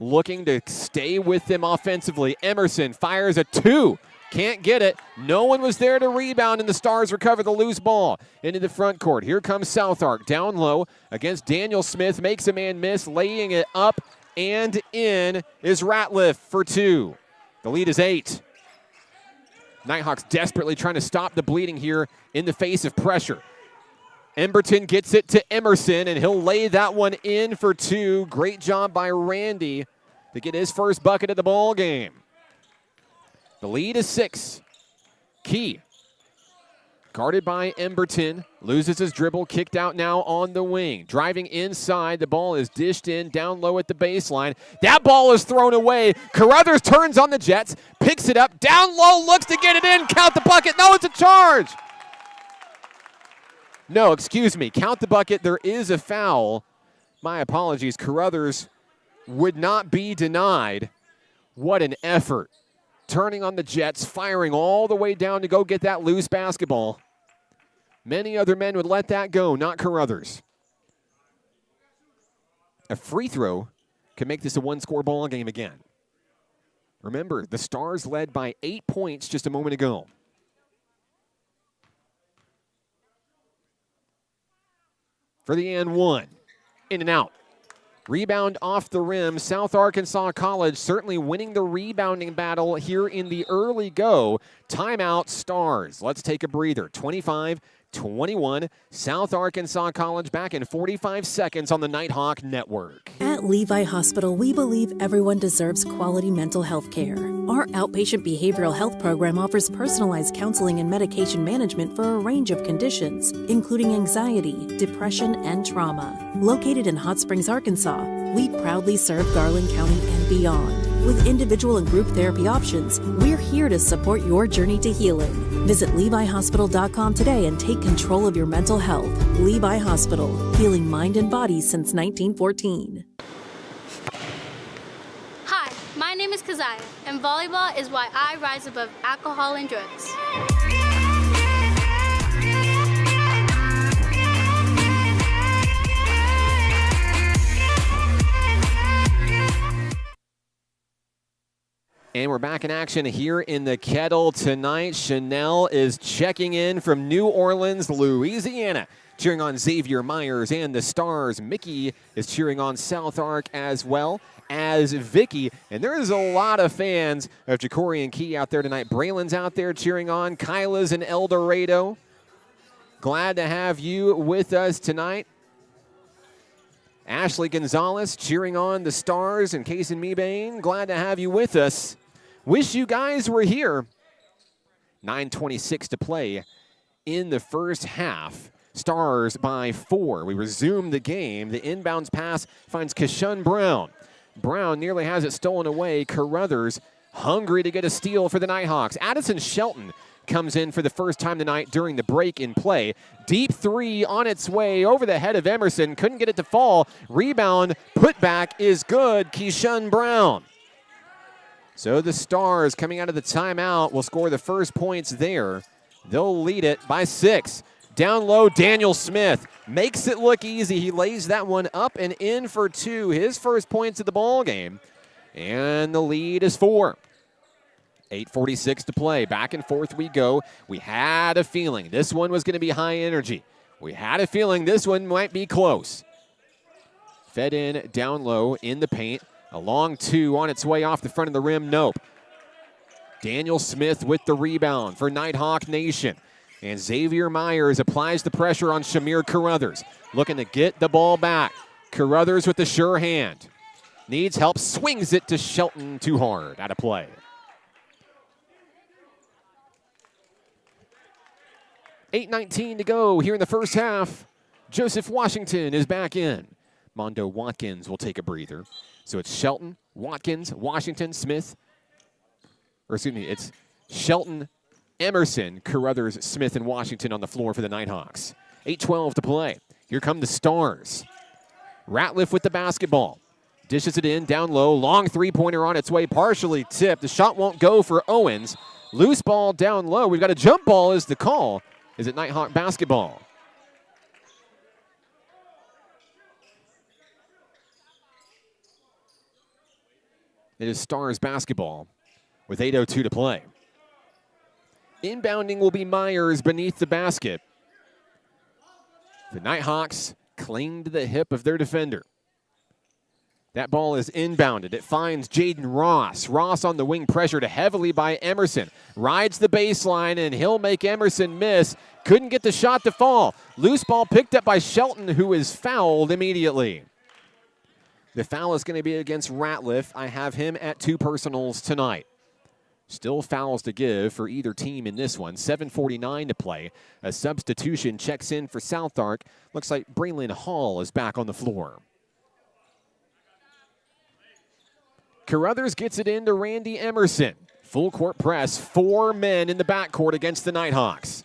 looking to stay with them offensively. Emerson fires a 2. Can't get it. No one was there to rebound, and the Stars recover the loose ball into the front court. Here comes South Ark down low against Daniel Smith. Makes a man miss. Laying it up and in is Ratliff for 2. The lead is 8. Nighthawks desperately trying to stop the bleeding here in the face of pressure. Emberton gets it to Emerson, and he'll lay that one in for 2. Great job by Randy to get his first bucket of the ball game. The lead is 6. Key, guarded by Emberton, loses his dribble, kicked out now on the wing. Driving inside, the ball is dished in down low at the baseline. That ball is thrown away. Carruthers turns on the Jets, picks it up, down low, looks to get it in, count the bucket. No, it's a charge. No, excuse me. Count the bucket. There is a foul. My apologies. Carruthers would not be denied. What an effort. Turning on the Jets, firing all the way down to go get that loose basketball. Many other men would let that go, not Carruthers. A free throw can make this a one-score ball game again. Remember, the Stars led by 8 points just a moment ago. For the and one. In and out. Rebound off the rim. South Arkansas College certainly winning the rebounding battle here in the early go. Timeout, Stars. Let's take a breather. 25-21. South Arkansas College back in 45 seconds on the Nighthawk Network. At Levi Hospital, we believe everyone deserves quality mental health care. Our outpatient behavioral health program offers personalized counseling and medication management for a range of conditions, including anxiety, depression, and trauma. Located in Hot Springs, Arkansas, we proudly serve Garland County and beyond. With individual and group therapy options, we're here to support your journey to healing. Visit LeviHospital.com today and take control of your mental health. Levi Hospital, healing mind and body since 1914. Hi, my name is Keziah, and volleyball is why I rise above alcohol and drugs. And we're back in action here in the Kettle tonight. Chanel is checking in from New Orleans, Louisiana, cheering on Xavier Myers and the Stars. Mickey is cheering on South Ark as well as Vicky. And there is a lot of fans of Ja'Cory and Key out there tonight. Braylon's out there cheering on. Kyla's in El Dorado. Glad to have you with us tonight. Ashley Gonzalez cheering on the Stars and Case and Mebane. Glad to have you with us. Wish you guys were here. 9:26 to play in the first half. Stars by 4. We resume the game. The inbounds pass finds Kishun Brown. Brown nearly has it stolen away. Carruthers hungry to get a steal for the Nighthawks. Addison Shelton comes in for the first time tonight during the break in play. Deep three on its way over the head of Emerson. Couldn't get it to fall. Rebound, putback is good. Kishun Brown. So the Stars coming out of the timeout will score the first points there. They'll lead it by 6. Down low, Daniel Smith makes it look easy. He lays that one up and in for 2. His first points of the ball game. And the lead is 4. 8:46 to play. Back and forth we go. We had a feeling this one was going to be high energy. We had a feeling this one might be close. Fed in, down low, in the paint. A long 2 on its way off the front of the rim. Nope. Daniel Smith with the rebound for Nighthawk Nation. And Xavier Myers applies the pressure on Shamir Carruthers. Looking to get the ball back. Carruthers with the sure hand. Needs help, swings it to Shelton too hard. Out of play. $8:19 to go here in the first half. Joseph Washington is back in. Mondo Watkins will take a breather. So it's Shelton, Watkins, Washington, Smith. Or excuse me, it's Shelton, Emerson, Carruthers, Smith, and Washington on the floor for the Nighthawks. 8:12 to play. Here come the Stars. Ratliff with the basketball. Dishes it in, down low. Long three-pointer on its way, partially tipped. The shot won't go for Owens. Loose ball down low. We've got a jump ball is the call. Is it Nighthawk basketball? It is Stars basketball with 8:02 to play. Inbounding will be Myers beneath the basket. The Nighthawks cling to the hip of their defender. That ball is inbounded. It finds Jaden Ross. Ross on the wing, pressured heavily by Emerson. Rides the baseline, and he'll make Emerson miss. Couldn't get the shot to fall. Loose ball picked up by Shelton, who is fouled immediately. The foul is going to be against Ratliff. I have him at 2 personals tonight. Still fouls to give for either team in this one. 7:49 to play. A substitution checks in for South Ark. Looks like Braylon Hall is back on the floor. Carruthers gets it into Randy Emerson. Full court press. 4 men in the backcourt against the Nighthawks.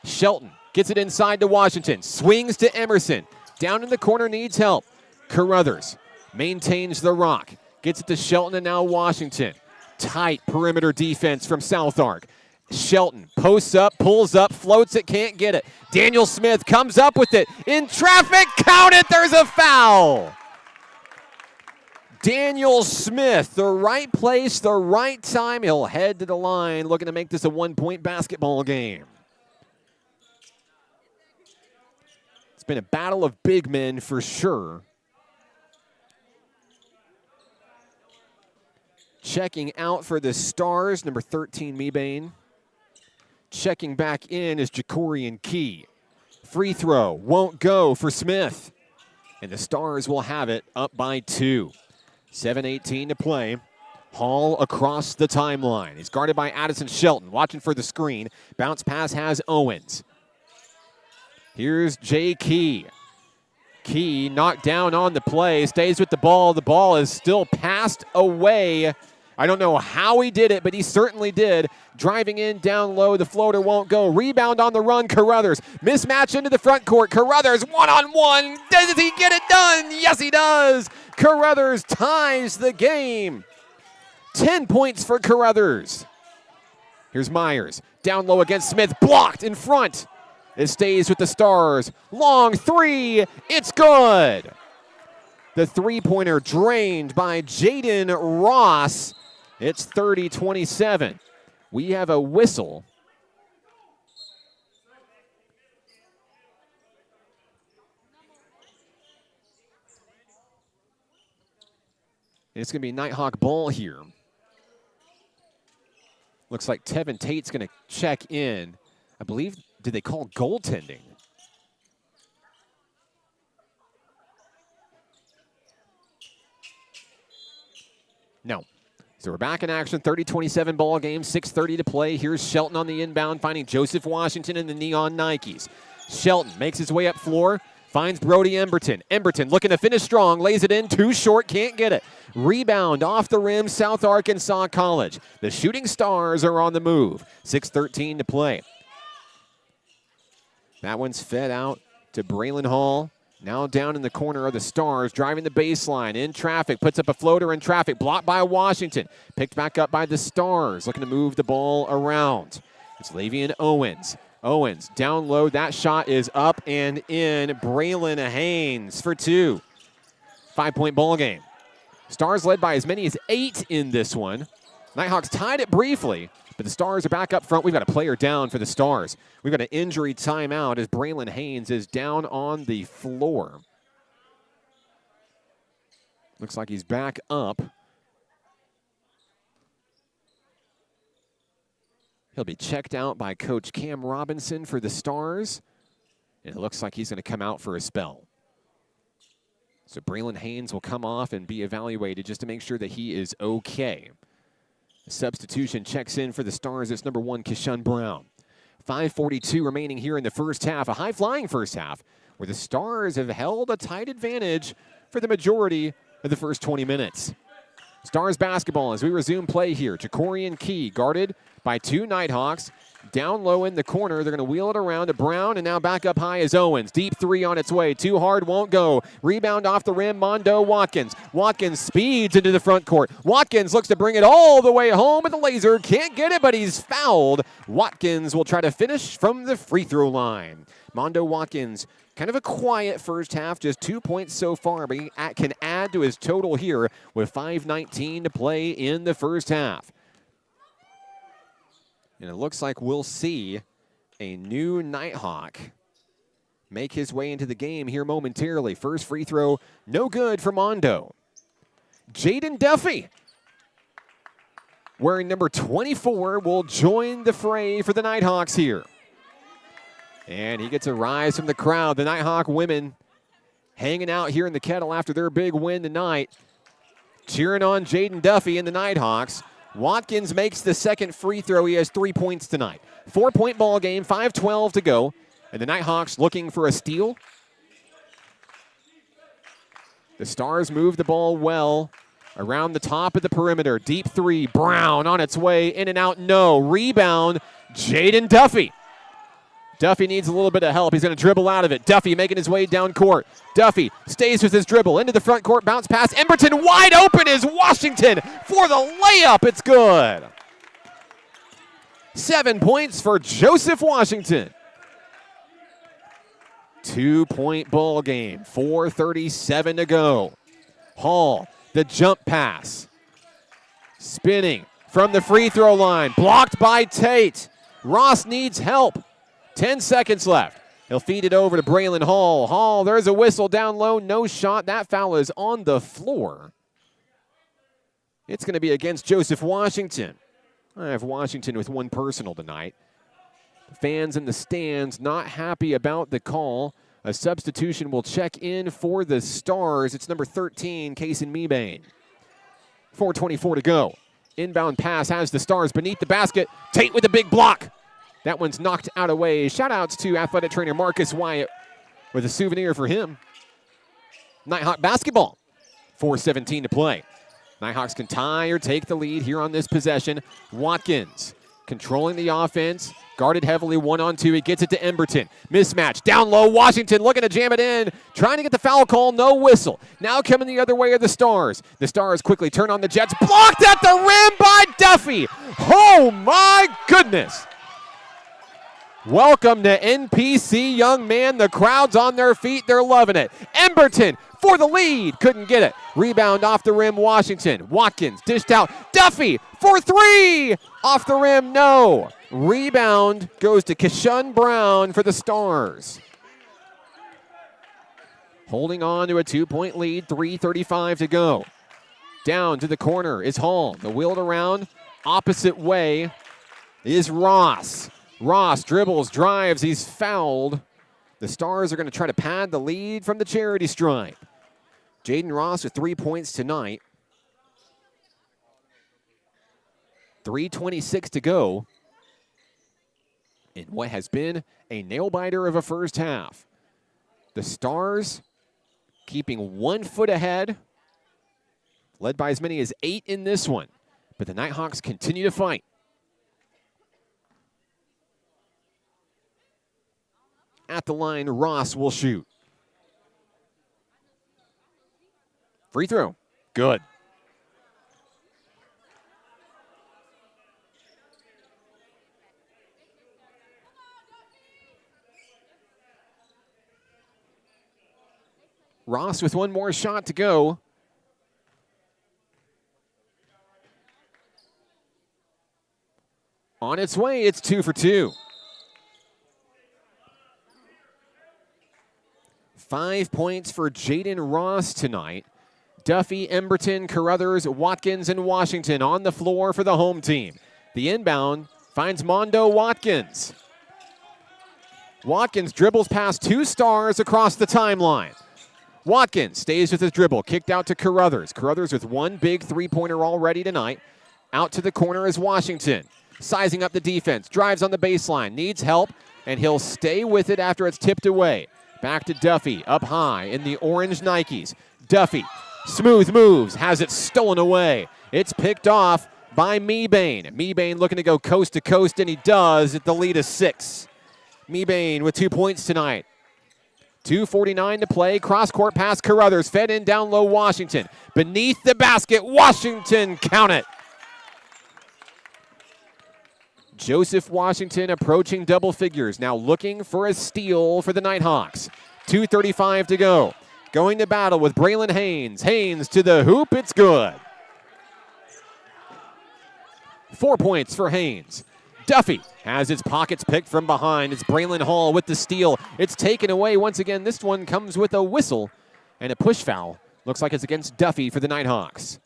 Shelton Gets it inside to Washington. Swings to Emerson. Down in the corner, needs help. Carruthers maintains the rock. Gets it to Shelton and now Washington. Tight perimeter defense from South Arc. Shelton posts up, pulls up, floats it, can't get it. Daniel Smith comes up with it. In traffic, count it, there's a foul. Daniel Smith, the right place, the right time. He'll head to the line, looking to make this a one-point basketball game. It's been a battle of big men for sure. Checking out for the Stars, number 13, Mebane. Checking back in is Jacorian Key. Free throw won't go for Smith. And the Stars will have it up by 2. 7:18 to play. Hall across the timeline. He's guarded by Addison Shelton, watching for the screen. Bounce pass has Owens. Here's Jay Key. Key knocked down on the play, stays with the ball. The ball is still passed away. I don't know how he did it, but he certainly did. Driving in down low, the floater won't go. Rebound on the run, Carruthers. Mismatch into the front court. Carruthers one-on-one. Does he get it done? Yes, he does. Carruthers ties the game. 10 points for Carruthers. Here's Myers. Down low against Smith. Blocked in front. It stays with the Stars. Long three. It's good. The three-pointer drained by Jaden Ross. It's 30-27. We have a whistle. It's going to be Nighthawk ball here. Looks like Tevin Tate's going to check in. I believe, did they call goaltending? No. So we're back in action, 30-27 ball game, 6:30 to play. Here's Shelton on the inbound, finding Joseph Washington in the neon Nikes. Shelton makes his way up floor, finds Brody Emberton. Emberton looking to finish strong, lays it in, too short, can't get it. Rebound off the rim, South Arkansas College. The Shooting Stars are on the move. 6:13 to play. That one's fed out to Braylon Hall. Now down in the corner of the Stars, driving the baseline, in traffic, puts up a floater in traffic, blocked by Washington. Picked back up by the Stars, looking to move the ball around. It's Lavian Owens. Owens down low, that shot is up and in. Braylon Haynes for 2. 5-point ball game. Stars led by as many as 8 in this one. Nighthawks tied it briefly, but the Stars are back up front. We've got a player down for the Stars. We've got an injury timeout as Braylon Haynes is down on the floor. Looks like he's back up. He'll be checked out by Coach Cam Robinson for the Stars. And it looks like he's going to come out for a spell. So Braylon Haynes will come off and be evaluated just to make sure that he is okay. Substitution checks in for the Stars. It's number 1, Kishun Brown. 5:42 remaining here in the first half. A high-flying first half where the Stars have held a tight advantage for the majority of the first 20 minutes. Stars basketball as we resume play here. Jacorian Key guarded by 2 Nighthawks. Down low in the corner, they're going to wheel it around to Brown, and now back up high is Owens. Deep 3 on its way. Too hard, won't go. Rebound off the rim, Mondo Watkins. Watkins speeds into the front court. Watkins looks to bring it all the way home with the laser. Can't get it, but he's fouled. Watkins will try to finish from the free throw line. Mondo Watkins, kind of a quiet first half, just 2 points so far, but he can add to his total here with 5:19 to play in the first half. And it looks like we'll see a new Nighthawk make his way into the game here momentarily. First free throw, no good for Mondo. Jaden Duffy, wearing number 24, will join the fray for the Nighthawks here. And he gets a rise from the crowd. The Nighthawk women hanging out here in the Kettle after their big win tonight, cheering on Jaden Duffy and the Nighthawks. Watkins makes the second free throw. He has 3 points tonight. 4-point ball game, 5:12 to go. And the Nighthawks looking for a steal. The Stars move the ball well around the top of the perimeter. Deep 3, Brown on its way, in and out, no. Rebound, Jaden Duffy. Duffy needs a little bit of help. He's going to dribble out of it. Duffy making his way down court. Duffy stays with his dribble into the front court. Bounce pass. Emberton wide open is Washington for the layup. It's good. 7 points for Joseph Washington. 2-point ball game. 4:37 to go. Hall, the jump pass. Spinning from the free throw line. Blocked by Tate. Ross needs help. 10 seconds left. He'll feed it over to Braylon Hall. Hall, there's a whistle down low. No shot. That foul is on the floor. It's going to be against Joseph Washington. I have Washington with one personal tonight. Fans in the stands not happy about the call. A substitution will check in for the Stars. It's number 13, Kaysen Mebane. 4:24 to go. Inbound pass has the Stars beneath the basket. Tate with a big block. That one's knocked out of way. Shout-outs to athletic trainer Marcus Wyatt with a souvenir for him. Nighthawk basketball. 4:17 to play. Nighthawks can tie or take the lead here on this possession. Watkins controlling the offense. Guarded heavily, 1-on-2. He gets it to Emberton. Mismatch. Down low, Washington looking to jam it in. Trying to get the foul call, no whistle. Now coming the other way are the Stars. The Stars quickly turn on the Jets. Blocked at the rim by Duffy. Oh, my goodness. Welcome to NPC, young man. The crowd's on their feet. They're loving it. Emberton for the lead. Couldn't get it. Rebound off the rim, Washington. Watkins dished out. Duffy for three. Off the rim, no. Rebound goes to Kishun Brown for the Stars. Holding on to a 2-point lead, 3:35 to go. Down to the corner is Hall. The wheeled around, opposite way is Ross. Ross dribbles, drives, he's fouled. The Stars are going to try to pad the lead from the charity stripe. Jaden Ross with 3 points tonight. 3:26 to go in what has been a nail-biter of a first half. The Stars keeping 1 foot ahead, led by as many as 8 in this one. But the Nighthawks continue to fight. At the line, Ross will shoot. Free throw. Good. Ross with one more shot to go. On its way, it's 2 for 2. 5 points for Jaden Ross tonight. Duffy, Emberton, Carruthers, Watkins, and Washington on the floor for the home team. The inbound finds Mondo Watkins. Watkins dribbles past 2 Stars across the timeline. Watkins stays with his dribble, kicked out to Carruthers. Carruthers with one big three-pointer already tonight. Out to the corner is Washington. Sizing up the defense, drives on the baseline, needs help, and he'll stay with it after it's tipped away. Back to Duffy, up high in the orange Nikes. Duffy, smooth moves, has it stolen away. It's picked off by Mebane. Mebane looking to go coast to coast, and he does at the lead of 6. Mebane with 2 points tonight. 2:49 to play. Cross-court pass, Carruthers. Fed in down low, Washington. Beneath the basket, Washington, count it. Joseph Washington approaching double figures. Now looking for a steal for the Nighthawks. 2:35 to go. Going to battle with Braylon Haynes. Haynes to the hoop. It's good. 4 points for Haynes. Duffy has his pockets picked from behind. It's Braylon Hall with the steal. It's taken away once again. This one comes with a whistle and a push foul. Looks like it's against Duffy for the Nighthawks.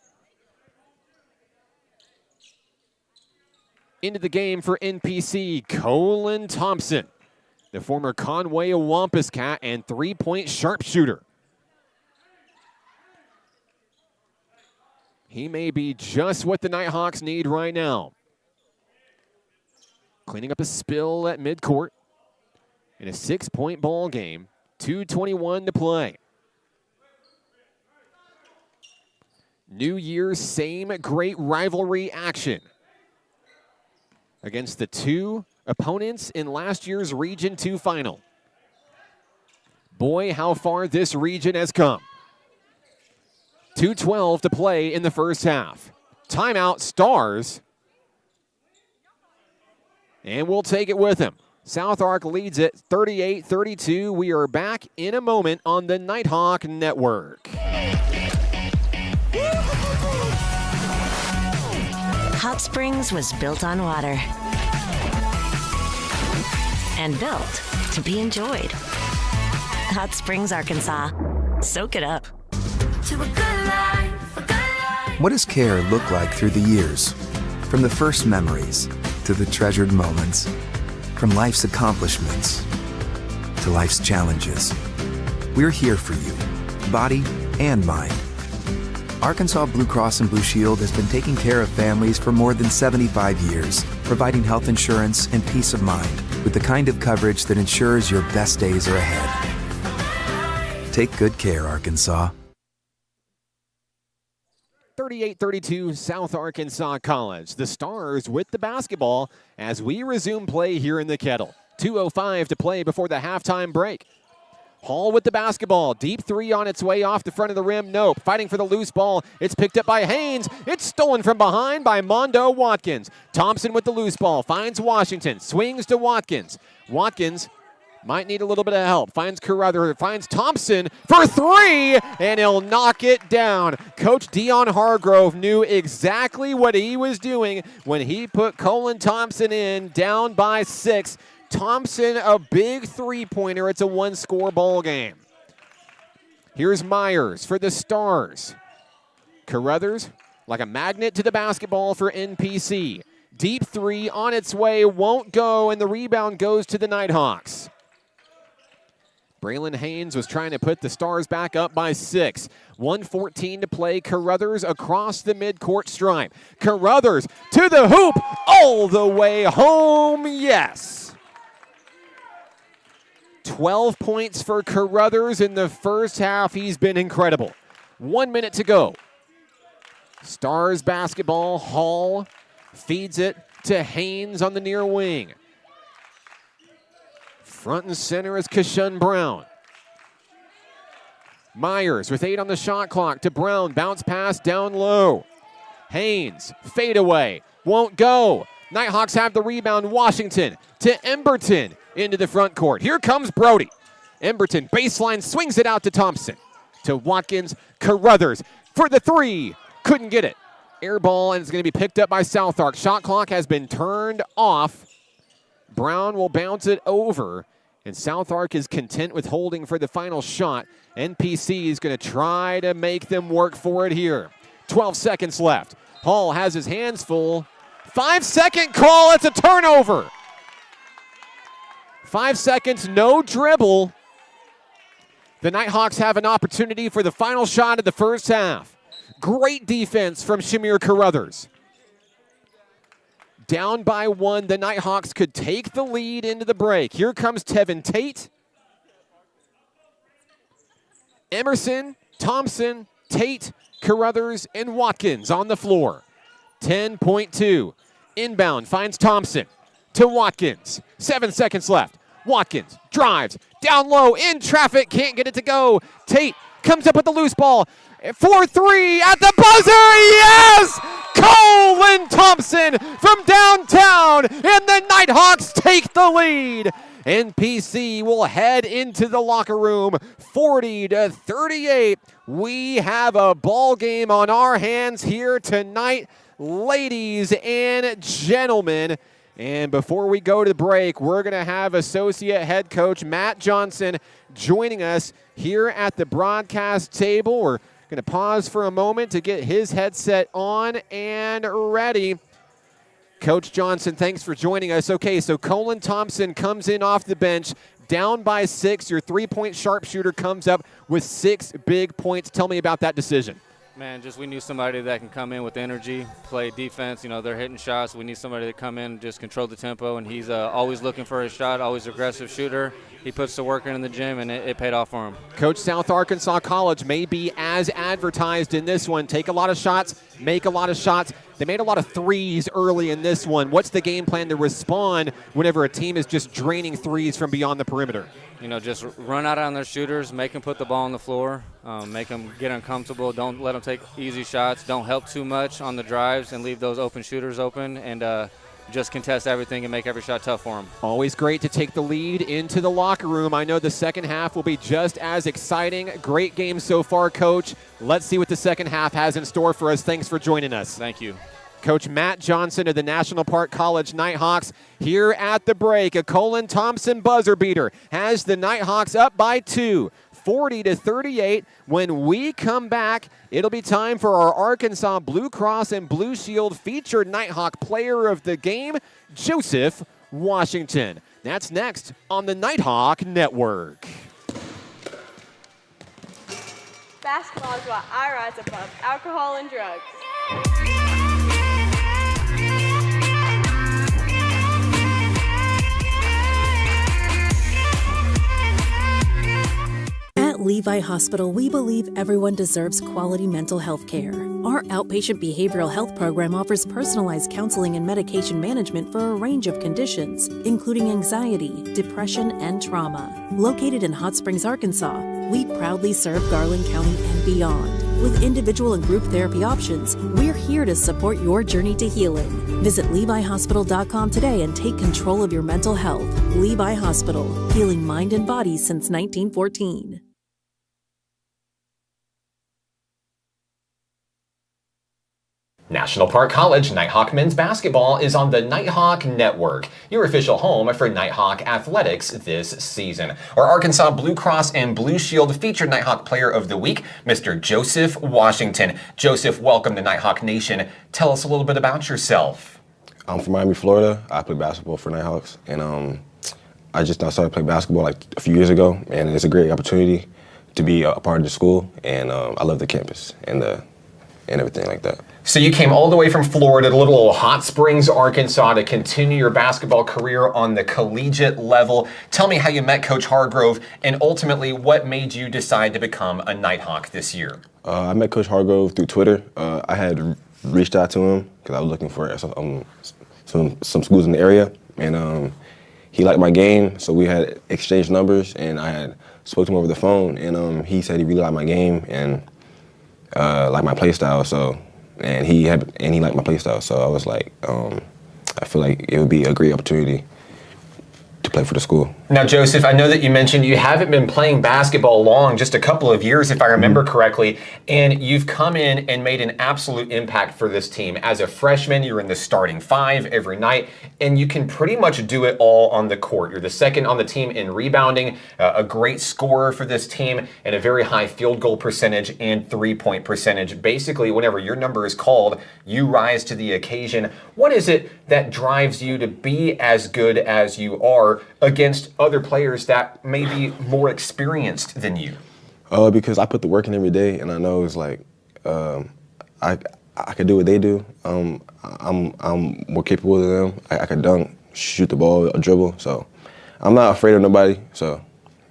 Into the game for NPC, Colin Thompson, the former Conway Wampus Cat and three-point sharpshooter. He may be just what the Nighthawks need right now. Cleaning up a spill at midcourt in a 6-point ball game. 2:21 to play. New Year's same great rivalry action against the two opponents in last year's Region 2 final. Boy, how far this region has come. 2:12 to play in the first half. Timeout, Stars. And we'll take it with him. South Ark leads it 38-32. We are back in a moment on the Nighthawk Network. Hot Springs was built on water and built to be enjoyed. Hot Springs, Arkansas. Soak it up. What does care look like through the years? From the first memories to the treasured moments. From life's accomplishments to life's challenges. We're here for you, body and mind. Arkansas Blue Cross and Blue Shield has been taking care of families for more than 75 years, providing health insurance and peace of mind with the kind of coverage that ensures your best days are ahead. Take good care, Arkansas. 38-32 South Arkansas College. The Stars with the basketball as we resume play here in the Kettle. 2:05 to play before the halftime break. Hall with the basketball. Deep three on its way off the front of the rim. Nope. Fighting for the loose ball. It's picked up by Haynes. It's stolen from behind by Mondo Watkins. Thompson with the loose ball. Finds Washington. Swings to Watkins. Watkins might need a little bit of help. Finds Carruthers, finds Thompson for three, and he'll knock it down. Coach Dion Hargrove knew exactly what he was doing when he put Colin Thompson in, down by 6. Thompson, a big three-pointer. It's a one-score ball game. Here's Myers for the Stars. Carruthers, like a magnet to the basketball for NPC. Deep three on its way, won't go, and the rebound goes to the Nighthawks. Braylon Haynes was trying to put the Stars back up by 6. 1:14 to play. Carruthers across the midcourt stripe. Carruthers to the hoop, all the way home, yes. 12 points for Carruthers in the first half. He's been incredible. 1 minute to go. Stars basketball. Hall feeds it to Haynes on the near wing. Front and center is Kashun Brown. Myers with 8 on the shot clock to Brown. Bounce pass down low. Haynes, fade away. Won't go. Nighthawks have the rebound. Washington to Emberton into the front court. Here comes Brody. Emberton baseline swings it out to Thompson. To Watkins. Carruthers for the three. Couldn't get it. Air ball, and it's going to be picked up by South Ark. Shot clock has been turned off. Brown will bounce it over, and South Ark is content with holding for the final shot. NPC is going to try to make them work for it here. 12 seconds left. Hall has his hands full. 5-second call. It's a turnover. 5 seconds, no dribble. The Nighthawks have an opportunity for the final shot of the first half. Great defense from Shamir Carruthers. Down by 1, the Nighthawks could take the lead into the break. Here comes Tevin Tate. Emerson, Thompson, Tate, Carruthers, and Watkins on the floor. 10.2. Inbound finds Thompson to Watkins. 7 seconds left. Watkins drives down low in traffic. Can't get it to go. Tate comes up with the loose ball. 4-3 at the buzzer. Yes! Colin Thompson from downtown, and the Nighthawks take the lead. NPC will head into the locker room 40-38. We have a ball game on our hands here tonight, ladies and gentlemen. And before we go to the break, we're going to have associate head coach Matt Johnson joining us here at the broadcast table. We're going to pause for a moment to get his headset on and ready. Coach Johnson, thanks for joining us. Okay, so Colin Thompson comes in off the bench, down by 6. Your three-point sharpshooter comes up with 6 big points. Tell me about that decision. Man, just we need somebody that can come in with energy, play defense. You know, they're hitting shots. We need somebody to come in, just control the tempo, and he's always looking for his shot, always aggressive shooter. He puts the work in the gym, and it paid off for him. Coach, South Arkansas College may be as advertised in this one. Take a lot of shots, make a lot of shots. They made a lot of threes early in this one. What's the game plan to respond whenever a team is just draining threes from beyond the perimeter? You know, just run out on their shooters, make them put the ball on the floor, make them get uncomfortable. Don't let them take easy shots. Don't help too much on the drives and leave those open shooters open, and just contest everything and make every shot tough for them. Always great to take the lead into the locker room. I know the second half will be just as exciting. Great game so far, Coach. Let's see what the second half has in store for us. Thanks for joining us. Thank you. Coach Matt Johnson of the National Park College Nighthawks here at the break. A Colin Thompson buzzer beater has the Nighthawks up by 2, 40-38. When we come back, it'll be time for our Arkansas Blue Cross and Blue Shield featured Nighthawk player of the game, Joseph Washington. That's next on the Nighthawk Network. Basketball is why I rise above alcohol and drugs. At Levi Hospital, we believe everyone deserves quality mental health care. Our outpatient behavioral health program offers personalized counseling and medication management for a range of conditions, including anxiety, depression, and trauma. Located in Hot Springs, Arkansas, we proudly serve Garland County and beyond. With individual and group therapy options, we're here to support your journey to healing. Visit LeviHospital.com today and take control of your mental health. Levi Hospital, healing mind and body since 1914. National Park College Nighthawk men's basketball is on the Nighthawk Network, your official home for Nighthawk athletics this season. Our Arkansas Blue Cross and Blue Shield featured Nighthawk Player of the Week, Mr. Joseph Washington. Joseph, welcome to Nighthawk Nation. Tell us a little bit about yourself. I'm from Miami, Florida. I play basketball for Nighthawks, and I just started playing basketball like a few years ago, and it's a great opportunity to be a part of the school, and I love the campus and everything like that. So you came all the way from Florida to little old Hot Springs, Arkansas to continue your basketball career on the collegiate level. Tell me how you met Coach Hargrove and ultimately what made you decide to become a Nighthawk this year. I met Coach Hargrove through Twitter. I had reached out to him because I was looking for some schools in the area, and he liked my game, so we had exchanged numbers, and I had spoke to him over the phone, and he said he really liked my game and liked my play style. And he liked my play style, so I was like, I feel like it would be a great opportunity to play for the school. Now, Joseph, I know that you mentioned you haven't been playing basketball long, just a couple of years, if I remember correctly, and you've come in and made an absolute impact for this team. As a freshman, you're in the starting 5 every night, and you can pretty much do it all on the court. You're the second on the team in rebounding, a great scorer for this team, and a very high field goal percentage and three-point percentage. Basically, whenever your number is called, you rise to the occasion. What is it that drives you to be as good as you are against other players that may be more experienced than you? Because I put the work in every day, and I know it's like I can do what they do. I'm more capable than them. I can dunk, shoot the ball, or dribble. So I'm not afraid of nobody. So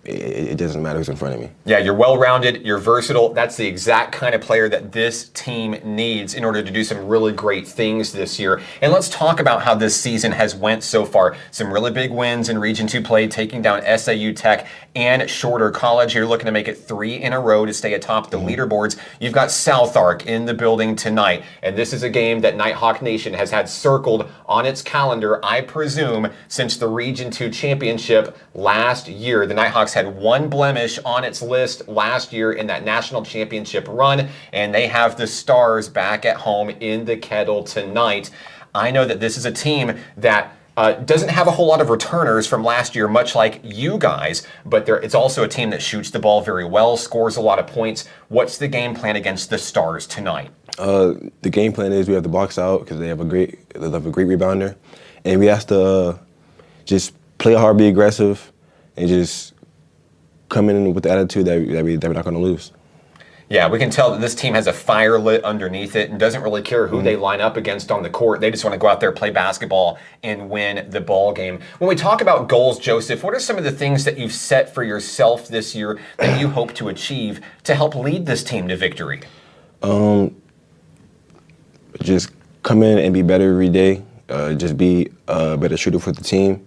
it doesn't matter who's in front of me. Yeah, you're well-rounded, you're versatile. That's the exact kind of player that this team needs in order to do some really great things this year. And let's talk about how this season has went so far. Some really big wins in Region 2 play, taking down SAU Tech and Shorter College. You're looking to make it 3 in a row to stay atop the leaderboards. You've got South Ark in the building tonight, and this is a game that Nighthawk Nation has had circled on its calendar, I presume, since the Region 2 championship last year. The Nighthawks had one blemish on its list last year in that national championship run, and they have the Stars back at home in the Kettle tonight. I know that this is a team that doesn't have a whole lot of returners from last year, much like you guys, but it's also a team that shoots the ball very well, scores a lot of points. What's the game plan against the Stars tonight? The game plan is we have to box out because they have a great rebounder, and we have to just play hard, be aggressive, and just come in with the attitude that we're not going to lose. Yeah, we can tell that this team has a fire lit underneath it and doesn't really care who they line up against on the court. They just want to go out there, play basketball, and win the ball game. When we talk about goals, Joseph, what are some of the things that you've set for yourself this year that you hope to achieve to help lead this team to victory? Just come in and be better every day. Just be a better shooter for the team.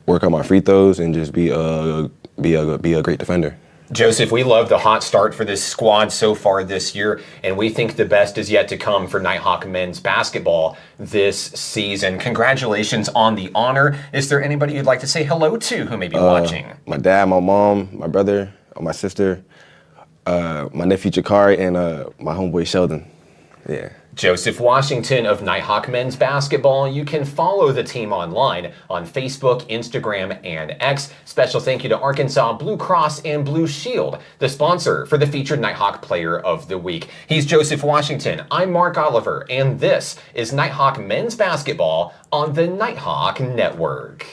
Work on my free throws and just be a great defender. Joseph, we love the hot start for this squad so far this year, and we think the best is yet to come for Nighthawk men's basketball this season. Congratulations on the honor. Is there anybody you'd like to say hello to who may be watching? My dad, my mom, my brother, my sister, my nephew Jakari, and my homeboy Sheldon. Yeah. Joseph Washington of Nighthawk men's basketball. You can follow the team online on Facebook, Instagram, and X. Special thank you to Arkansas Blue Cross and Blue Shield, the sponsor for the featured Nighthawk Player of the Week. He's Joseph Washington. I'm Mark Oliver, and this is Nighthawk men's basketball on the Nighthawk Network.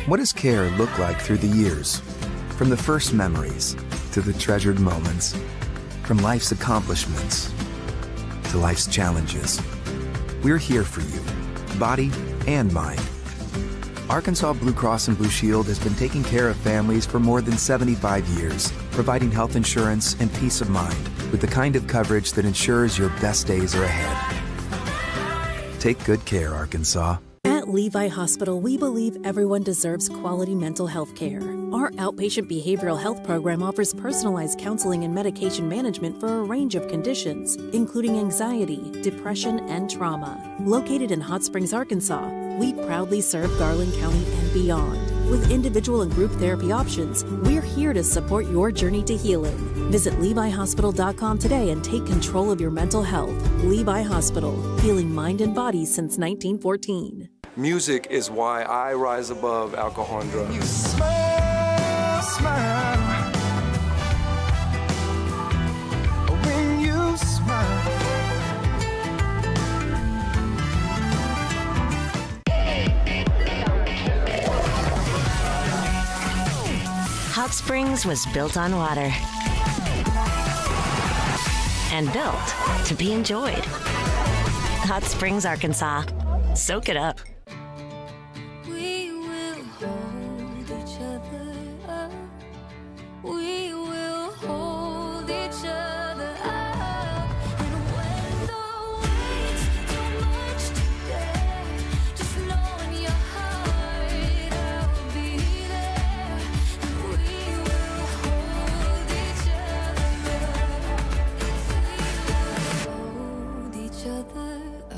What does care look like through the years? From the first memories to the treasured moments, from life's accomplishments to life's challenges. We're here for you, body and mind. Arkansas Blue Cross and Blue Shield has been taking care of families for more than 75 years, providing health insurance and peace of mind with the kind of coverage that ensures your best days are ahead. Take good care, Arkansas. At Levi Hospital, we believe everyone deserves quality mental health care. Our outpatient behavioral health program offers personalized counseling and medication management for a range of conditions, including anxiety, depression, and trauma. Located in Hot Springs, Arkansas, we proudly serve Garland County and beyond. With individual and group therapy options, we're here to support your journey to healing. Visit LeviHospital.com today and take control of your mental health. Levi Hospital, healing mind and body since 1914. Music is why I rise above alcohol and drugs. You smile, smile. When you smile. Hot Springs was built on water and built to be enjoyed. Hot Springs, Arkansas. Soak it up. We will hold each other up. We will hold each other up. And when the weight's too much to bear, just know in your heart I'll be there. And we will hold each other up. Hold each other up.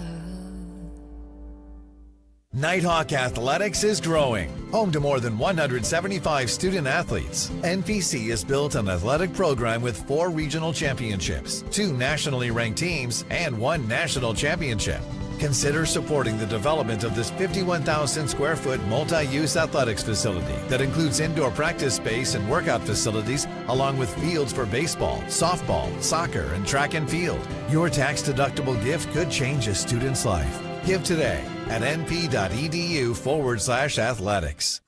Nighthawk Athletics is growing. Home to more than 175 student athletes, NPC has built an athletic program with 4 regional championships, 2 nationally ranked teams, and 1 national championship. Consider supporting the development of this 51,000 square foot multi-use athletics facility that includes indoor practice space and workout facilities, along with fields for baseball, softball, soccer, and track and field. Your tax-deductible gift could change a student's life. Give today at np.edu/athletics.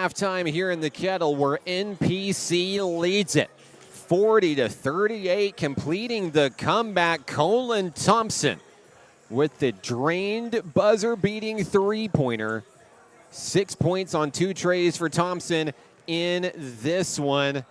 halftime here in the Kettle, where NPC leads it 40-38, completing the comeback. Colin Thompson with the drained buzzer-beating three-pointer. 6 points on 2 trays for Thompson in this one.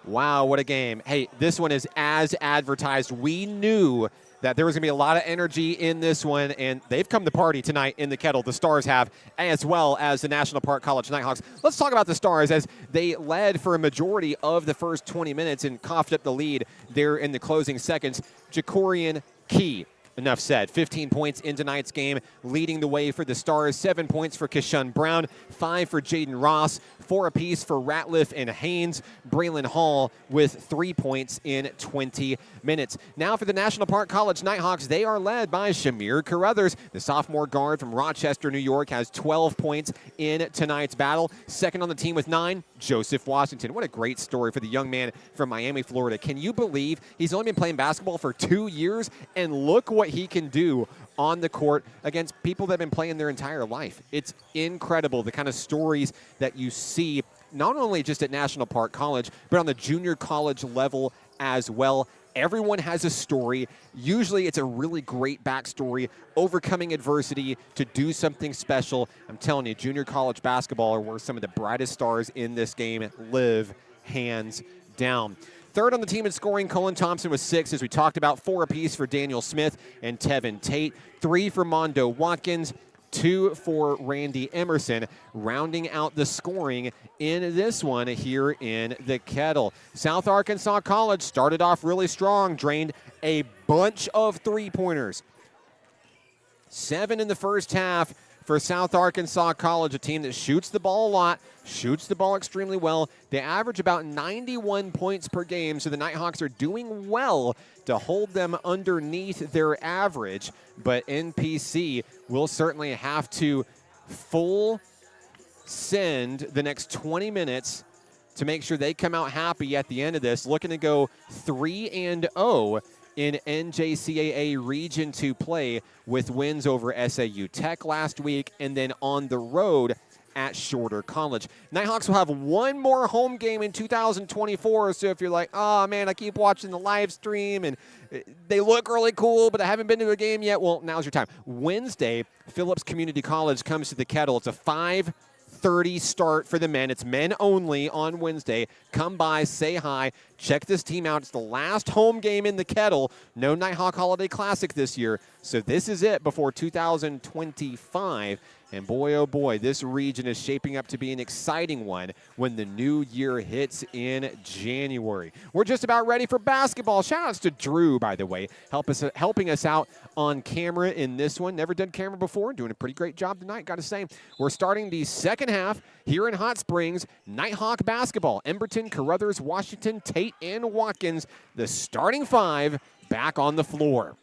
Wow, what a game. Hey, this one is as advertised. We knew that there was going to be a lot of energy in this one, and they've come to party tonight in the Kettle. The Stars have, as well as the National Park College Nighthawks. Let's talk about the Stars, as they led for a majority of the first 20 minutes and coughed up the lead there in the closing seconds. Jacorian Key. Enough said. 15 points in tonight's game, leading the way for the Stars. 7 points for Kishun Brown, 5 for Jaden Ross, 4 apiece for Ratliff and Haynes. Braylon Hall with 3 points in 20 minutes. Now for the National Park College Nighthawks, they are led by Shamir Carruthers. The sophomore guard from Rochester, New York, has 12 points in tonight's battle. Second on the team with 9, Joseph Washington. What a great story for the young man from Miami, Florida. Can you believe he's only been playing basketball for 2 years, and look what he can do on the court against people that have been playing their entire life. It's incredible, the kind of stories that you see, not only just at National Park College, but on the junior college level as well. Everyone has a story. Usually it's a really great backstory, overcoming adversity to do something special. I'm telling you, junior college basketball are where some of the brightest stars in this game live, hands down. Third on the team in scoring, Colin Thompson with 6, as we talked about. 4 apiece for Daniel Smith and Tevin Tate. 3 for Mondo Watkins. 2 for Randy Emerson, rounding out the scoring in this one here in the Kettle. South Arkansas College started off really strong, drained a bunch of three-pointers. 7 in the first half for South Arkansas College, a team that shoots the ball a lot, shoots the ball extremely well. They average about 91 points per game, so the Nighthawks are doing well to hold them underneath their average. But NPC will certainly have to full send the next 20 minutes to make sure they come out happy at the end of this, looking to go 3-0 in NJCAA Region 2 play, with wins over SAU Tech last week and then on the road at Shorter College. Nighthawks will have one more home game in 2024, so if you're like, oh man, I keep watching the live stream and they look really cool, but I haven't been to a game yet, well, now's your time. Wednesday, Phillips Community College comes to the Kettle. It's a 5:30 start for the men. It's men only on Wednesday. Come by, say hi, check this team out. It's the last home game in the Kettle. No Nighthawk Holiday Classic this year, so this is it before 2025. And boy, oh boy, this region is shaping up to be an exciting one when the new year hits in January. We're just about ready for basketball. Shout outs to Drew, by the way, helping us out on camera in this one. Never done camera before, doing a pretty great job tonight, got to say. We're starting the second half here in Hot Springs. Nighthawk basketball. Emberton, Carruthers, Washington, Tate, and Watkins, the starting 5, back on the floor.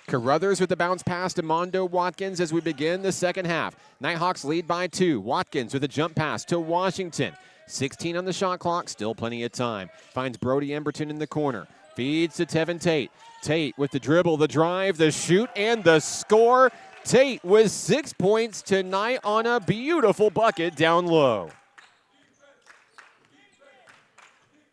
Carruthers with the bounce pass to Mondo Watkins as we begin the second half. Nighthawks lead by 2. Watkins with a jump pass to Washington. 16 on the shot clock, still plenty of time. Finds Brody Emberton in the corner. Feeds to Tevin Tate. Tate with the dribble, the drive, the shoot, and the score. Tate with 6 points tonight on a beautiful bucket down low.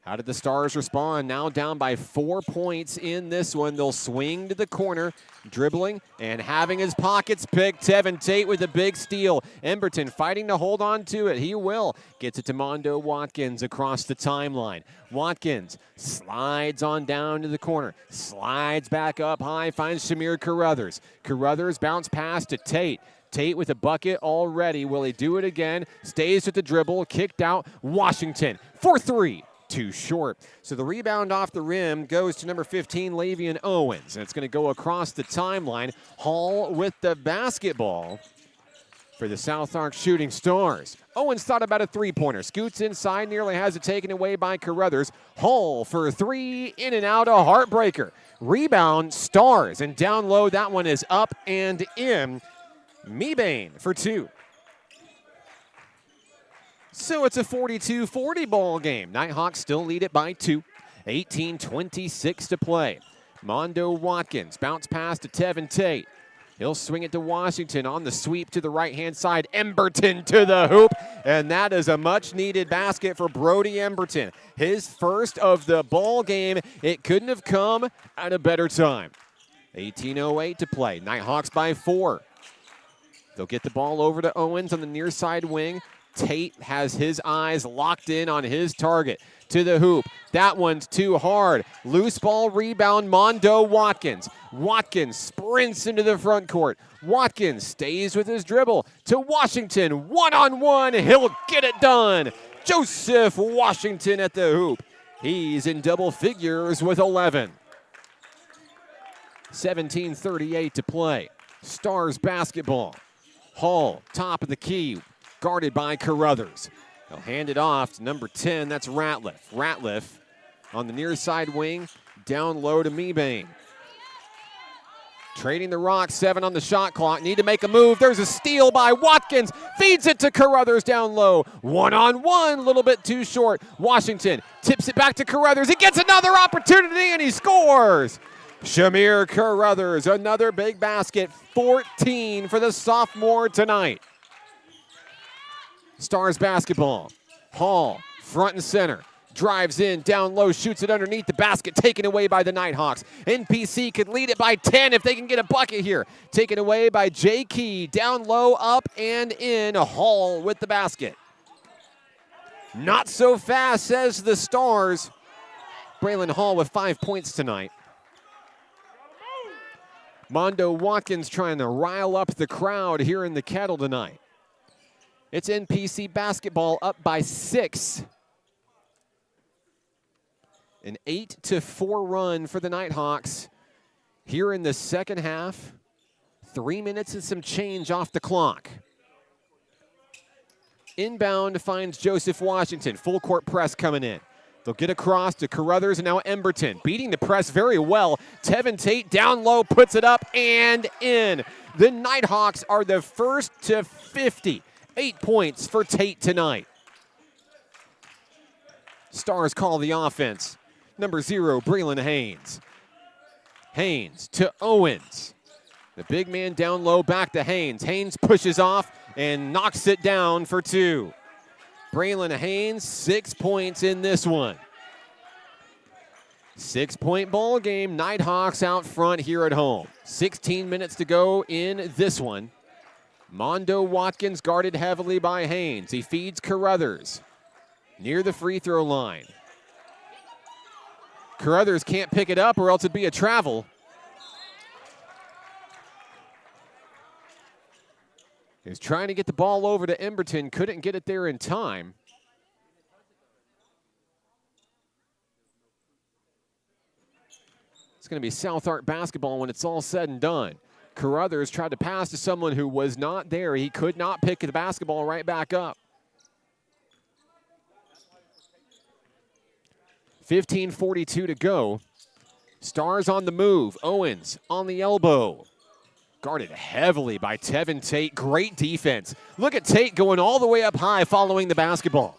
How did the Stars respond? Now down by 4 points in this one. They'll swing to the corner, dribbling and having his pockets picked. Tevin Tate with a big steal. Emberton fighting to hold on to it. He will. Gets it to Mondo Watkins across the timeline. Watkins slides on down to the corner. Slides back up high, finds Shamir Carruthers. Carruthers bounce pass to Tate. Tate with a bucket already. Will he do it again? Stays with the dribble. Kicked out. Washington for 3. Too short. So the rebound off the rim goes to number 15, Lavian Owens. And it's going to go across the timeline. Hall with the basketball for the South Ark Shooting Stars. Owens thought about a three-pointer. Scoots inside, nearly has it taken away by Carruthers. Hall for 3, in and out, a heartbreaker. Rebound, Stars. And down low, that one is up and in. Mebane for 2. So it's a 42-40 ball game. Nighthawks still lead it by 2. 18-26 to play. Mondo Watkins, bounce pass to Tevin Tate. He'll swing it to Washington on the sweep to the right-hand side. Emberton to the hoop, and that is a much-needed basket for Brody Emberton. His first of the ball game. It couldn't have come at a better time. 18:08 to play. Nighthawks by 4. They'll get the ball over to Owens on the near side wing. Tate has his eyes locked in on his target. To the hoop. That one's too hard. Loose ball rebound, Mondo Watkins. Watkins sprints into the front court. Watkins stays with his dribble to Washington. One-on-one, he'll get it done. Joseph Washington at the hoop. He's in double figures with 11. 17:38 to play. Stars basketball. Hall, top of the key, guarded by Carruthers. He'll hand it off to number 10, that's Ratliff. Ratliff on the near side wing, down low to Mebane. Trading the rock, 7 on the shot clock, need to make a move. There's a steal by Watkins, feeds it to Carruthers down low. One-on-one, a little bit too short. Washington tips it back to Carruthers. He gets another opportunity and he scores. Shamir Carruthers, another big basket, 14 for the sophomore tonight. Stars basketball. Hall, front and center. Drives in, down low, shoots it underneath the basket, taken away by the Nighthawks. NPC could lead it by 10 if they can get a bucket here. Taken away by J. Key, down low, up and in. Hall with the basket. Not so fast, says the Stars. Braylon Hall with 5 points tonight. Mondo Watkins trying to rile up the crowd here in the Kettle tonight. It's NPC basketball up by 6. An 8-4 run for the Nighthawks here in the second half. 3 minutes and some change off the clock. Inbound finds Joseph Washington. Full court press coming in. They'll get across to Carruthers and now Emberton. Beating the press very well. Tevin Tate down low, puts it up and in. The Nighthawks are the first to 50. 8 points for Tate tonight. Stars call the offense. Number 0, Braylon Haynes. Haynes to Owens. The big man down low, back to Haynes. Haynes pushes off and knocks it down for 2. Braylon Haynes, 6 points in this one. 6-point ball game. Nighthawks out front here at home. 16 minutes to go in this one. Mondo Watkins guarded heavily by Haynes. He feeds Carruthers near the free throw line. Carruthers can't pick it up or else it'd be a travel. He was trying to get the ball over to Emberton, couldn't get it there in time. It's going to be South Ark basketball when it's all said and done. Carruthers tried to pass to someone who was not there. He could not pick the basketball right back up. 15:42 to go. Stars on the move. Owens on the elbow. Guarded heavily by Tevin Tate. Great defense. Look at Tate going all the way up high following the basketball.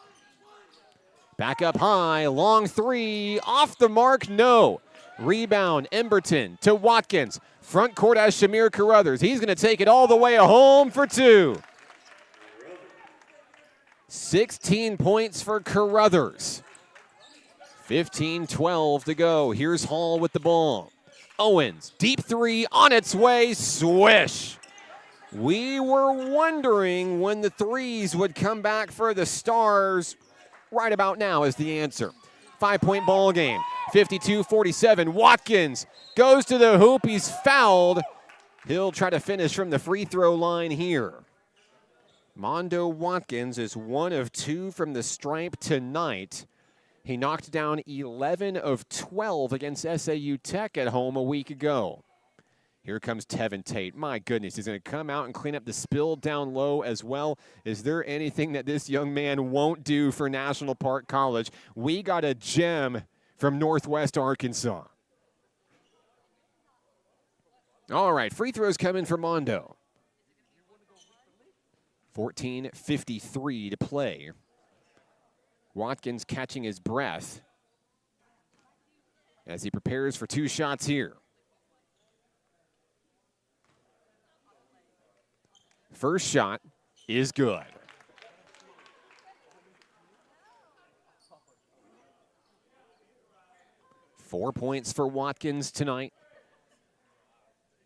Back up high. Long 3. Off the mark. No. Rebound. Emberton to Watkins. Front court has Shamir Carruthers. He's going to take it all the way home for 2. 16 points for Carruthers. 15-12 to go. Here's Hall with the ball. Owens, deep 3 on its way, swish. We were wondering when the threes would come back for the Stars. Right about now is the answer. 5-point ball game, 52-47. Watkins goes to the hoop, he's fouled. He'll try to finish from the free throw line here. Mondo Watkins is 1 of 2 from the stripe tonight. He knocked down 11 of 12 against SAU Tech at home a week ago. Here comes Tevin Tate. My goodness, he's going to come out and clean up the spill down low as well. Is there anything that this young man won't do for National Park College? We got a gem from Northwest Arkansas. All right, free throws coming for Mondo. 14:53 to play. Watkins catching his breath as he prepares for 2 shots here. First shot is good. Four points for Watkins tonight.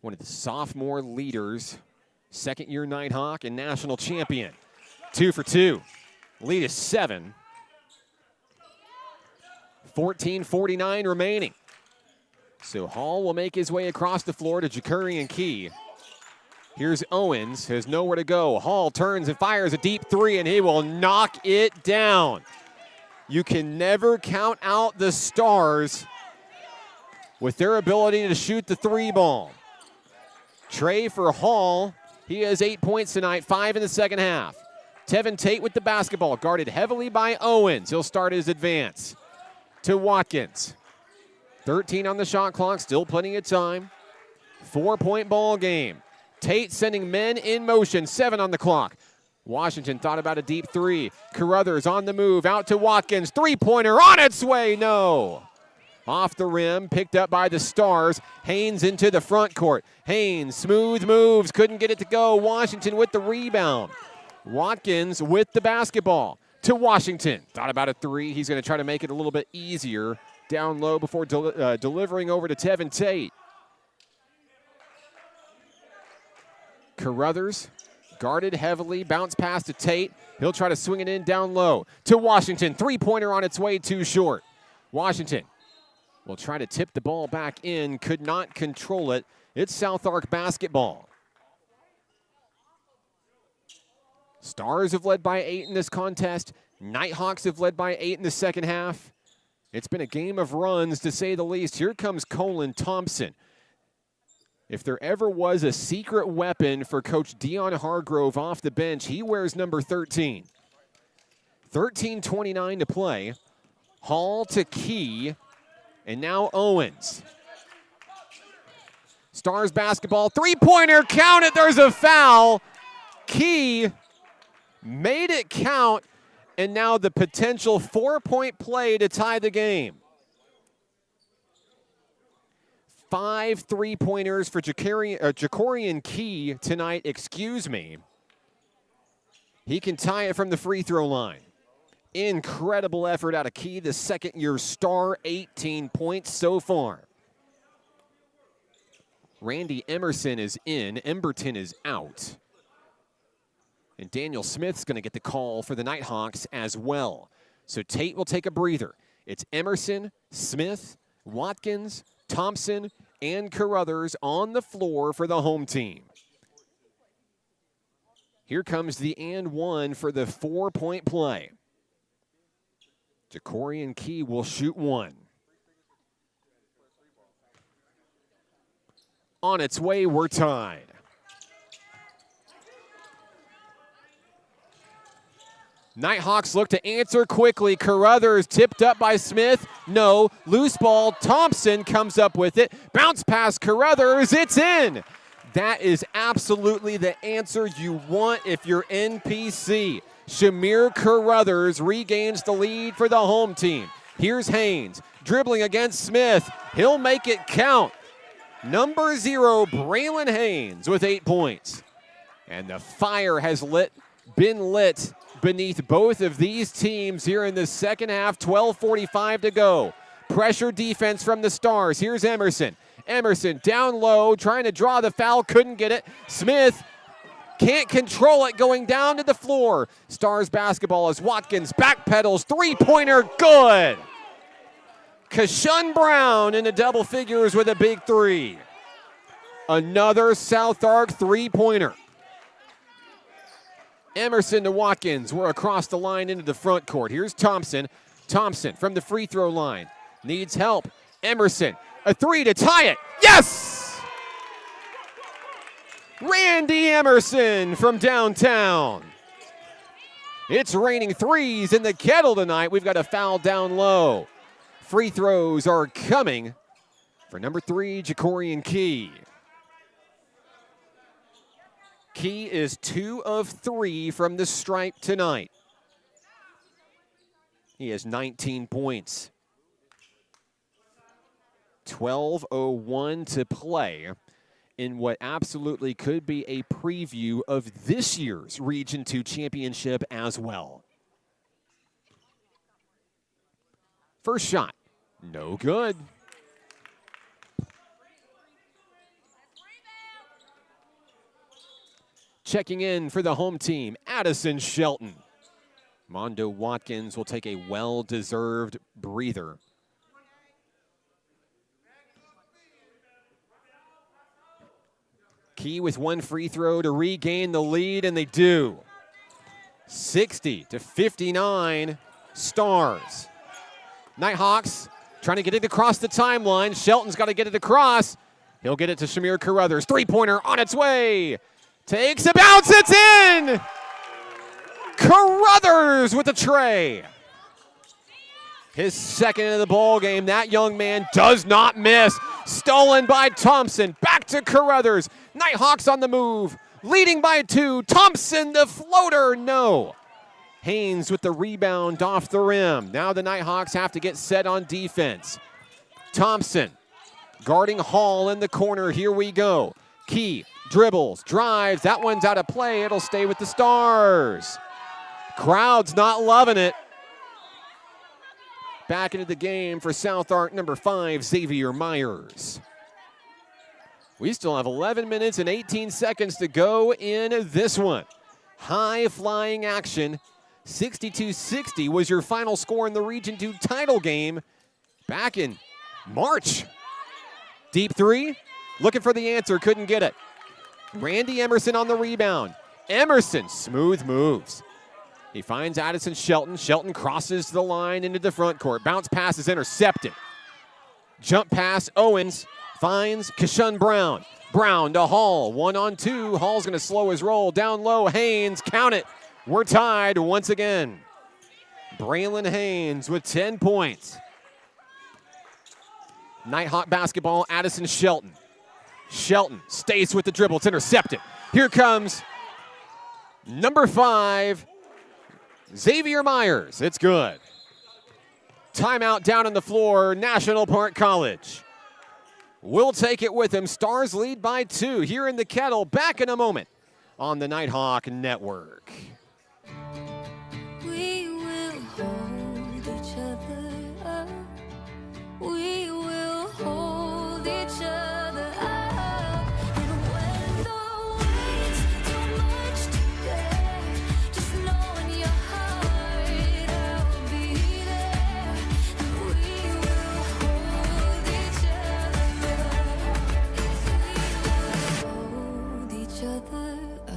One of the sophomore leaders, second-year Nighthawk and national champion. 2 for 2. Lead is 7. 14:49 remaining. So Hall will make his way across the floor to Jakurian Key. Here's Owens, who has nowhere to go. Hall turns and fires a deep three, and he will knock it down. You can never count out the Stars with their ability to shoot the three ball. Trey for Hall. He has 8 points tonight, 5 in the second half. Tevin Tate with the basketball, guarded heavily by Owens. He'll start his advance to Watkins. 13 on the shot clock, still plenty of time. 4-point ball game. Tate sending men in motion, 7 on the clock. Washington thought about a deep three. Carruthers on the move, out to Watkins. Three-pointer on its way, no. Off the rim, picked up by the Stars. Haynes into the front court. Haynes, smooth moves, couldn't get it to go. Washington with the rebound. Watkins with the basketball to Washington. Thought about a three. He's going to try to make it a little bit easier down low before delivering over to Tevin Tate. Carruthers guarded heavily, bounce pass to Tate. He'll try to swing it in down low to Washington. Three-pointer on its way, too short. Washington will try to tip the ball back in, could not control it. It's South Ark basketball. Stars have led by 8 in this contest. Nighthawks have led by 8 in the second half. It's been a game of runs, to say the least. Here comes Colin Thompson. If there ever was a secret weapon for Coach Dion Hargrove off the bench, he wears number 13. 13:29 to play. Hall to Key, and now Owens. Stars basketball, three-pointer, count it, there's a foul. Key made it count, and now the potential 4-point play to tie the game. 5 three-pointers for Jakurian Key tonight, excuse me. He can tie it from the free throw line. Incredible effort out of Key, the second-year star, 18 points so far. Randy Emerson is in, Emberton is out. And Daniel Smith's going to get the call for the Nighthawks as well. So Tate will take a breather. It's Emerson, Smith, Watkins, Thompson, and Carruthers on the floor for the home team. Here comes the and one for the 4-point play. Jakurian Key will shoot one. On its way, we're tied. Nighthawks look to answer quickly. Carruthers tipped up by Smith. No. Loose ball. Thompson comes up with it. Bounce pass Carruthers. It's in. That is absolutely the answer you want if you're NPC. Shamir Carruthers regains the lead for the home team. Here's Haynes dribbling against Smith. He'll make it count. Number 0, Braylon Haynes with 8 points. And the fire has been lit beneath both of these teams here in the second half. 12:45 to go. Pressure defense from the Stars. Here's Emerson. Emerson down low, trying to draw the foul, couldn't get it. Smith can't control it, going down to the floor. Stars basketball as Watkins backpedals, three-pointer, good. Kashun Brown into double figures with a big three. Another South Ark three-pointer. Emerson to Watkins. We're across the line into the front court. Here's Thompson. Thompson from the free throw line. Needs help. Emerson, a three to tie it. Yes! Randy Emerson from downtown. It's raining threes in the Kettle tonight. We've got a foul down low. Free throws are coming for number 3, Jakurian Key. Key is 2 of 3 from the stripe tonight. He has 19 points. 12:01 to play in what absolutely could be a preview of this year's Region 2 championship as well. First shot, no good. Checking in for the home team, Addison Shelton. Mondo Watkins will take a well-deserved breather. Key with one free throw to regain the lead, and they do. 60-59, Stars. Nighthawks trying to get it across the timeline. Shelton's got to get it across. He'll get it to Shamir Carruthers. Three-pointer on its way. Takes a bounce, it's in! Carruthers with the tray. His second of the ball game. That young man does not miss. Stolen by Thompson. Back to Carruthers. Nighthawks on the move. Leading by 2. Thompson, the floater, no. Haynes with the rebound off the rim. Now the Nighthawks have to get set on defense. Thompson guarding Hall in the corner. Here we go. Key dribbles, drives. That one's out of play. It'll stay with the Stars. Crowd's not loving it. Back into the game for South Ark number 5, Xavier Myers. We still have 11 minutes and 18 seconds to go in this one. High-flying action. 62-60 was your final score in the Region 2 title game back in March. Deep three, looking for the answer, couldn't get it. Randy Emerson on the rebound. Emerson, smooth moves. He finds Addison Shelton. Shelton crosses the line into the front court. Bounce pass is intercepted. Jump pass, Owens finds Kishun Brown. Brown to Hall, 1-on-2. Hall's gonna slow his roll. Down low, Haynes, count it. We're tied once again. Braylon Haynes with 10 points. Nighthawk basketball, Addison Shelton. Shelton stays with the dribble. It's intercepted. Here comes number 5, Xavier Myers. It's good. Timeout down on the floor, National Park College. We'll take it with him. Stars lead by 2 here in the Kettle. Back in a moment on the Nighthawk Network. We will hold each other up. We will hold each other up. And when the weight's too much to bear, just know in your heart I'll be there. And we will hold each other up. Hold each other up.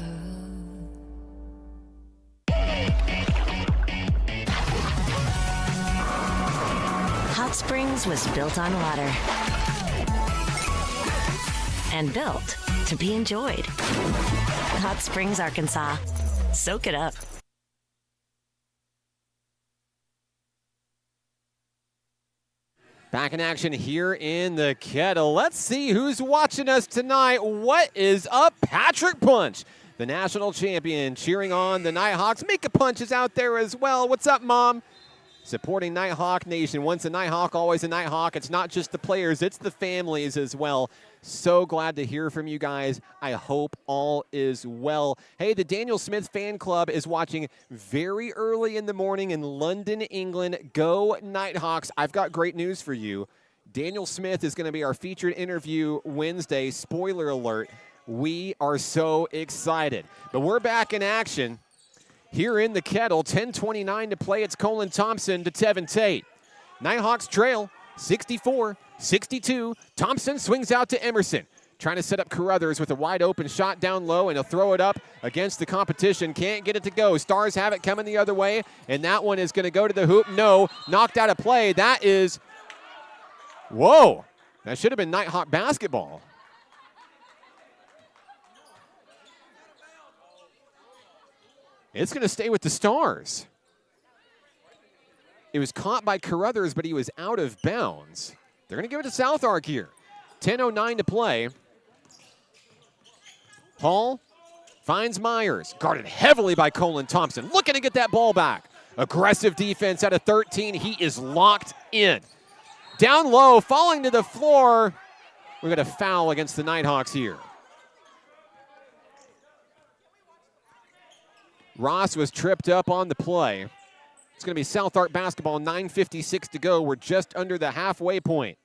Hot Springs was built on water and built to be enjoyed. Hot Springs, Arkansas. Soak it up. Back in action here in the Kettle. Let's see who's watching us tonight. What is up? Patrick Punch, the national champion, cheering on the Nighthawks. Mika Punch is out there as well. What's up, Mom? Supporting Nighthawk Nation. Once a Nighthawk, always a Nighthawk. It's not just the players, it's the families as well. So glad to hear from you guys. I hope all is well. Hey, the Daniel Smith fan club is watching very early in the morning in London, England. Go Nighthawks. I've got great news for you. Daniel Smith is going to be our featured interview Wednesday. Spoiler alert. We are so excited. But we're back in action. Here in the Kettle, 10:29 to play. It's Colin Thompson to Tevin Tate. Nighthawks trail 64-62. Thompson swings out to Emerson. Trying to set up Carruthers with a wide open shot down low, and he'll throw it up against the competition. Can't get it to go. Stars have it coming the other way, and that one is going to go to the hoop. No, knocked out of play. That is, whoa, that should have been Nighthawk basketball. It's going to stay with the Stars. It was caught by Carruthers, but he was out of bounds. They're going to give it to South Ark here. 10:09 to play. Hall finds Myers. Guarded heavily by Colin Thompson. Looking to get that ball back. Aggressive defense out of 13. He is locked in. Down low, falling to the floor. We've got a foul against the Nighthawks here. Ross was tripped up on the play. It's going to be South Ark basketball, 9:56 to go. We're just under the halfway point.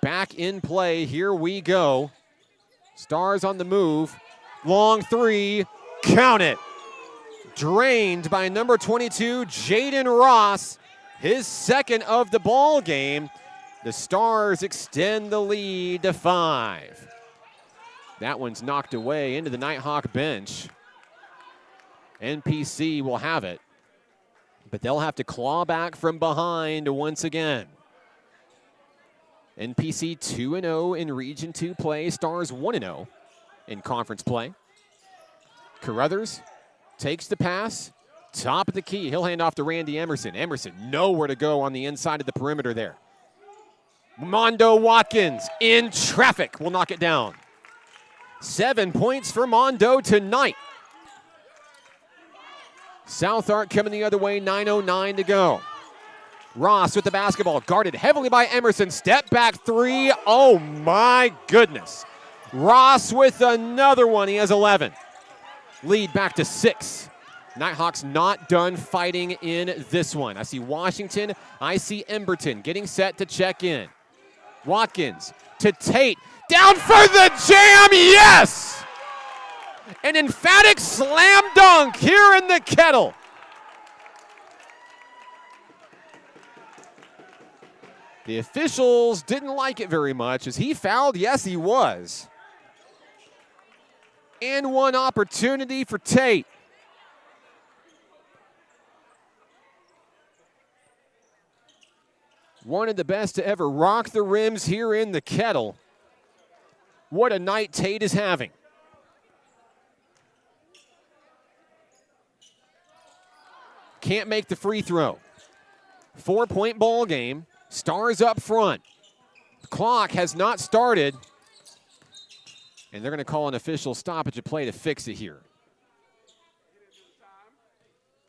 Back in play, here we go. Stars on the move. Long three, count it. Drained by number 22, Jaden Ross, his second of the ball game. The Stars extend the lead to 5. That one's knocked away into the Nighthawk bench. NPC will have it, but they'll have to claw back from behind once again. NPC 2-0 in Region 2 play. Stars 1-0 in conference play. Carruthers takes the pass. Top of the key. He'll hand off to Randy Emerson. Emerson nowhere to go on the inside of the perimeter there. Mondo Watkins in traffic will knock it down. 7 points for Mondo tonight. South Ark coming the other way, 9:09 to go. Ross with the basketball, guarded heavily by Emerson. Step back three. Oh my goodness. Ross with another one. He has 11. Lead back to 6. Nighthawks not done fighting in this one. I see Washington. I see Emberton getting set to check in. Watkins to Tate. Down for the jam. Yes! An emphatic slam dunk here in the Kettle. The officials didn't like it very much. As he fouled? Yes, he was. And one opportunity for Tate. One of the best to ever rock the rims here in the Kettle. What a night Tate is having. Can't make the free throw. 4-point ball game. Stars up front. The clock has not started. And they're going to call an official stoppage of play to fix it here.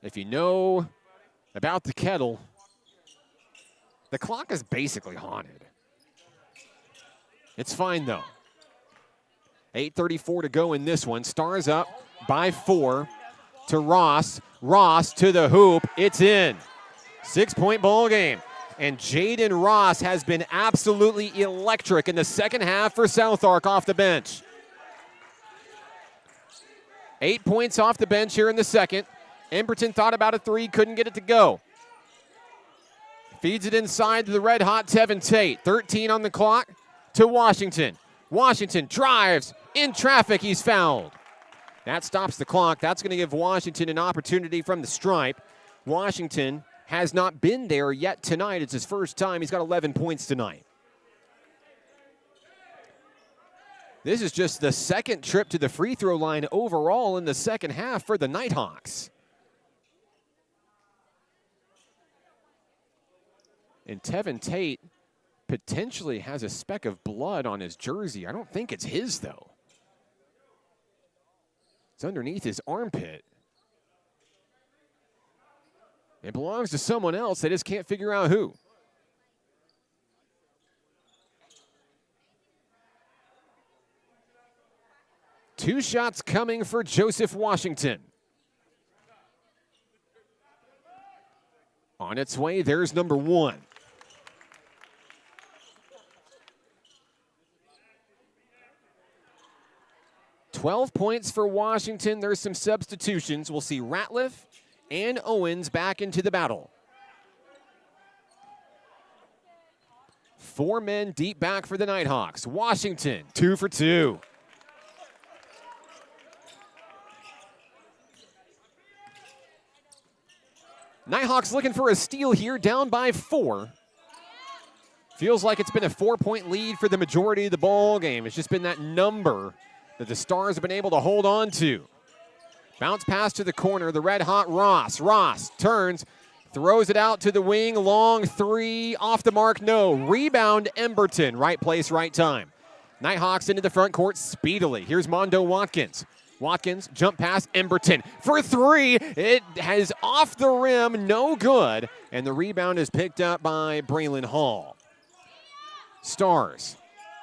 If you know about the Kettle, the clock is basically haunted. It's fine, though. 8:34 to go in this one. Stars up by 4 to Ross. Ross to the hoop. It's in. 6-point ball game. And Jaden Ross has been absolutely electric in the second half for South Ark off the bench. 8 points off the bench here in the second. Emberton thought about a three, couldn't get it to go. Feeds it inside to the red-hot Tevin Tate. 13 on the clock to Washington. Washington drives in traffic. He's fouled. That stops the clock. That's going to give Washington an opportunity from the stripe. Washington has not been there yet tonight. It's his first time. He's got 11 points tonight. This is just the second trip to the free throw line overall in the second half for the Nighthawks. And Tevin Tate potentially has a speck of blood on his jersey. I don't think it's his, though. It's underneath his armpit. It belongs to someone else. They just can't figure out who. Two shots coming for Joseph Washington. On its way, there's number 1. $12 points for Washington. There's some substitutions. We'll see Ratliff and Owens back into the battle. 4 men deep back for the Nighthawks. Washington, 2 for 2. Nighthawks looking for a steal here, down by 4. Feels like it's been a 4-point lead for the majority of the ball game. It's just been that number that the Stars have been able to hold on to. Bounce pass to the corner, the red-hot Ross. Ross turns, throws it out to the wing, long three, off the mark, no. Rebound, Emberton, right place, right time. Nighthawks into the front court speedily. Here's Mondo Watkins. Watkins, jump pass, Emberton for 3. It has off the rim, no good. And the rebound is picked up by Braylon Hall. Stars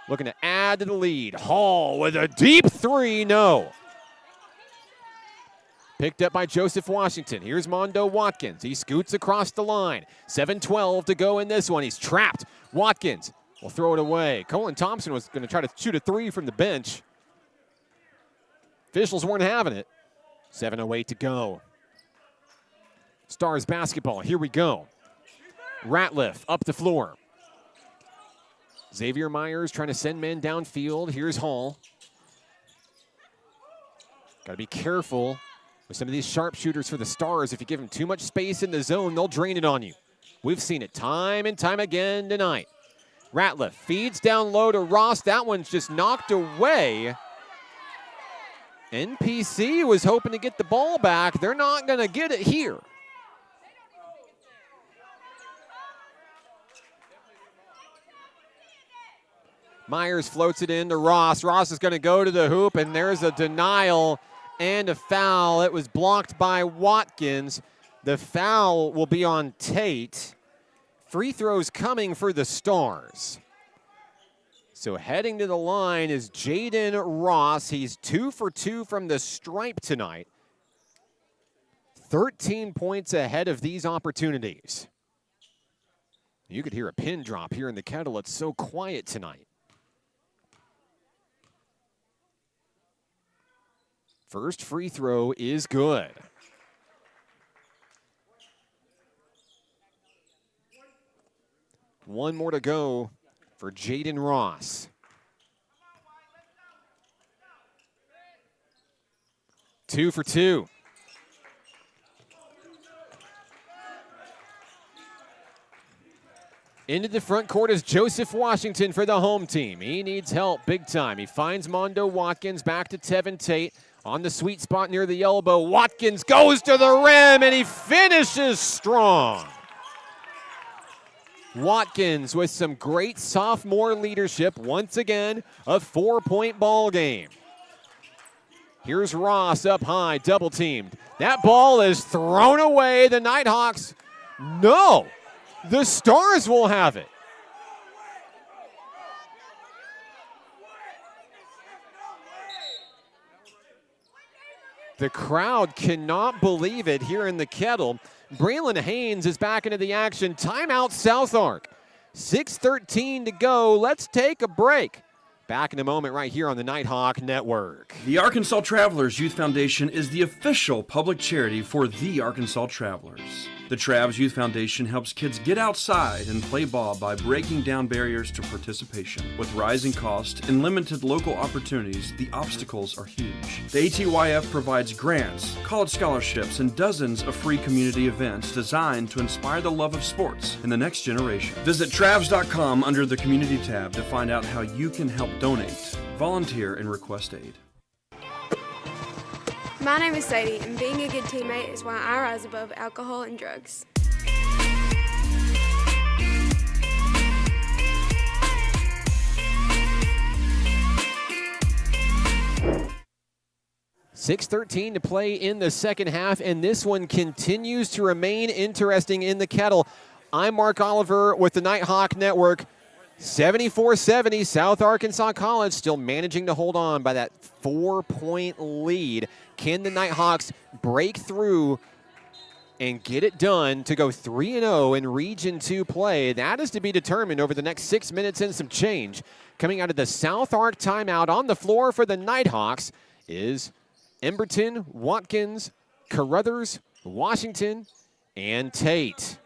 looking to add to the lead. Hall with a deep three, no. Picked up by Joseph Washington. Here's Mondo Watkins. He scoots across the line. 7:12 to go in this one. He's trapped. Watkins will throw it away. Colin Thompson was going to try to shoot a three from the bench. Officials weren't having it. 7:08 to go. Stars basketball, here we go. Ratliff up the floor. Xavier Myers trying to send men downfield. Here's Hall. Got to be careful with some of these sharpshooters for the Stars. If you give them too much space in the zone, they'll drain it on you. We've seen it time and time again tonight. Ratliff feeds down low to Ross. That one's just knocked away. NPC was hoping to get the ball back. They're not going to get it here. Myers floats it into Ross. Ross is going to go to the hoop, and there's a denial and a foul. It was blocked by Watkins. The foul will be on Tate. Free throws coming for the Stars. So heading to the line is Jaden Ross. He's 2 for 2 from the stripe tonight. 13 points ahead of these opportunities. You could hear a pin drop here in the Kettle. It's so quiet tonight. First free throw is good. One more to go for Jaden Ross. Two for two. Into the front court is Joseph Washington for the home team. He needs help big time. He finds Mondo Watkins, back to Tevin Tate on the sweet spot near the elbow. Watkins goes to the rim and he finishes strong. Watkins with some great sophomore leadership. Once again, a 4-point ball game. Here's Ross up high, double teamed. That ball is thrown away. The Nighthawks, no, the Stars will have it. The crowd cannot believe it here in the Kettle. Braylon Haynes is back into the action. Timeout, South Ark. 6:13 to go. Let's take a break. Back in a moment right here on the Nighthawk Network. The Arkansas Travelers Youth Foundation is the official public charity for the Arkansas Travelers. The Travs Youth Foundation helps kids get outside and play ball by breaking down barriers to participation. With rising costs and limited local opportunities, the obstacles are huge. The ATYF provides grants, college scholarships, and dozens of free community events designed to inspire the love of sports in the next generation. Visit Travs.com under the Community tab to find out how you can help donate, volunteer, and request aid. My name is Sadie, and being a good teammate is why I rise above alcohol and drugs. .6:13 to play in the second half, and this one continues to remain interesting in the Kettle. I'm Mark Oliver with the Nighthawk Network. 74-70, South Arkansas College still managing to hold on by that 4-point lead. Can the Nighthawks break through and get it done to go 3-0 in Region 2 play? That is to be determined over the next 6 minutes and some change. Coming out of the South Ark timeout on the floor for the Nighthawks is Emberton, Watkins, Carruthers, Washington, and Tate.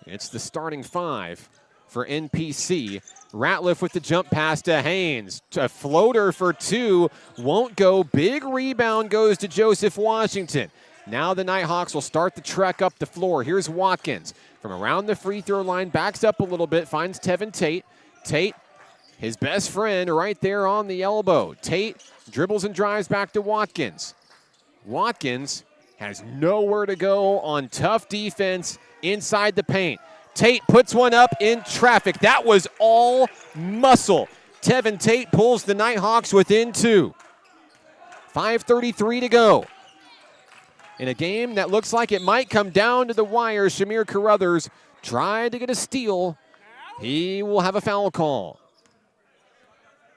It's the starting five for NPC. Ratliff with the jump pass to Haynes. A floater for two. Won't go. Big rebound goes to Joseph Washington. Now the Nighthawks will start the trek up the floor. Here's Watkins from around the free throw line. Backs up a little bit. Finds Tevin Tate. Tate, his best friend, right there on the elbow. Tate dribbles and drives back to Watkins. Watkins has nowhere to go on tough defense inside the paint. Tate puts one up in traffic. That was all muscle. Tevin Tate pulls the Nighthawks within two. 5:33 to go. In a game that looks like it might come down to the wire, Shamir Carruthers tried to get a steal. He will have a foul call.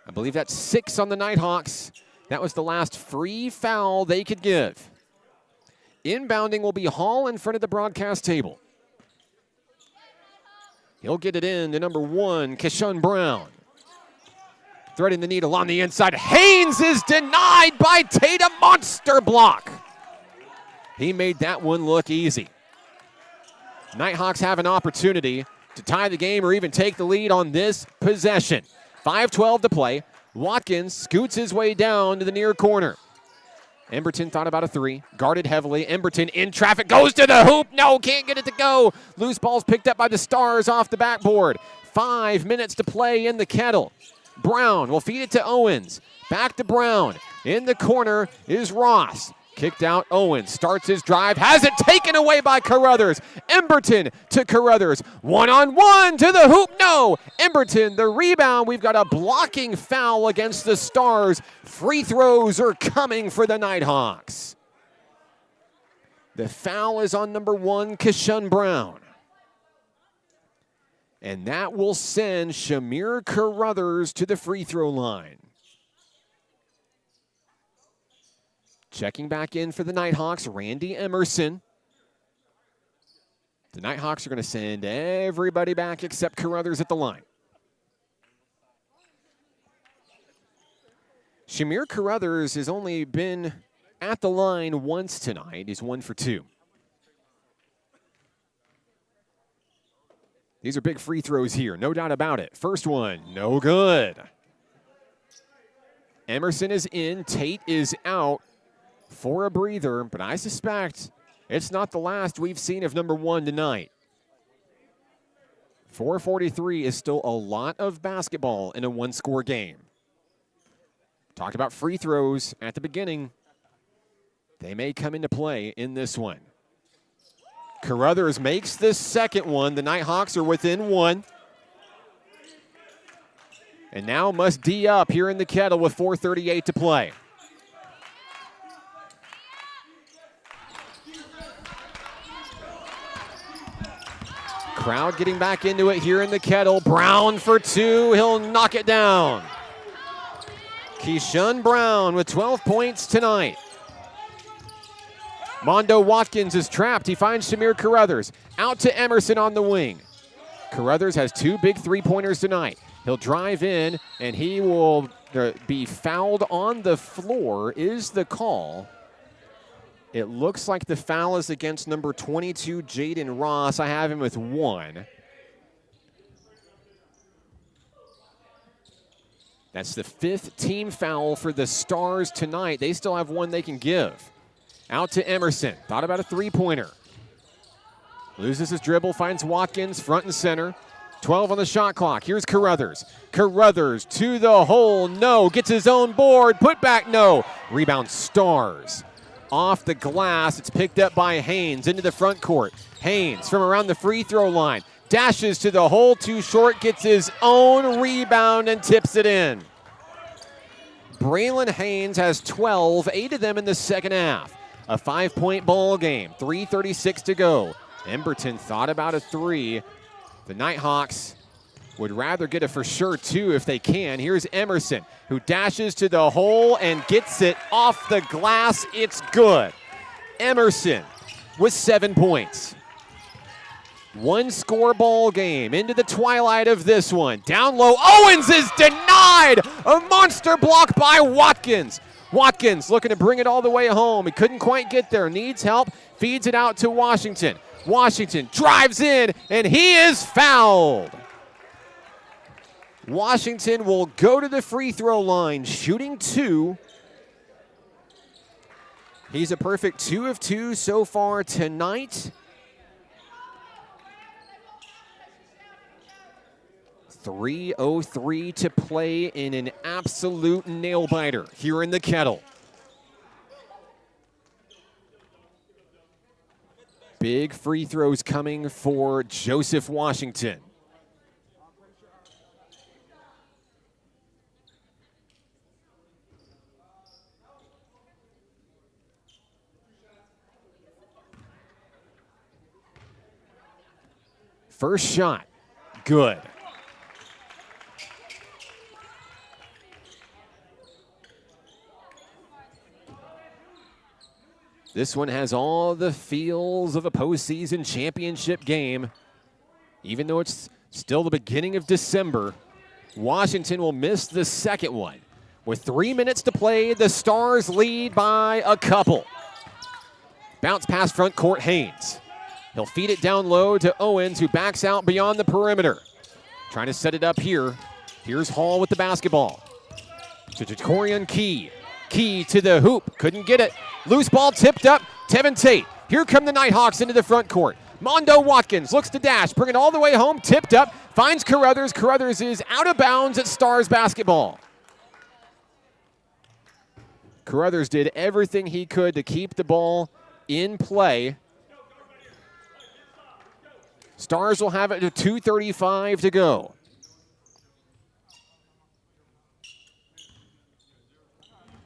I believe that's 6 on the Nighthawks. That was the last free foul they could give. Inbounding will be Hall in front of the broadcast table. He'll get it in to number 1, Kishun Brown. Threading the needle on the inside. Haynes is denied by Tatum. Monster block. He made that one look easy. Nighthawks have an opportunity to tie the game or even take the lead on this possession. 5:12 to play. Watkins scoots his way down to the near corner. Emberton thought about a 3, guarded heavily. Emberton in traffic, goes to the hoop. No, can't get it to go. Loose ball's picked up by the Stars off the backboard. 5 minutes to play in the Kettle. Brown will feed it to Owens. Back to Brown. In the corner is Ross. Kicked out, Owens starts his drive, has it taken away by Carruthers. Emberton to Carruthers. One-on-one to the hoop, no! Emberton, the rebound. We've got a blocking foul against the Stars. Free throws are coming for the Nighthawks. The foul is on number 1, Kishun Brown. And that will send Shamir Carruthers to the free throw line. Checking back in for the Nighthawks, Randy Emerson. The Nighthawks are going to send everybody back except Carruthers at the line. Shamir Carruthers has only been at the line once tonight. He's 1 for 2. These are big free throws here, no doubt about it. First one, no good. Emerson is in, Tate is out for a breather, but I suspect it's not the last we've seen of number 1 tonight. 4:43 is still a lot of basketball in a 1-score game. Talked about free throws at the beginning. They may come into play in this one. Carruthers makes the second one. The Nighthawks are within 1. And now must D up here in the Kettle with 4:38 to play. Crowd getting back into it here in the Kettle. Brown for 2. He'll knock it down. Kishun Brown with 12 points tonight. Mondo Watkins is trapped. He finds Shamir Carruthers. Out to Emerson on the wing. Carruthers has 2 big three-pointers tonight. He'll drive in, and he will be fouled on the floor, is the call. It looks like the foul is against number 22, Jaden Ross. I have him with 1. That's the 5th team foul for the Stars tonight. They still have 1 they can give. Out to Emerson. Thought about a 3-pointer. Loses his dribble, finds Watkins front and center. 12 on the shot clock. Here's Carruthers. Carruthers to the hole. No. Gets his own board. Put back. No. Rebound Stars. Off the glass. It's picked up by Haynes into the front court. Haynes from around the free throw line. Dashes to the hole. Too short. Gets his own rebound and tips it in. Braylon Haynes has 12. 8 of them in the second half. A 5-point ball game. 3:36 to go. Emberton thought about a 3. The Nighthawks would rather get a for sure 2 if they can. Here's Emerson, who dashes to the hole and gets it off the glass. It's good. Emerson with 7 points. 1-score ball game into the twilight of this one. Down low, Owens is denied. A monster block by Watkins. Watkins looking to bring it all the way home. He couldn't quite get there. Needs help. Feeds it out to Washington. Washington drives in, and he is fouled. Washington will go to the free throw line, shooting 2. He's a perfect 2 of 2 so far tonight. 3:03 to play in an absolute nail-biter here in the Kettle. Big free throws coming for Joseph Washington. First shot, good. This one has all the feels of a postseason championship game. Even though it's still the beginning of December, Washington will miss the second one. With 3 minutes to play, the Stars lead by a couple. Bounce pass front court, Haynes. He'll feed it down low to Owens, who backs out beyond the perimeter. Trying to set it up here. Here's Hall with the basketball. To Jacorian Key. Key to the hoop. Couldn't get it. Loose ball tipped up. Tevin Tate. Here come the Nighthawks into the front court. Mondo Watkins looks to dash. Bring it all the way home. Tipped up. Finds Carruthers. Carruthers is out of bounds at Stars basketball. Carruthers did everything he could to keep the ball in play. Stars will have it to 2:35 to go.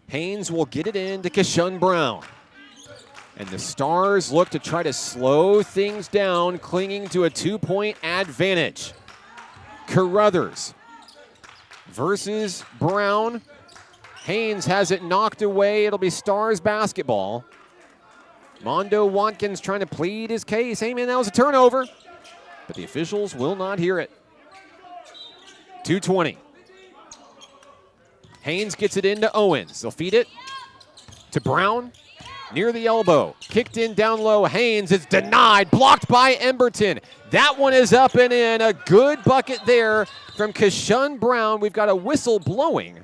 Haynes will get it in to Keshun Brown. And the Stars look to try to slow things down, clinging to a 2-point advantage. Carruthers versus Brown. Haynes has it knocked away. It'll be Stars basketball. Mondo Watkins trying to plead his case. Hey, man, that was a turnover. But the officials will not hear it. 2:20. Haynes gets it into Owens. They'll feed it to Brown. Near the elbow. Kicked in down low. Haynes is denied. Blocked by Emberton. That one is up and in. A good bucket there from Keshun Brown. We've got a whistle blowing.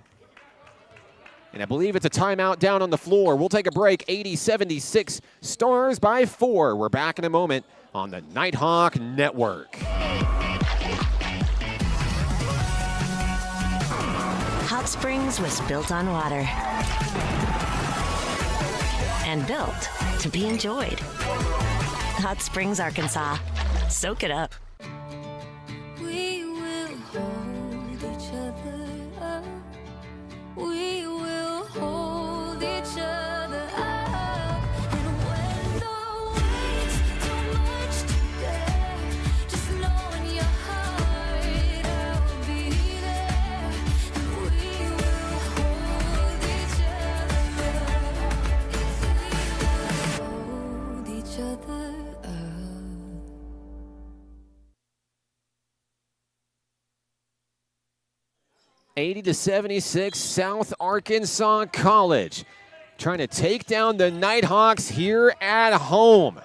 And I believe it's a timeout down on the floor. We'll take a break. 80-76. Stars by 4. We're back in a moment on the Nighthawk Network. Hot Springs was built on water and built to be enjoyed. Hot Springs, Arkansas. Soak it up. We will hold each other up. We will hold each other up. And when the weight's too much to bear, just know in your heart I'll be there. And we will hold each other up. Hold each other up. 80-76, South Arkansas College trying to take down the Nighthawks here at home.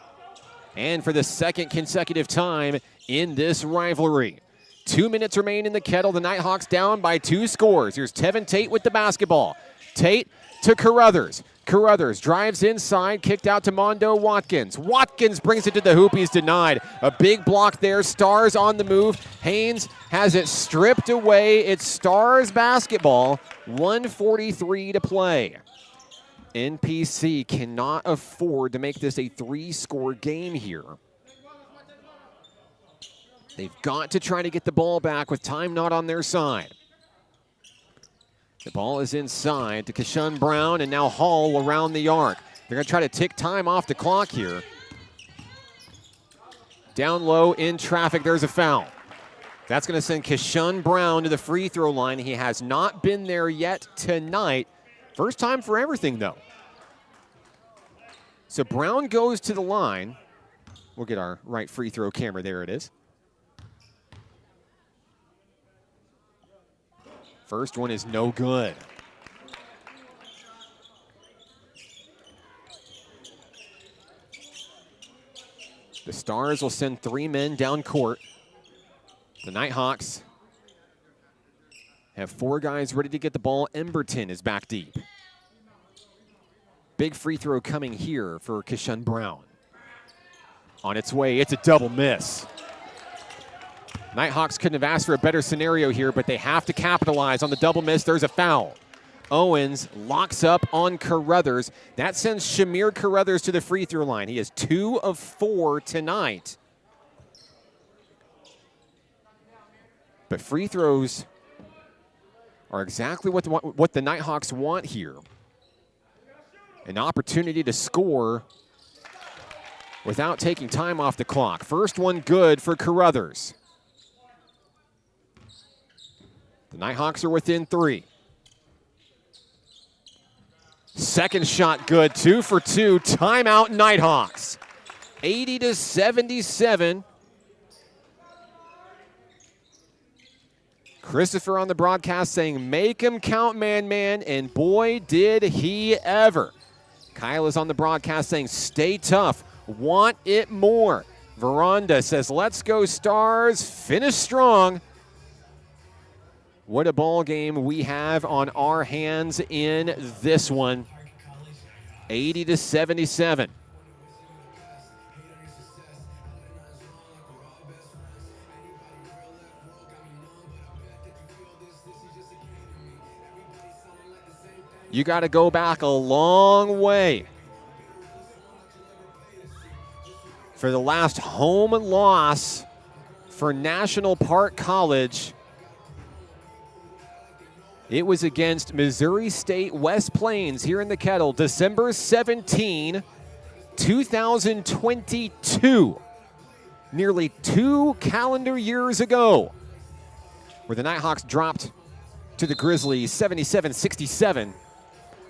And for the second consecutive time in this rivalry. 2 minutes remain in the Kettle. The Nighthawks down by 2 scores. Here's Tevin Tate with the basketball. Tate to Carruthers. Carruthers drives inside, kicked out to Mondo Watkins. Watkins brings it to the hoop. He's denied. A big block there. Stars on the move. Haynes has it stripped away. It's Stars basketball. 1:43 to play. NPC cannot afford to make this a 3-score game here. They've got to try to get the ball back with time not on their side. The ball is inside to Keshun Brown, and now Hall will round the arc. They're going to try to tick time off the clock here. Down low in traffic, there's a foul. That's going to send Keshun Brown to the free throw line. He has not been there yet tonight. First time for everything, though. So Brown goes to the line. We'll get our right free throw camera. There it is. First one is no good. The Stars will send 3 men down court. The Nighthawks have 4 guys ready to get the ball. Emberton is back deep. Big free throw coming here for Keshun Brown. On its way, it's a double miss. Nighthawks couldn't have asked for a better scenario here, but they have to capitalize on the double miss. There's a foul. Owens locks up on Carruthers. That sends Shamir Carruthers to the free throw line. He has 2 of 4 tonight. But free throws are exactly what the Nighthawks want here. An opportunity to score without taking time off the clock. First one good for Carruthers. The Nighthawks are within 3. Second shot good, 2 for 2. Timeout Nighthawks. 80-77. Christopher on the broadcast saying, make him count, man, and boy, did he ever. Kyle is on the broadcast saying, stay tough, want it more. Veranda says, let's go Stars, finish strong. What a ball game we have on our hands in this one. 80-77. You got to go back a long way for the last home loss for National Park College. It was against Missouri State West Plains here in the Kettle, December 17, 2022. Nearly 2 calendar years ago, where the Nighthawks dropped to the Grizzlies 77-67.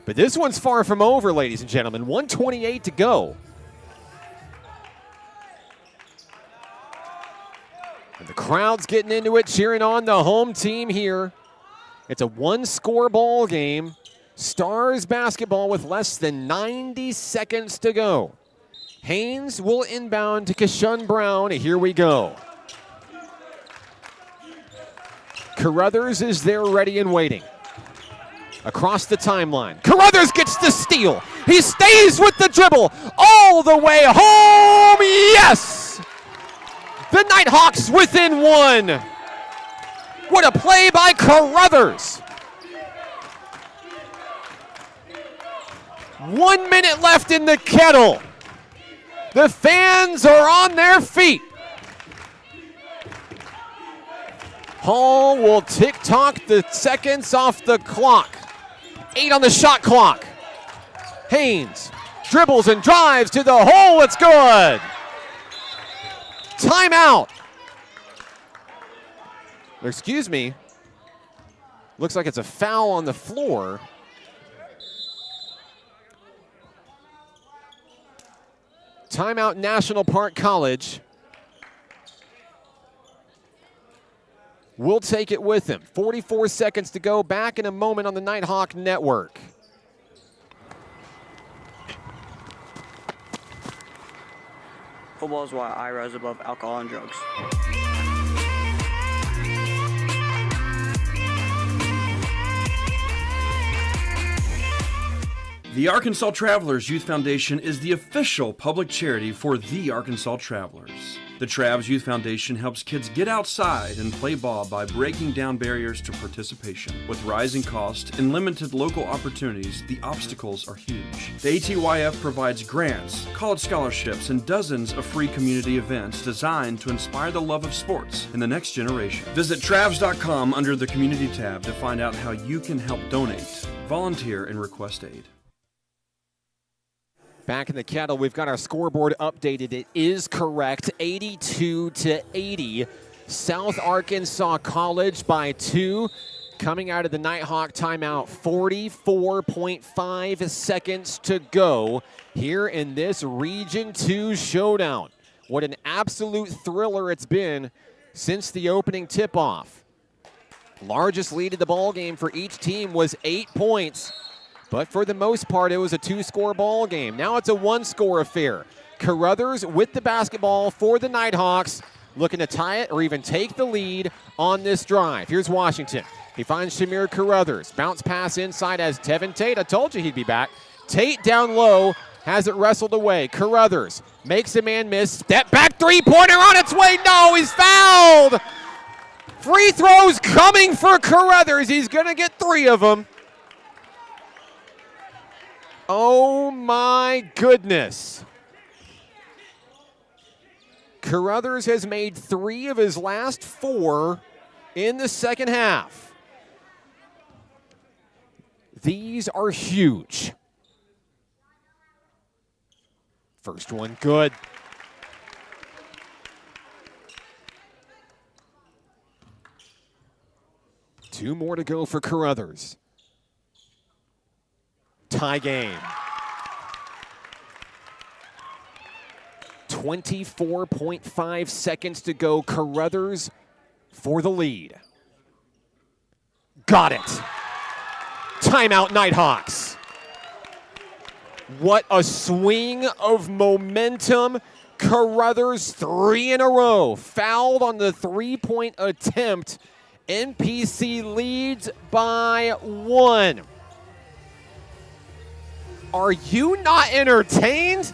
But this one's far from over, ladies and gentlemen. 1:28 to go. And the crowd's getting into it, cheering on the home team here. It's a 1-score ball game. Stars basketball with less than 90 seconds to go. Haynes will inbound to Kashun Brown. Here we go. Carruthers is there ready and waiting. Across the timeline. Carruthers gets the steal. He stays with the dribble all the way home. Yes! The Nighthawks within 1. What a play by Carruthers. 1 minute left in the Kettle. The fans are on their feet. Hall will tick-tock the seconds off the clock. 8 on the shot clock. Haynes dribbles and drives to the hole. It's good. Timeout. Excuse me. Looks like it's a foul on the floor. Timeout National Park College. We'll take it with him. 44 seconds to go. Back in a moment on the Nighthawk Network. Football is why I rise above alcohol and drugs. The Arkansas Travelers Youth Foundation is the official public charity for the Arkansas Travelers. The Travs Youth Foundation helps kids get outside and play ball by breaking down barriers to participation. With rising costs and limited local opportunities, the obstacles are huge. The ATYF provides grants, college scholarships, and dozens of free community events designed to inspire the love of sports in the next generation. Visit Travs.com under the Community tab to find out how you can help donate, volunteer, and request aid. Back in the Kettle, we've got our scoreboard updated. It is correct, 82-80. South Arkansas College by 2. Coming out of the Nighthawk timeout, 44.5 seconds to go here in this Region 2 showdown. What an absolute thriller it's been since the opening tip-off. Largest lead of the ball game for each team was 8 points. But for the most part, it was a 2-score ball game. Now it's a 1-score affair. Carruthers with the basketball for the Nighthawks, looking to tie it or even take the lead on this drive. Here's Washington. He finds Shamir Carruthers. Bounce pass inside as Tevin Tate. I told you he'd be back. Tate down low, has it wrestled away. Carruthers makes a man miss. Step back three-pointer on its way. No, he's fouled. Free throws coming for Carruthers. He's going to get 3 of them. Oh my goodness. Carruthers has made 3 of his last 4 in the second half. These are huge. First one good. Two more to go for Carruthers. tie game. 24.5 seconds to go. Carruthers for the lead. Got it. Timeout, Nighthawks. What a swing of momentum. Carruthers 3 in a row. Fouled on the three-point attempt. NPC leads by 1. Are you not entertained?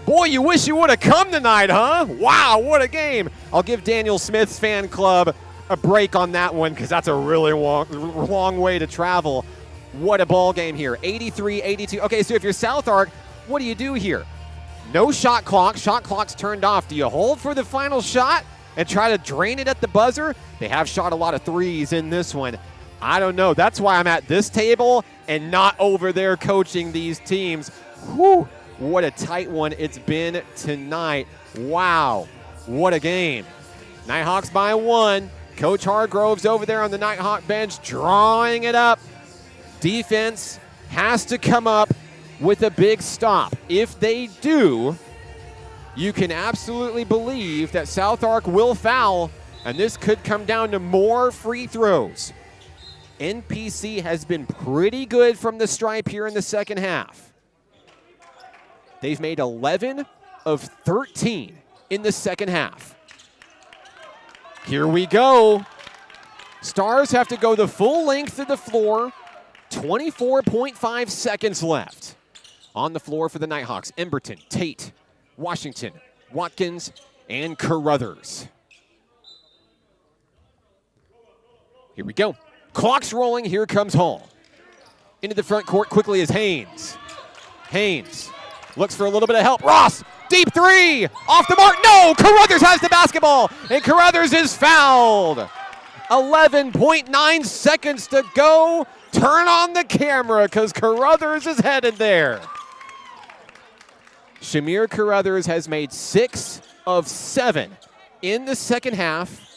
Boy, you wish you would have come tonight, huh? Wow, what a game. I'll give Daniel Smith's fan club a break on that one because that's a really long way to travel. What a ball game here. 83-82. Okay, so if you're South Ark, what do you do here? No shot clock. Shot clock's turned off. Do you hold for the final shot and try to drain it at the buzzer? They have shot a lot of threes in this one. I don't know. That's why I'm at this table and not over there coaching these teams. Whew. What a tight one it's been tonight. Wow. What a game. Nighthawks by 1. Coach Hargrove's over there on the Nighthawk bench drawing it up. Defense has to come up with a big stop. If they do, you can absolutely believe that South Ark will foul, and this could come down to more free throws. NPC has been pretty good from the stripe here in the second half. They've made 11 of 13 in the second half. Here we go. Stars have to go the full length of the floor. 24.5 seconds left. On the floor for the Nighthawks, Emberton, Tate, Washington, Watkins, and Carruthers. Here we go. Clock's rolling. Here comes Hall. Into the front court quickly is Haynes. Haynes looks for a little bit of help. Ross, deep three. Off the mark. No, Carruthers has the basketball, and Carruthers is fouled. 11.9 seconds to go. Turn on the camera because Carruthers is headed there. Shamir Carruthers has made 6 of 7 in the second half.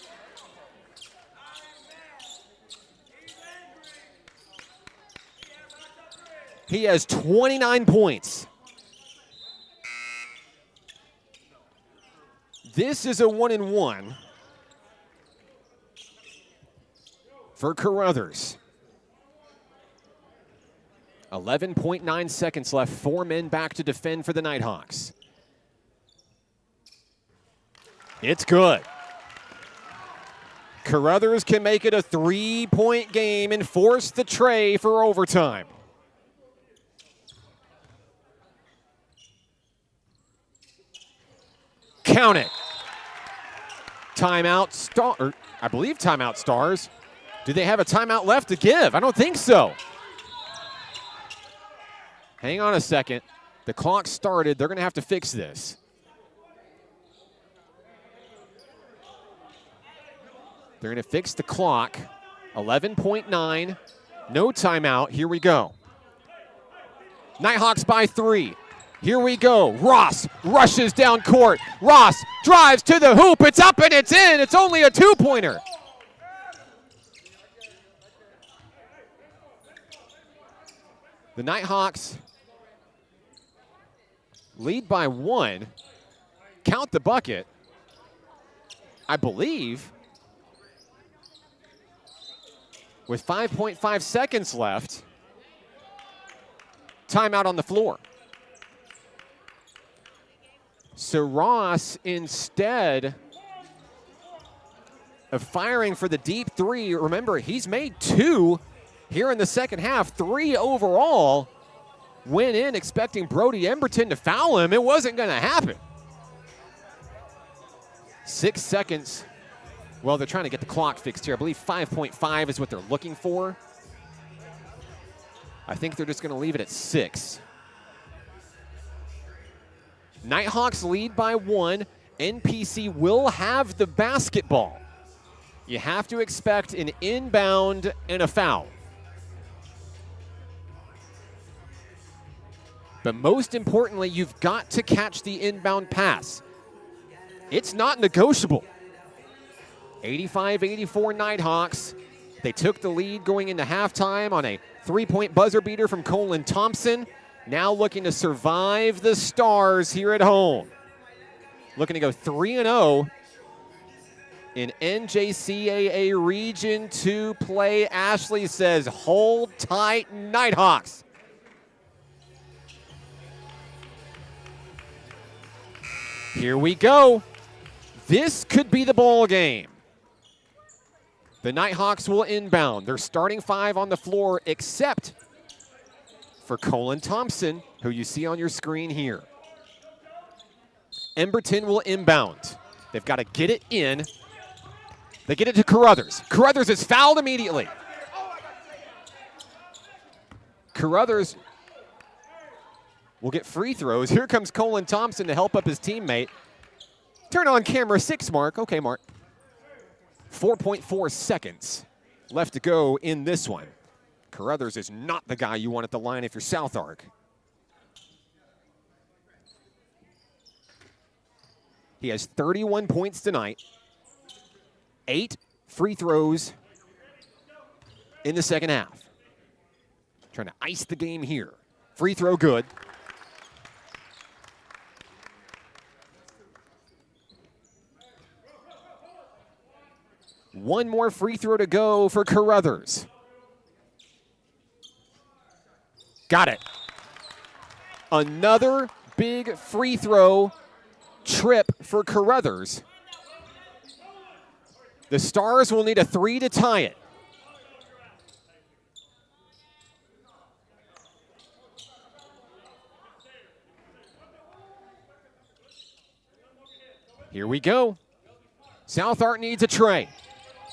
He has 29 points. This is a 1-and-1 for Carruthers. 11.9 seconds left. 4 men back to defend for the Nighthawks. It's good. Carruthers can make it a 3-point game and force the tray for overtime. Count it. Timeout, I believe timeout Stars. Do they have a timeout left to give? I don't think so. Hang on a second. The clock started. They're going to have to fix this. They're going to fix the clock. 11.9. No timeout. Here we go. Nighthawks by 3. Here we go. Ross rushes down court. Ross drives to the hoop. It's up and it's in. It's only a 2-pointer. The Nighthawks lead by 1. Count the bucket. I believe with 5.5 seconds left. Timeout on the floor. So Ross, instead of firing for the deep 3, remember, he's made 2 here in the second half, 3 overall. Went in expecting Brody Emberton to foul him. It wasn't going to happen. 6 seconds. Well, they're trying to get the clock fixed here. I believe 5.5 is what they're looking for. I think they're just going to leave it at 6. Nighthawks lead by 1. NPC will have the basketball. You have to expect an inbound and a foul. But most importantly, you've got to catch the inbound pass. It's not negotiable. 85-84 Nighthawks. They took the lead going into halftime on a Three-point buzzer beater from Colin Thompson. Now looking to survive the Stars here at home. Looking to go 3-0 in NJCAA Region 2 play. Ashley says, hold tight, Nighthawks. Here we go. This could be the ball game. The Nighthawks will inbound. They're starting 5 on the floor, except for Colin Thompson, who you see on your screen here. Emberton will inbound. They've got to get it in. They get it to Carruthers. Carruthers is fouled immediately. Carruthers will get free throws. Here comes Colin Thompson to help up his teammate. Turn on camera 6, Mark. Okay, Mark. 4.4 seconds left to go in this one. Carruthers is not the guy you want at the line if you're South Ark. He has 31 points tonight, 8 free throws in the second half. Trying to ice the game here. Free throw good. One more free throw to go for Carruthers. Got it. Another big free throw trip for Carruthers. The Stars will need a 3 to tie it. Here we go. South Ark needs a tray.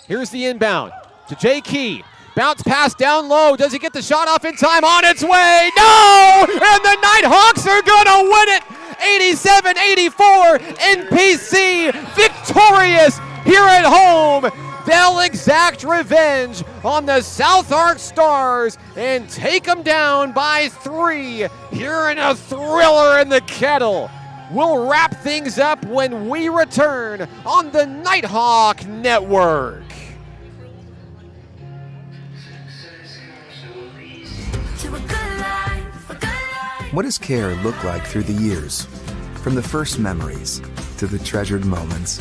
Here's the inbound to Jay Key. Bounce pass down low. Does he get the shot off in time? On its way. No! And the Nighthawks are going to win it. 87-84. NPC victorious here at home. They'll exact revenge on the South Ark Stars and take them down by 3 here in a thriller in the Kettle. We'll wrap things up when we return on the Nighthawk Network. What does care look like through the years? From the first memories to the treasured moments,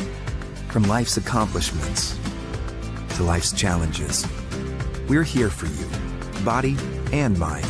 from life's accomplishments to life's challenges. We're here for you, body and mind.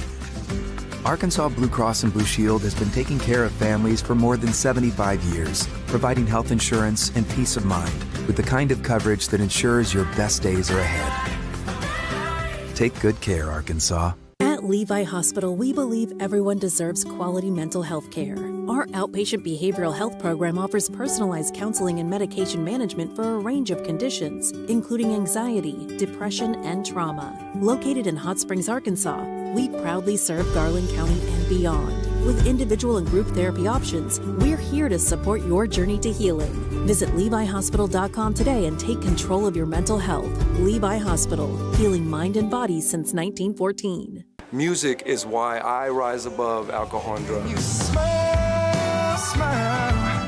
Arkansas Blue Cross and Blue Shield has been taking care of families for more than 75 years, providing health insurance and peace of mind with the kind of coverage that ensures your best days are ahead. Take good care, Arkansas. At Levi Hospital, we believe everyone deserves quality mental health care. Our outpatient behavioral health program offers personalized counseling and medication management for a range of conditions, including anxiety, depression, and trauma. Located in Hot Springs, Arkansas, we proudly serve Garland County and beyond. With individual and group therapy options, we're here to support your journey to healing. Visit LeviHospital.com today and take control of your mental health. Levi Hospital, healing mind and body since 1914. Music is why I rise above alcohol and drugs. You smile, smile.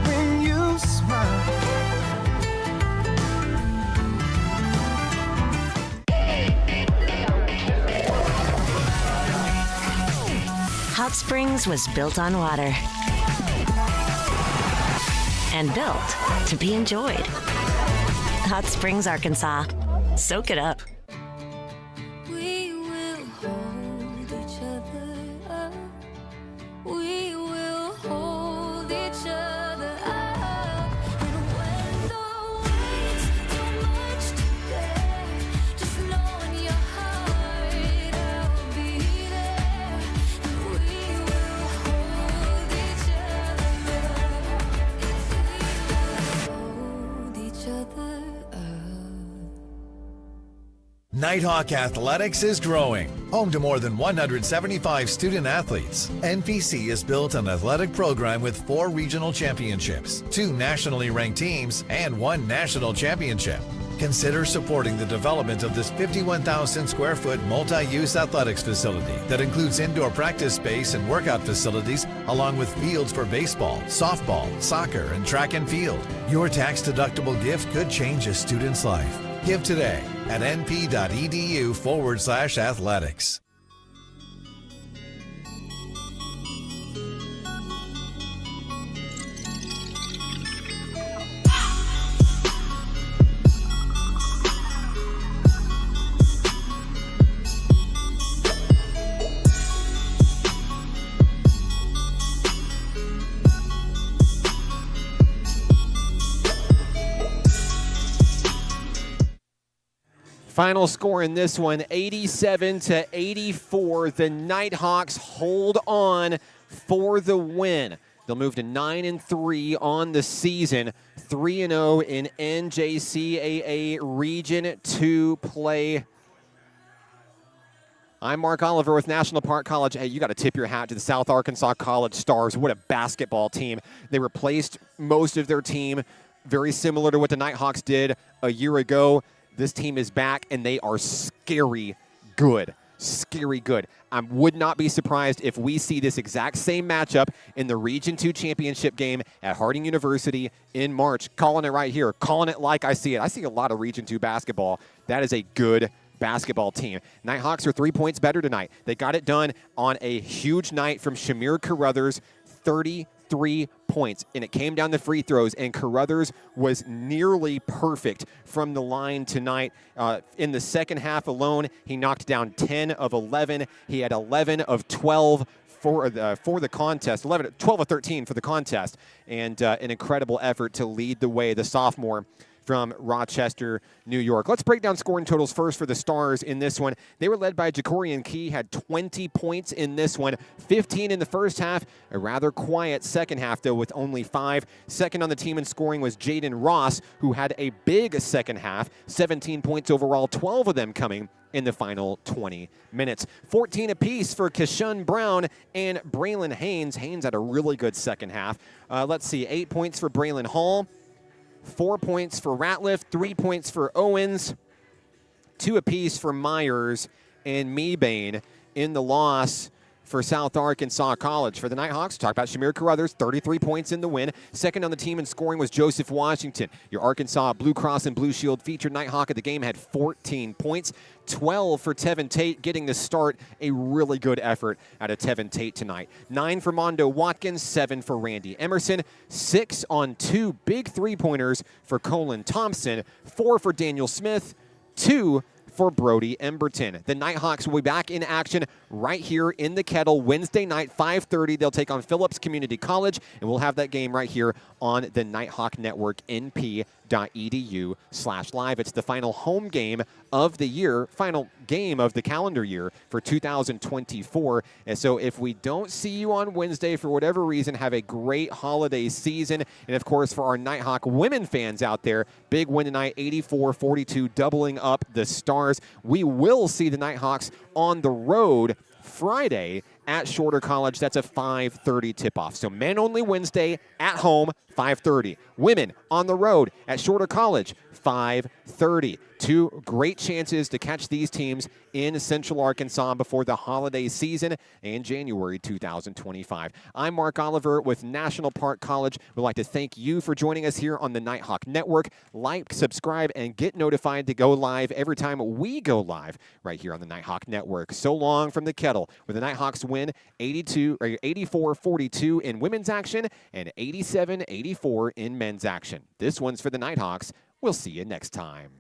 When you smile. Hot Springs was built on water and built to be enjoyed. Hot Springs, Arkansas. Soak it up. We will hold each other up. We will hold each other up. And when the weight's too much to bear, just know in your heart I'll be there. And we will hold each other up. Hold each other up. Nighthawk Athletics is growing. Home to more than 175 student athletes, NPC has built an athletic program with 4 regional championships, 2 nationally ranked teams, and 1 national championship. Consider supporting the development of this 51,000 square foot multi-use athletics facility that includes indoor practice space and workout facilities, along with fields for baseball, softball, soccer, and track and field. Your tax-deductible gift could change a student's life. Give today at np.edu/athletics. Final score in this one, 87-84. The Nighthawks hold on for the win. They'll move to 9-3 on the season, 3-0 in NJCAA Region 2 play. I'm Mark Oliver with National Park College. Hey, you got to tip your hat to the South Arkansas College Stars. What a basketball team. They replaced most of their team, very similar to what the Nighthawks did a year ago. This team is back, and they are scary good. Scary good. I would not be surprised if we see this exact same matchup in the Region 2 championship game at Harding University in March. Calling it right here. Calling it like I see it. I see a lot of Region 2 basketball. That is a good basketball team. Nighthawks are 3 points better tonight. They got it done on a huge night from Shamir Carruthers, 33 points, and it came down to free throws, and Carruthers was nearly perfect from the line tonight. In the second half alone, he knocked down 10 of 11. He had 11 of 12 for the contest, 12 of 13 for the contest, and an incredible effort to lead the way, the sophomore from Rochester, New York. Let's break down scoring totals first for the Stars in this one. They were led by Jacorian Key, had 20 points in this one, 15 in the first half, a rather quiet second half, though, with only 5. Second on the team in scoring was Jaden Ross, who had a big second half, 17 points overall, 12 of them coming in the final 20 minutes. 14 apiece for Kishun Brown and Braylon Haynes. Haynes had a really good second half. Let's see, 8 points for Braylon Hall, 4 points for Ratliff, 3 points for Owens, 2 apiece for Myers and Mebane. In the loss for South Arkansas College. For the Nighthawks, talk about Shamir Carruthers, 33 points in the win. Second on the team in scoring was Joseph Washington. Your Arkansas Blue Cross and Blue Shield featured Nighthawk of the game had 14 points. 12 for Tevin Tate, getting the start. A really good effort out of Tevin Tate tonight. 9 for Mondo Watkins, 7 for Randy Emerson, 6 on 2 big three-pointers for Colin Thompson, 4 for Daniel Smith, 2 for Brody Emberton. The Nighthawks will be back in action right here in the Kettle Wednesday night, 5:30. They'll take on Phillips Community College, and we'll have that game right here on the Nighthawk Network, np.edu/live. It's the final home game of the year, final game of the calendar year for 2024. And so if we don't see you on Wednesday for whatever reason, have a great holiday season. And of course, for our Nighthawk women fans out there, big win tonight, 84-42, doubling up the Stars. We will see the Nighthawks on the road Friday at Shorter College. That's a 5:30 tip-off. So men only Wednesday, at home, 5:30. Women on the road at Shorter College, 5:30. 2 great chances to catch these teams in Central Arkansas before the holiday season and January 2025. I'm Mark Oliver with National Park College. We'd like to thank you for joining us here on the Nighthawk Network. Like, subscribe, and get notified to go live every time we go live right here on the Nighthawk Network. So long from the Kettle, where the Nighthawks win 84-42 in women's action and 87-84 in men's action. This one's for the Nighthawks. We'll see you next time.